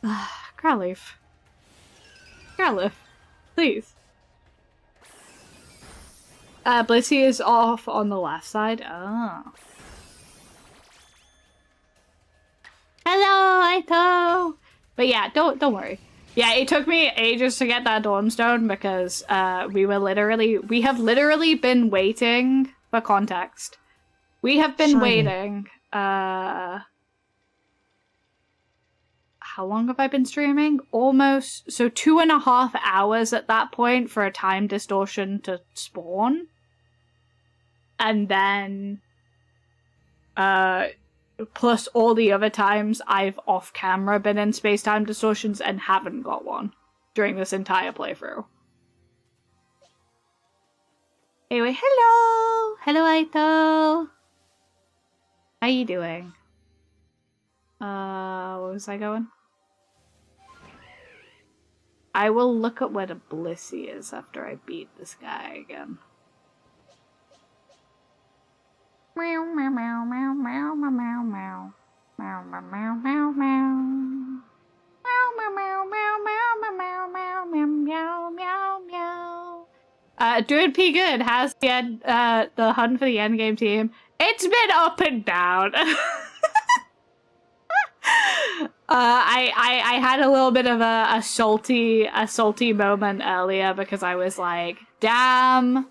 Growleaf. Growleaf. Please. Blissey is off on the left side. Oh. Hello, Aito! But yeah, don't worry. Yeah, it took me ages to get that Dawnstone because we have literally been waiting for context. We have been waiting. How long have I been streaming? Almost, so 2.5 hours at that point for a time distortion to spawn. And then, plus all the other times I've off-camera been in space-time distortions and haven't got one during this entire playthrough. Anyway, hello! Hello, Aito! How you doing? Where was I going? I will look at where the Blissey is after I beat this guy again. Meow meow meow meow meow meow meow meow meow meow meow meow meow meow meow meow meow meow meow meow. Doing pretty good. Has the hunt for the endgame team? It's been up and down. I had a little bit of a salty moment earlier because I was like, damn,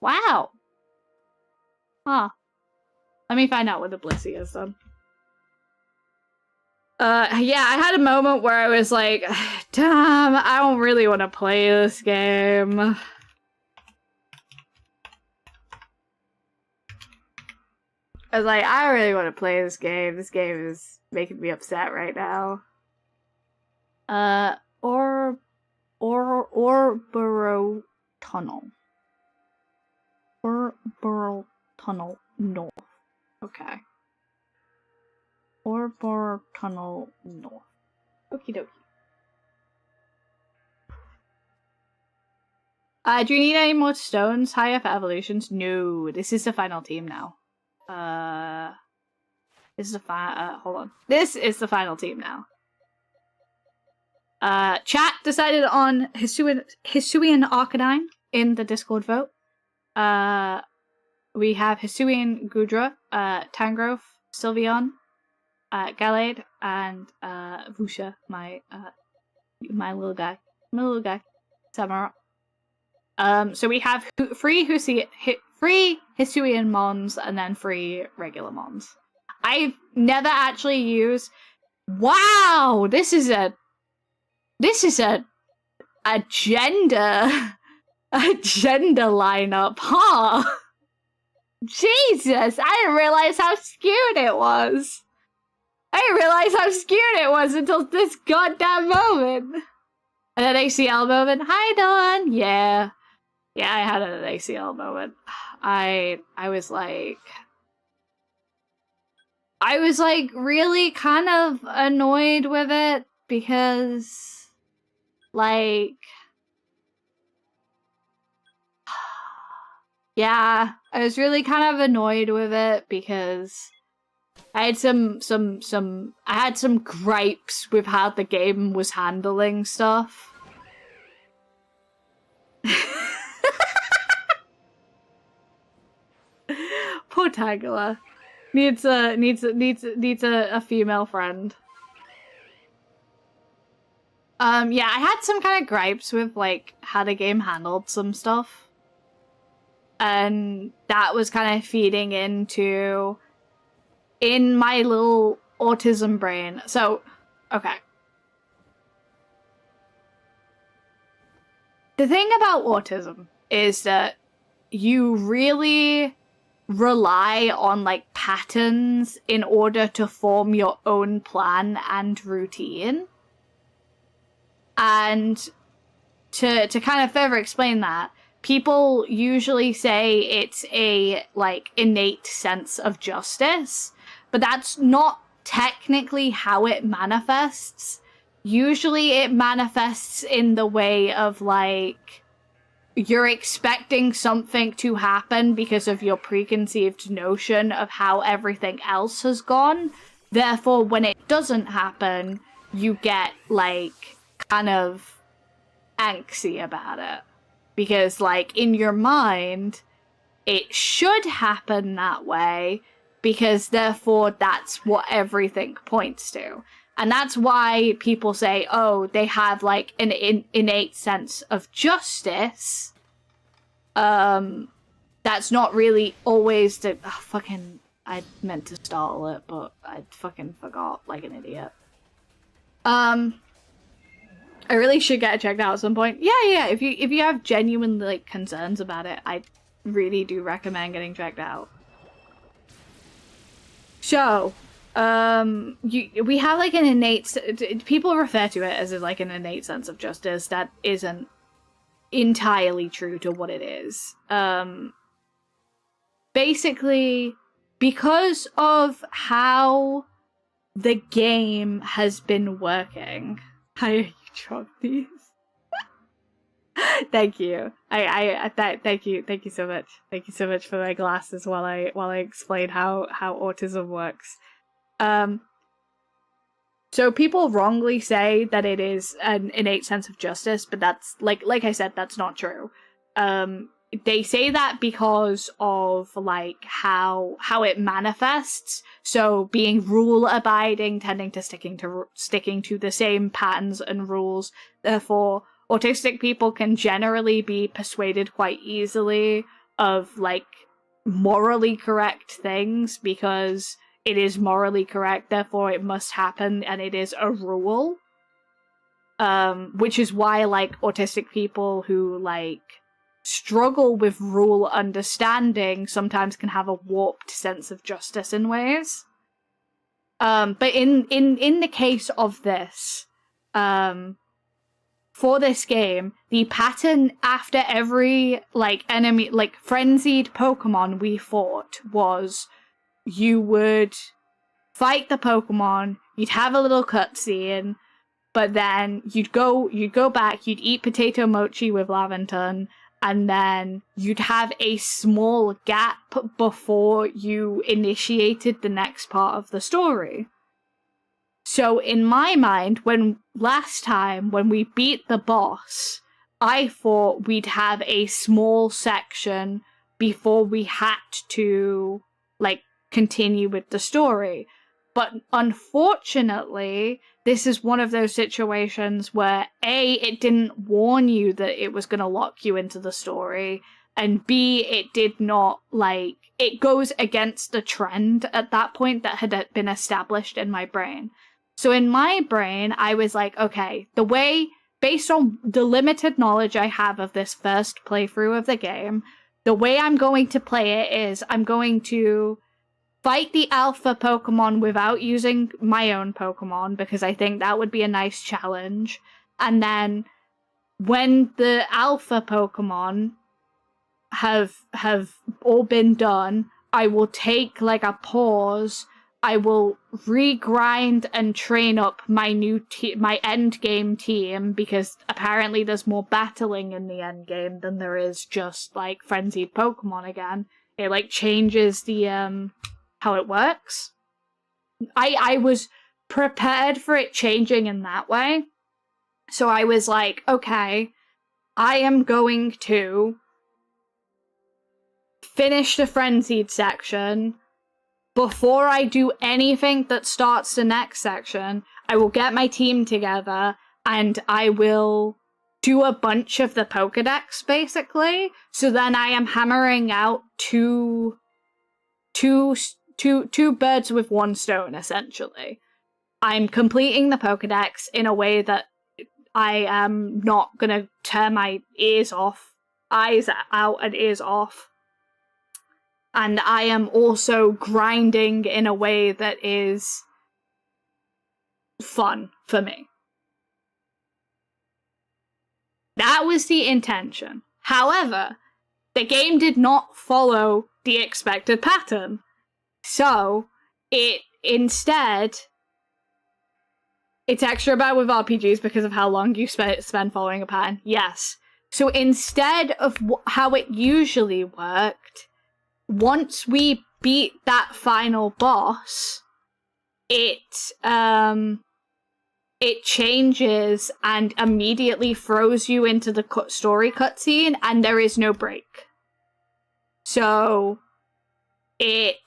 wow. Huh. Let me find out what the Blissey is then. Yeah, I had a moment where I was like, damn, I don't really want to play this game. I was like, I really want to play this game. This game is making me upset right now. Orboro Tunnel. Orboro Tunnel North. Okay. Orboro Tunnel North. Okie dokie. Do you need any more stones higher for evolutions? No, this is the final team now. This is the hold on. This is the final team now. Chat decided on Hisuian Arcanine in the Discord vote. We have Hisuian Gudra, Tangrowth, Sylveon, Gallade, and Vusha, my little guy. Samara. So we have free Hisuian Mons and then free regular Mons. I've never actually used. Wow, this is a gender lineup, huh? Jesus, I didn't realize how skewed it was. I didn't realize how skewed it was until this goddamn moment. And an ACL moment. Hi, Dawn. Yeah, I had an ACL moment. I was like, I was like really kind of annoyed with it because like yeah, I was really kind of annoyed with it because I had some gripes with how the game was handling stuff. Poor Tangela. Needs a female friend. Yeah, I had some kind of gripes with like how the game handled some stuff. And that was kind of feeding into in my little autism brain. So, okay. The thing about autism is that you really rely on like patterns in order to form your own plan and routine. And to kind of further explain that, people usually say it's a like innate sense of justice, but that's not technically how it manifests. Usually it manifests in the way of like you're expecting something to happen because of your preconceived notion of how everything else has gone. Therefore, when it doesn't happen, you get like kind of angsty about it. Because like in your mind, it should happen that way because therefore that's what everything points to. And that's why people say, oh, they have like an innate sense of justice. That's not really always the I meant to startle it, but I fucking forgot like an idiot. I really should get it checked out at some point. Yeah. If you have genuine like concerns about it, I really do recommend getting checked out. So, we have like an innate. People refer to it as like an innate sense of justice. That isn't entirely true to what it is. Basically, because of how the game has been working. I dropped these. Thank you. Thank you so much. Thank you so much for my glasses while I explain how autism works. So people wrongly say that it is an innate sense of justice, but that's like I said, that's not true. They say that because of like how it manifests. So being rule abiding, tending to sticking to the same patterns and rules. Therefore, autistic people can generally be persuaded quite easily of like morally correct things because it is morally correct. Therefore, it must happen, and it is a rule. Which is why like autistic people who like struggle with rule understanding sometimes can have a warped sense of justice in ways. But in the case of this, for this game, the pattern after every like enemy, like frenzied Pokemon we fought was you would fight the Pokemon, you'd have a little cutscene, but then you'd go back, you'd eat potato mochi with Laventon, and then you'd have a small gap before you initiated the next part of the story. So in my mind, last time when we beat the boss, I thought we'd have a small section before we had to like continue with the story. But unfortunately, this is one of those situations where A, it didn't warn you that it was going to lock you into the story, and B, it did not, like, it goes against the trend at that point that had been established in my brain. So in my brain, I was like, okay, based on the limited knowledge I have of this first playthrough of the game, the way I'm going to play it is I'm going to fight the alpha Pokemon without using my own Pokemon, because I think that would be a nice challenge. And then when the alpha Pokemon have all been done, I will take like a pause I will regrind and train up my my end game team, because apparently there's more battling in the end game than there is just like frenzied Pokemon again. It like changes the how it works. I was prepared for it changing in that way. So I was like, okay, I am going to finish the frenzied section. Before I do anything that starts the next section, I will get my team together and I will do a bunch of the Pokedex, basically. So then I am hammering out two birds with one stone, essentially. I'm completing the Pokedex in a way that I am not gonna tear my eyes out and ears off. And I am also grinding in a way that is fun for me. That was the intention. However, the game did not follow the expected pattern. So, instead, it's extra bad with RPGs because of how long you spend following a pattern. Yes. So instead of how it usually worked, once we beat that final boss, it changes and immediately throws you into the story cutscene, and there is no break. So it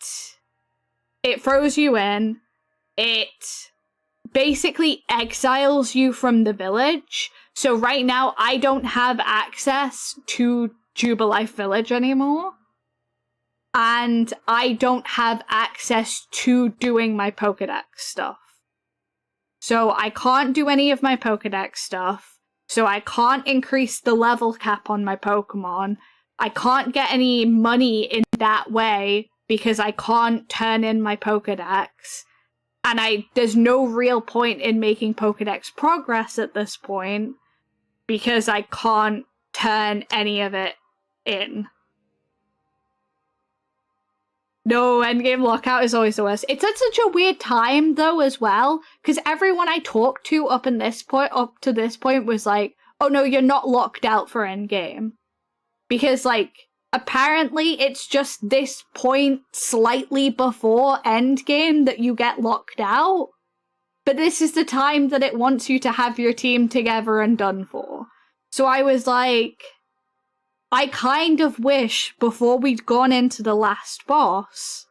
throws you in. It basically exiles you from the village. So right now, I don't have access to Jubilife Village anymore. And I don't have access to doing my Pokedex stuff. So I can't do any of my Pokedex stuff. So I can't increase the level cap on my Pokemon. I can't get any money in that way because I can't turn in my Pokedex. And there's no real point in making Pokedex progress at this point because I can't turn any of it in. No, endgame lockout is always the worst. It's at such a weird time, though, as well, because everyone I talked to up to this point was like, oh no, you're not locked out for endgame. Because, like, apparently it's just this point slightly before endgame that you get locked out. But this is the time that it wants you to have your team together and done for. So I was like, I kind of wish, before we'd gone into the last boss,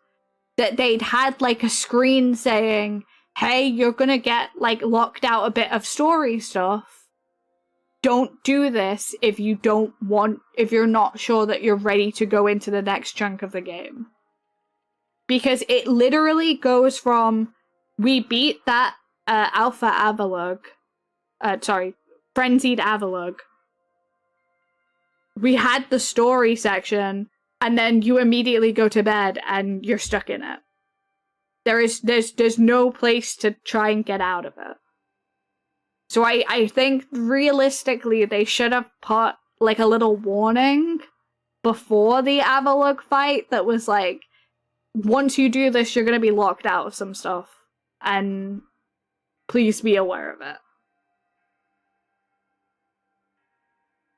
that they'd had, like, a screen saying, hey, you're gonna get, like, locked out a bit of story stuff. Don't do this if you're not sure that you're ready to go into the next chunk of the game. Because it literally goes from, we beat that, Frenzied Avalugg. We had the story section, and then you immediately go to bed and you're stuck in it. There's no place to try and get out of it. So I think realistically they should have put like a little warning before the Avalugg fight that was like, once you do this, you're gonna be locked out of some stuff, and please be aware of it.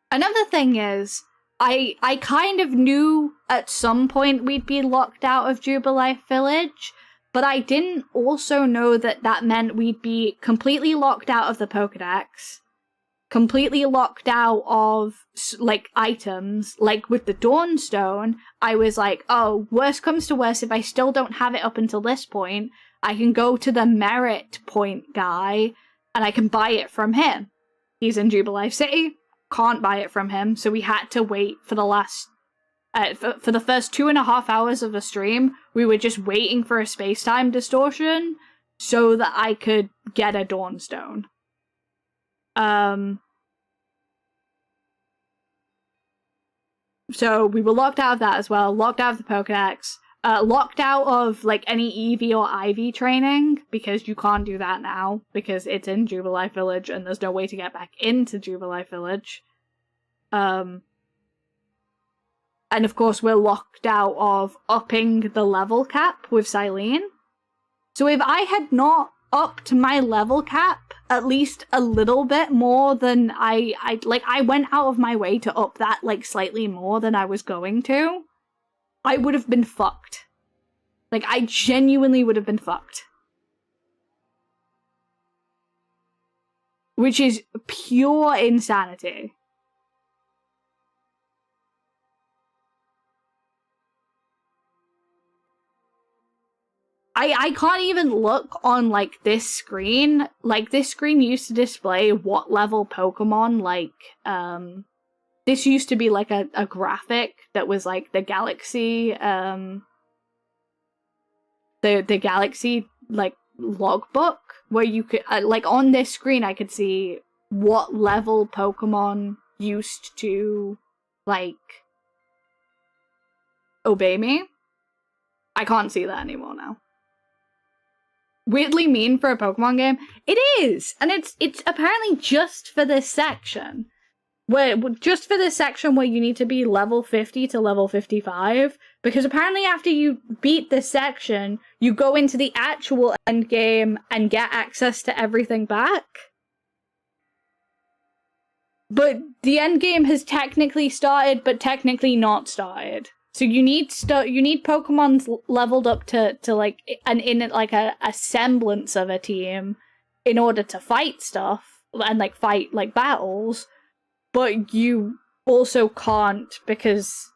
Another thing is, I kind of knew at some point we'd be locked out of Jubilife Village, but I didn't also know that that meant we'd be completely locked out of the Pokedex, completely locked out of, like, items. Like, with the Dawnstone, I was like, oh, worst comes to worst, if I still don't have it up until this point, I can go to the Merit Point guy, and I can buy it from him. He's in Jubilife City. Can't buy it from him, so we had to wait for the last for the first 2.5 hours of the stream. We were just waiting for a space-time distortion so that I could get a Dawnstone. So we were locked out of that as well, locked out of the Pokedex, locked out of like any Eevee or Ivy training, because you can't do that now, because it's in Jubilife Village and there's no way to get back into Jubilife Village. And of course we're locked out of upping the level cap with Silene. So if I had not upped my level cap at least a little bit more than I went out of my way to up that like slightly more than I was going to, I would have been fucked. Like, I genuinely would have been fucked. Which is pure insanity. I can't even look on, like, this screen. Like, this screen used to display what level Pokemon, like, this used to be, like, a graphic that was, like, the Galaxy, the Galaxy, like, logbook, where you could, like, on this screen I could see what level Pokemon used to, like, obey me. I can't see that anymore now. Weirdly mean for a Pokemon game. It is! And it's apparently just for this section. Where you need to be level 50 to level 55. Because apparently after you beat this section, you go into the actual end game and get access to everything back. But the end game has technically started, but technically not started. So you need Pokemon's leveled up to like in like a semblance of a team in order to fight stuff and like fight like battles, but you also can't because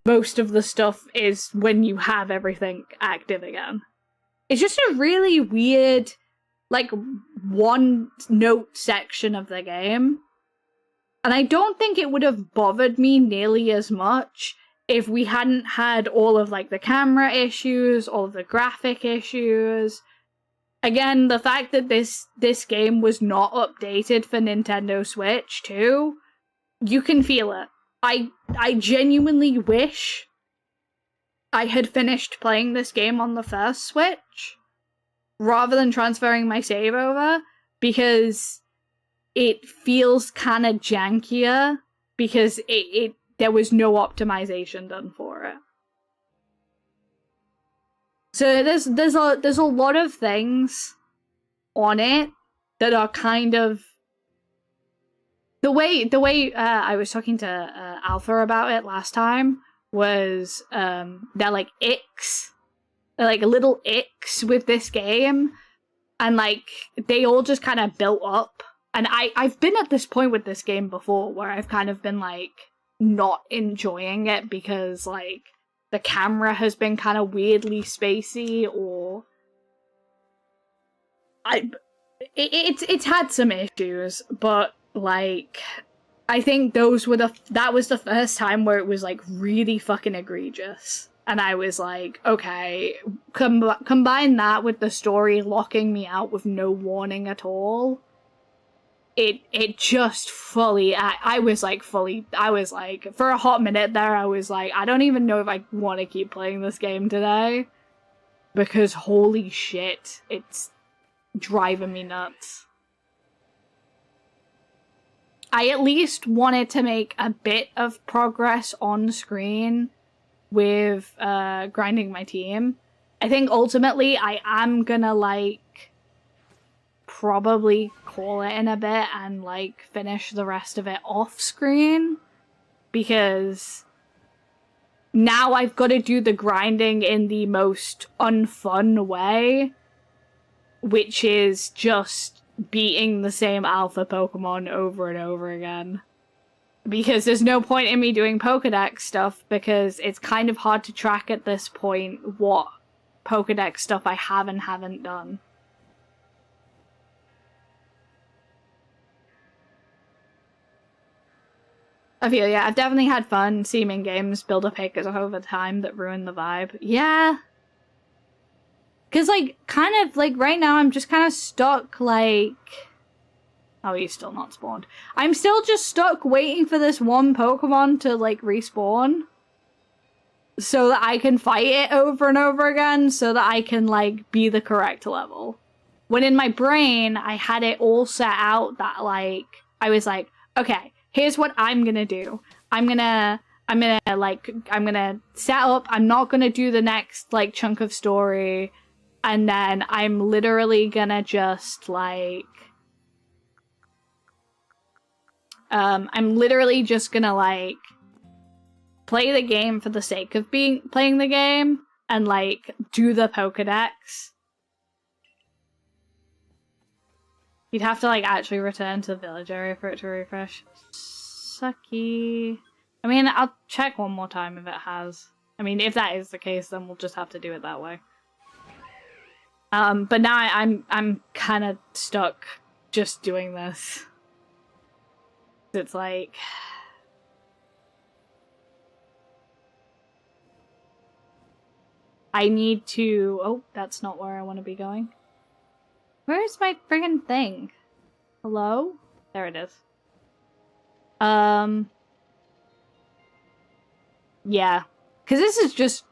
most of the stuff is when you have everything active again. It's just a really weird, like, one note section of the game. And I don't think it would have bothered me nearly as much if we hadn't had all of, like, the camera issues, all of the graphic issues. Again, the fact that this game was not updated for Nintendo Switch, too, you can feel it. I genuinely wish I had finished playing this game on the first Switch, rather than transferring my save over, because it feels kind of jankier because there was no optimization done for it. So there's a lot of things on it that are kind of the way I was talking to Alpha about it last time was they're like icks, they're like little icks with this game, and like they all just kind of built up. And I've been at this point with this game before where I've kind of been, like, not enjoying it because, like, the camera has been kind of weirdly spacey, or it's had some issues, but, like, I think that was the first time where it was, like, really fucking egregious. And I was like, okay, combine that with the story locking me out with no warning at all. It just fully, I was like, for a hot minute there, I was like, I don't even know if I want to keep playing this game today. Because holy shit, it's driving me nuts. I at least wanted to make a bit of progress on screen with grinding my team. I think ultimately I am gonna, like, probably call it in a bit and, like, finish the rest of it off screen, because now I've got to do the grinding in the most unfun way, which is just beating the same alpha Pokemon over and over again. Because there's no point in me doing Pokedex stuff, because it's kind of hard to track at this point what Pokedex stuff I have and haven't done. I feel, yeah, I've definitely had fun seeming games build up hiccups over time that ruin the vibe. Yeah. Because, like, kind of, like, right now I'm just kind of stuck, like... Oh, he's still not spawned. I'm still just stuck waiting for this one Pokemon to, like, respawn. So that I can fight it over and over again, so that I can, like, be the correct level. When in my brain, I had it all set out that, like, I was like, okay, here's what I'm gonna do. I'm gonna I'm gonna set up, I'm not gonna do the next, like, chunk of story, and then I'm literally gonna just, like, I'm literally just gonna, like, play the game for the sake of playing the game, and, like, do the Pokedex. You'd have to, like, actually return to the village area for it to refresh. Sucky. I mean, I'll check one more time if it has. I mean, if that is the case, then we'll just have to do it that way. But now I'm kind of stuck just doing this. It's like... I need to... Oh, that's not where I want to be going. Where is my friggin' thing? Hello? There it is. Yeah. Because this is just...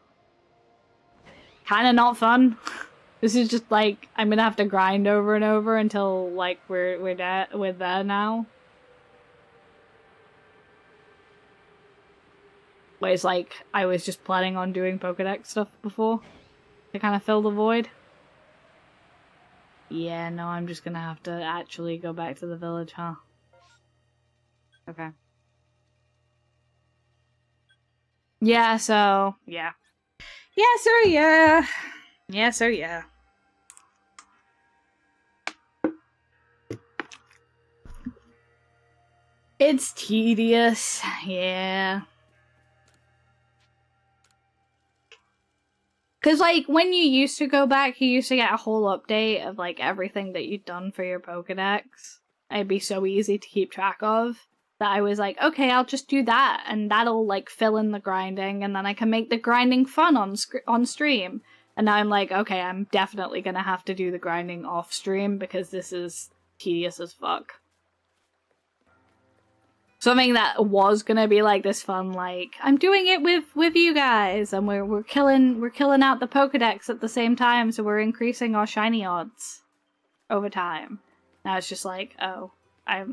kind of not fun. This is just like, I'm gonna have to grind over and over until, like, we're there now. Whereas, like, I was just planning on doing Pokedex stuff before to kind of fill the void. Yeah, no, I'm just gonna have to actually go back to the village, huh? Okay. Yeah, so, yeah. Yeah, so, yeah. Yeah, so, yeah. It's tedious, yeah. Because, like, when you used to go back, you used to get a whole update of, like, everything that you'd done for your Pokedex. It'd be so easy to keep track of that I was like, okay, I'll just do that, and that'll, like, fill in the grinding, and then I can make the grinding fun on stream. And now I'm like, okay, I'm definitely gonna have to do the grinding off stream because this is tedious as fuck. Something that was gonna be like this fun, like, I'm doing it with you guys, and we're killing out the Pokedex at the same time, so we're increasing our shiny odds over time. Now it's just like, oh, I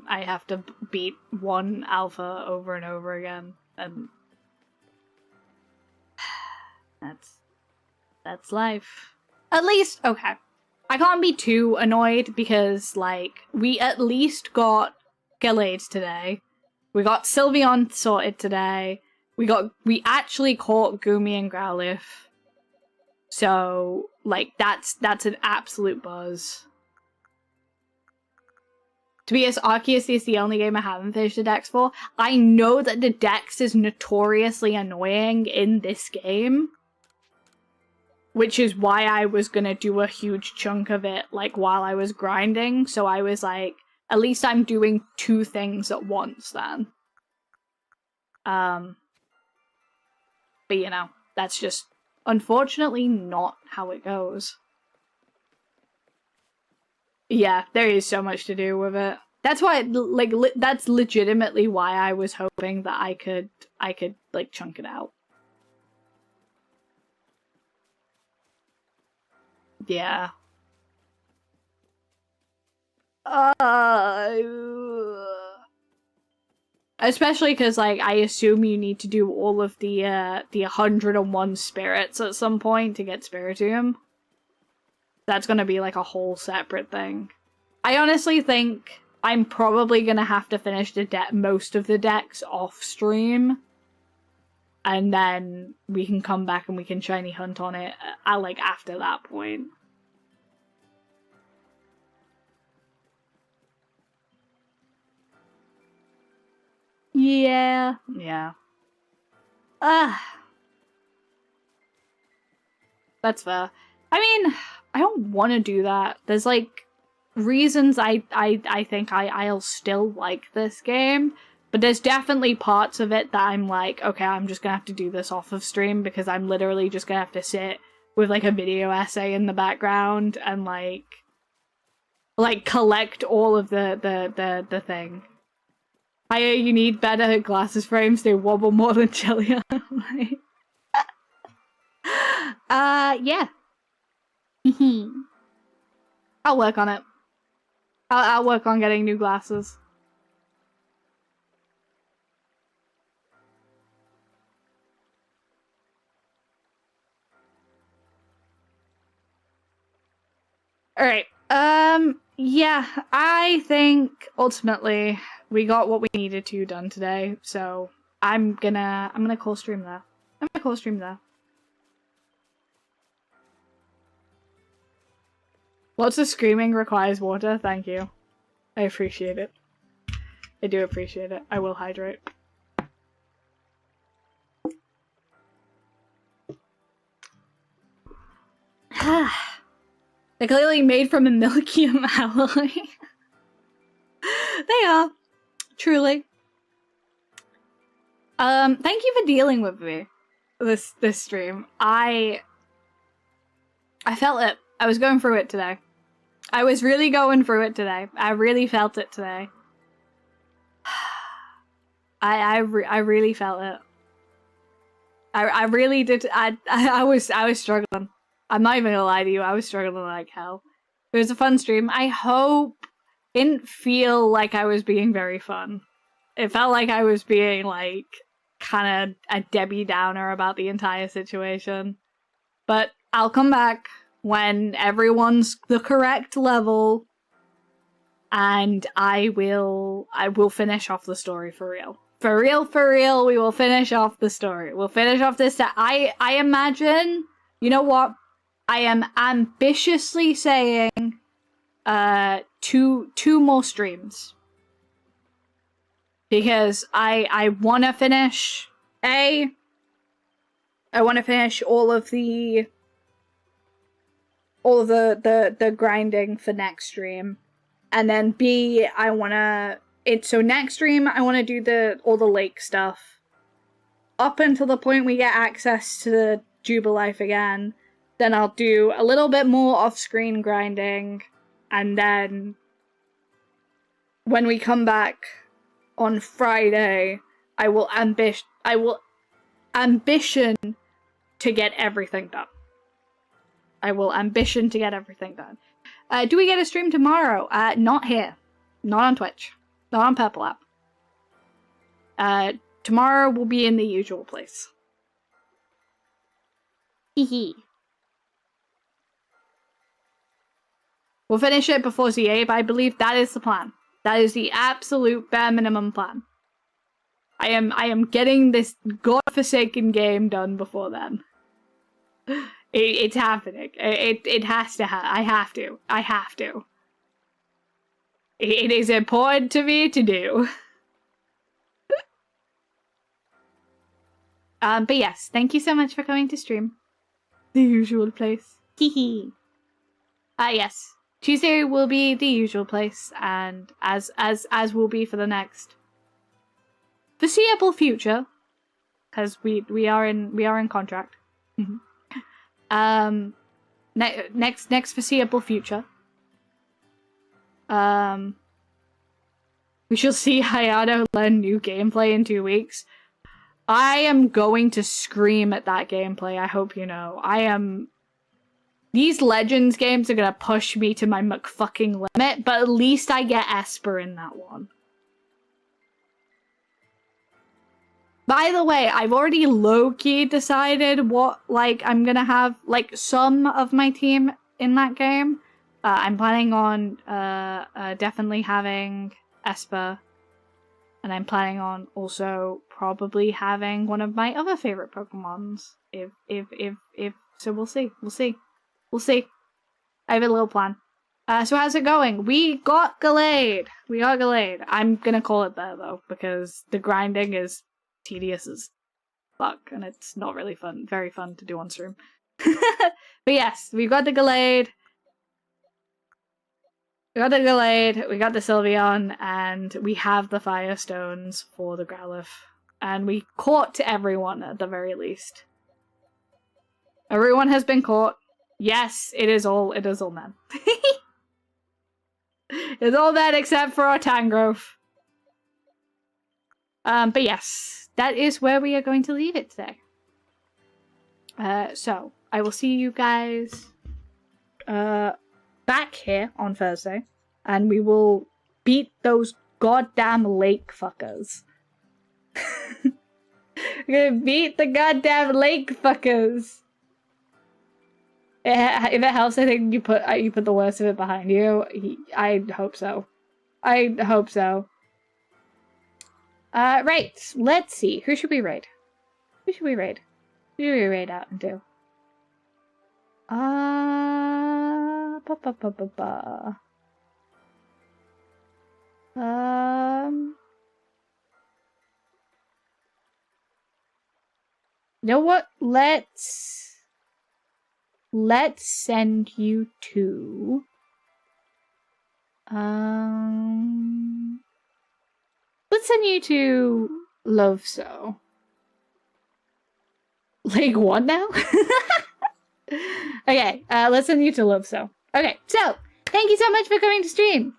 have to beat one alpha over and over again, and that's life. At least, okay, I can't be too annoyed because, like, we at least got Gallade today. We got Sylveon sorted today. We actually caught Gumi and Growlithe. So, like, that's an absolute buzz. To be honest, ARCEUS is the only game I haven't finished the Dex for. I know that the Dex is notoriously annoying in this game, which is why I was gonna do a huge chunk of it, like, while I was grinding. So I was like, at least I'm doing two things at once then. But you know, that's just unfortunately not how it goes. Yeah, there is so much to do with it. That's why, like, that's legitimately why I was hoping that I could like chunk it out. Yeah. Especially because, like, I assume you need to do all of the 101 spirits at some point to get Spiritomb. That's gonna be, like, a whole separate thing. I honestly think I'm probably gonna have to finish most of the decks off stream. And then we can come back and we can shiny hunt on it, like, after that point. Yeah. Yeah. That's fair. I mean, I don't want to do that. There's, like, reasons I think I'll still like this game, but there's definitely parts of it that I'm like, okay, I'm just gonna have to do this off of stream because I'm literally just gonna have to sit with, like, a video essay in the background and, like collect all of the thing. You need better glasses frames, they wobble more than Jelly. Like, yeah. I'll work on it. I'll work on getting new glasses. Alright, yeah, I think ultimately we got what we needed to done today, so I'm gonna call stream there. I'm gonna call stream there. Lots of screaming requires water, thank you. I appreciate it. I do appreciate it. I will hydrate. They're clearly made from a milkium alloy. They are. Truly. Thank you for dealing with me. This stream. I felt it. I was going through it today. I was really going through it today. I really felt it today. I really felt it. I really did. I was struggling. I'm not even gonna lie to you. I was struggling like hell. It was a fun stream. I hope it didn't feel like I was being very fun. It felt like I was being like kind of a Debbie Downer about the entire situation. But I'll come back when everyone's the correct level, and I will finish off the story for real. For real, we will finish off the story. We'll finish off this. I imagine, you know what? I am ambitiously saying, two more streams. Because I want to finish, I want to finish all of the grinding for next stream. And then B, I want to, so next stream, I want to do all the lake stuff. Up until the point we get access to the Jubilife again. Then I'll do a little bit more off-screen grinding. And then when we come back on Friday, I will ambition to get everything done. I will ambition to get everything done. Do we get a stream tomorrow? Not here. Not on Twitch. Not on Purple App. Tomorrow will be in the usual place. Hee. We'll finish it before ZA, but I believe that is the plan. That is the absolute bare minimum plan. I am getting this godforsaken game done before then. It's happening. It has to I have to. I have to. It is important to me to do. But yes, thank you so much for coming to stream. The usual place. Hehe. Yes. Tuesday will be the usual place, and as will be for the next foreseeable future, because we are in contract. Next foreseeable future. We shall see Hayano learn new gameplay in 2 weeks. I am going to scream at that gameplay. I hope you know. These Legends games are gonna push me to my McFucking limit, but at least I get Esper in that one. By the way, I've already low-key decided what, I'm gonna have, some of my team in that game. I'm planning on, definitely having Esper. And I'm planning on also probably having one of my other favorite Pokemons. So we'll see. We'll see. I have a little plan. So how's it going? We got Gallade. I'm gonna call it there, though, because the grinding is tedious as fuck, and it's not really fun. Very fun to do on stream. But yes, we got the Gallade. We got the Sylveon, and we have the Firestones for the Growlithe. And we caught everyone, at the very least. Everyone has been caught. Yes, it is all men. It's all men except for our Tangrowth. But yes, that is where we are going to leave it today. So, I will see you guys back here on Thursday, and we will beat those goddamn lake fuckers. We're gonna beat the goddamn lake fuckers. If it helps, I think you put the worst of it behind you. I hope so. I hope so. Right. Let's see. Who should we raid? Who should we raid? Who should we raid out and do? You know what? Let's send you to let's send you to Love So. Like what now? Okay, let's send you to Love So. Okay, so thank you so much for coming to stream.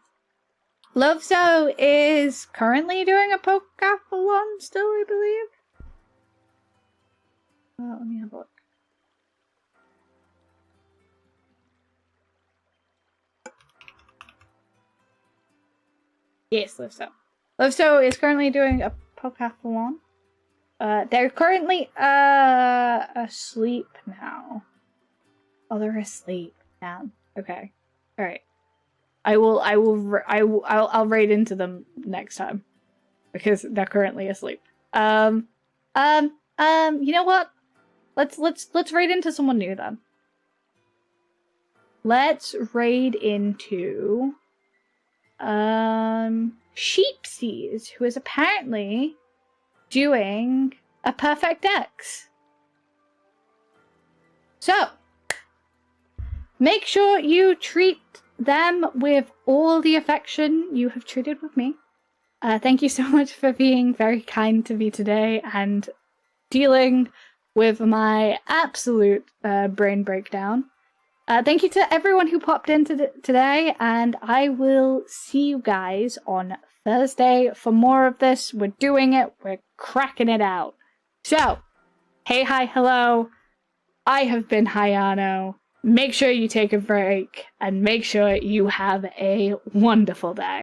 Love So is currently doing a pokeathlon still, I believe. Let me have a look. Yes, Live So. Live So is currently doing a pokeathlon. They're currently asleep now. Oh, they're asleep. Damn. Okay. All right. I'll raid into them next time because they're currently asleep. You know what? Let's raid into someone new then. Let's raid into Sheepsies, who is apparently doing a perfect X. So make sure you treat them with all the affection you have treated with me. Thank you so much for being very kind to me today and dealing with my absolute brain breakdown. Thank you to everyone who popped in today, and I will see you guys on Thursday for more of this. We're doing it. We're cracking it out. So, hey, hi, hello. I have been Hayano. Make sure you take a break, and make sure you have a wonderful day.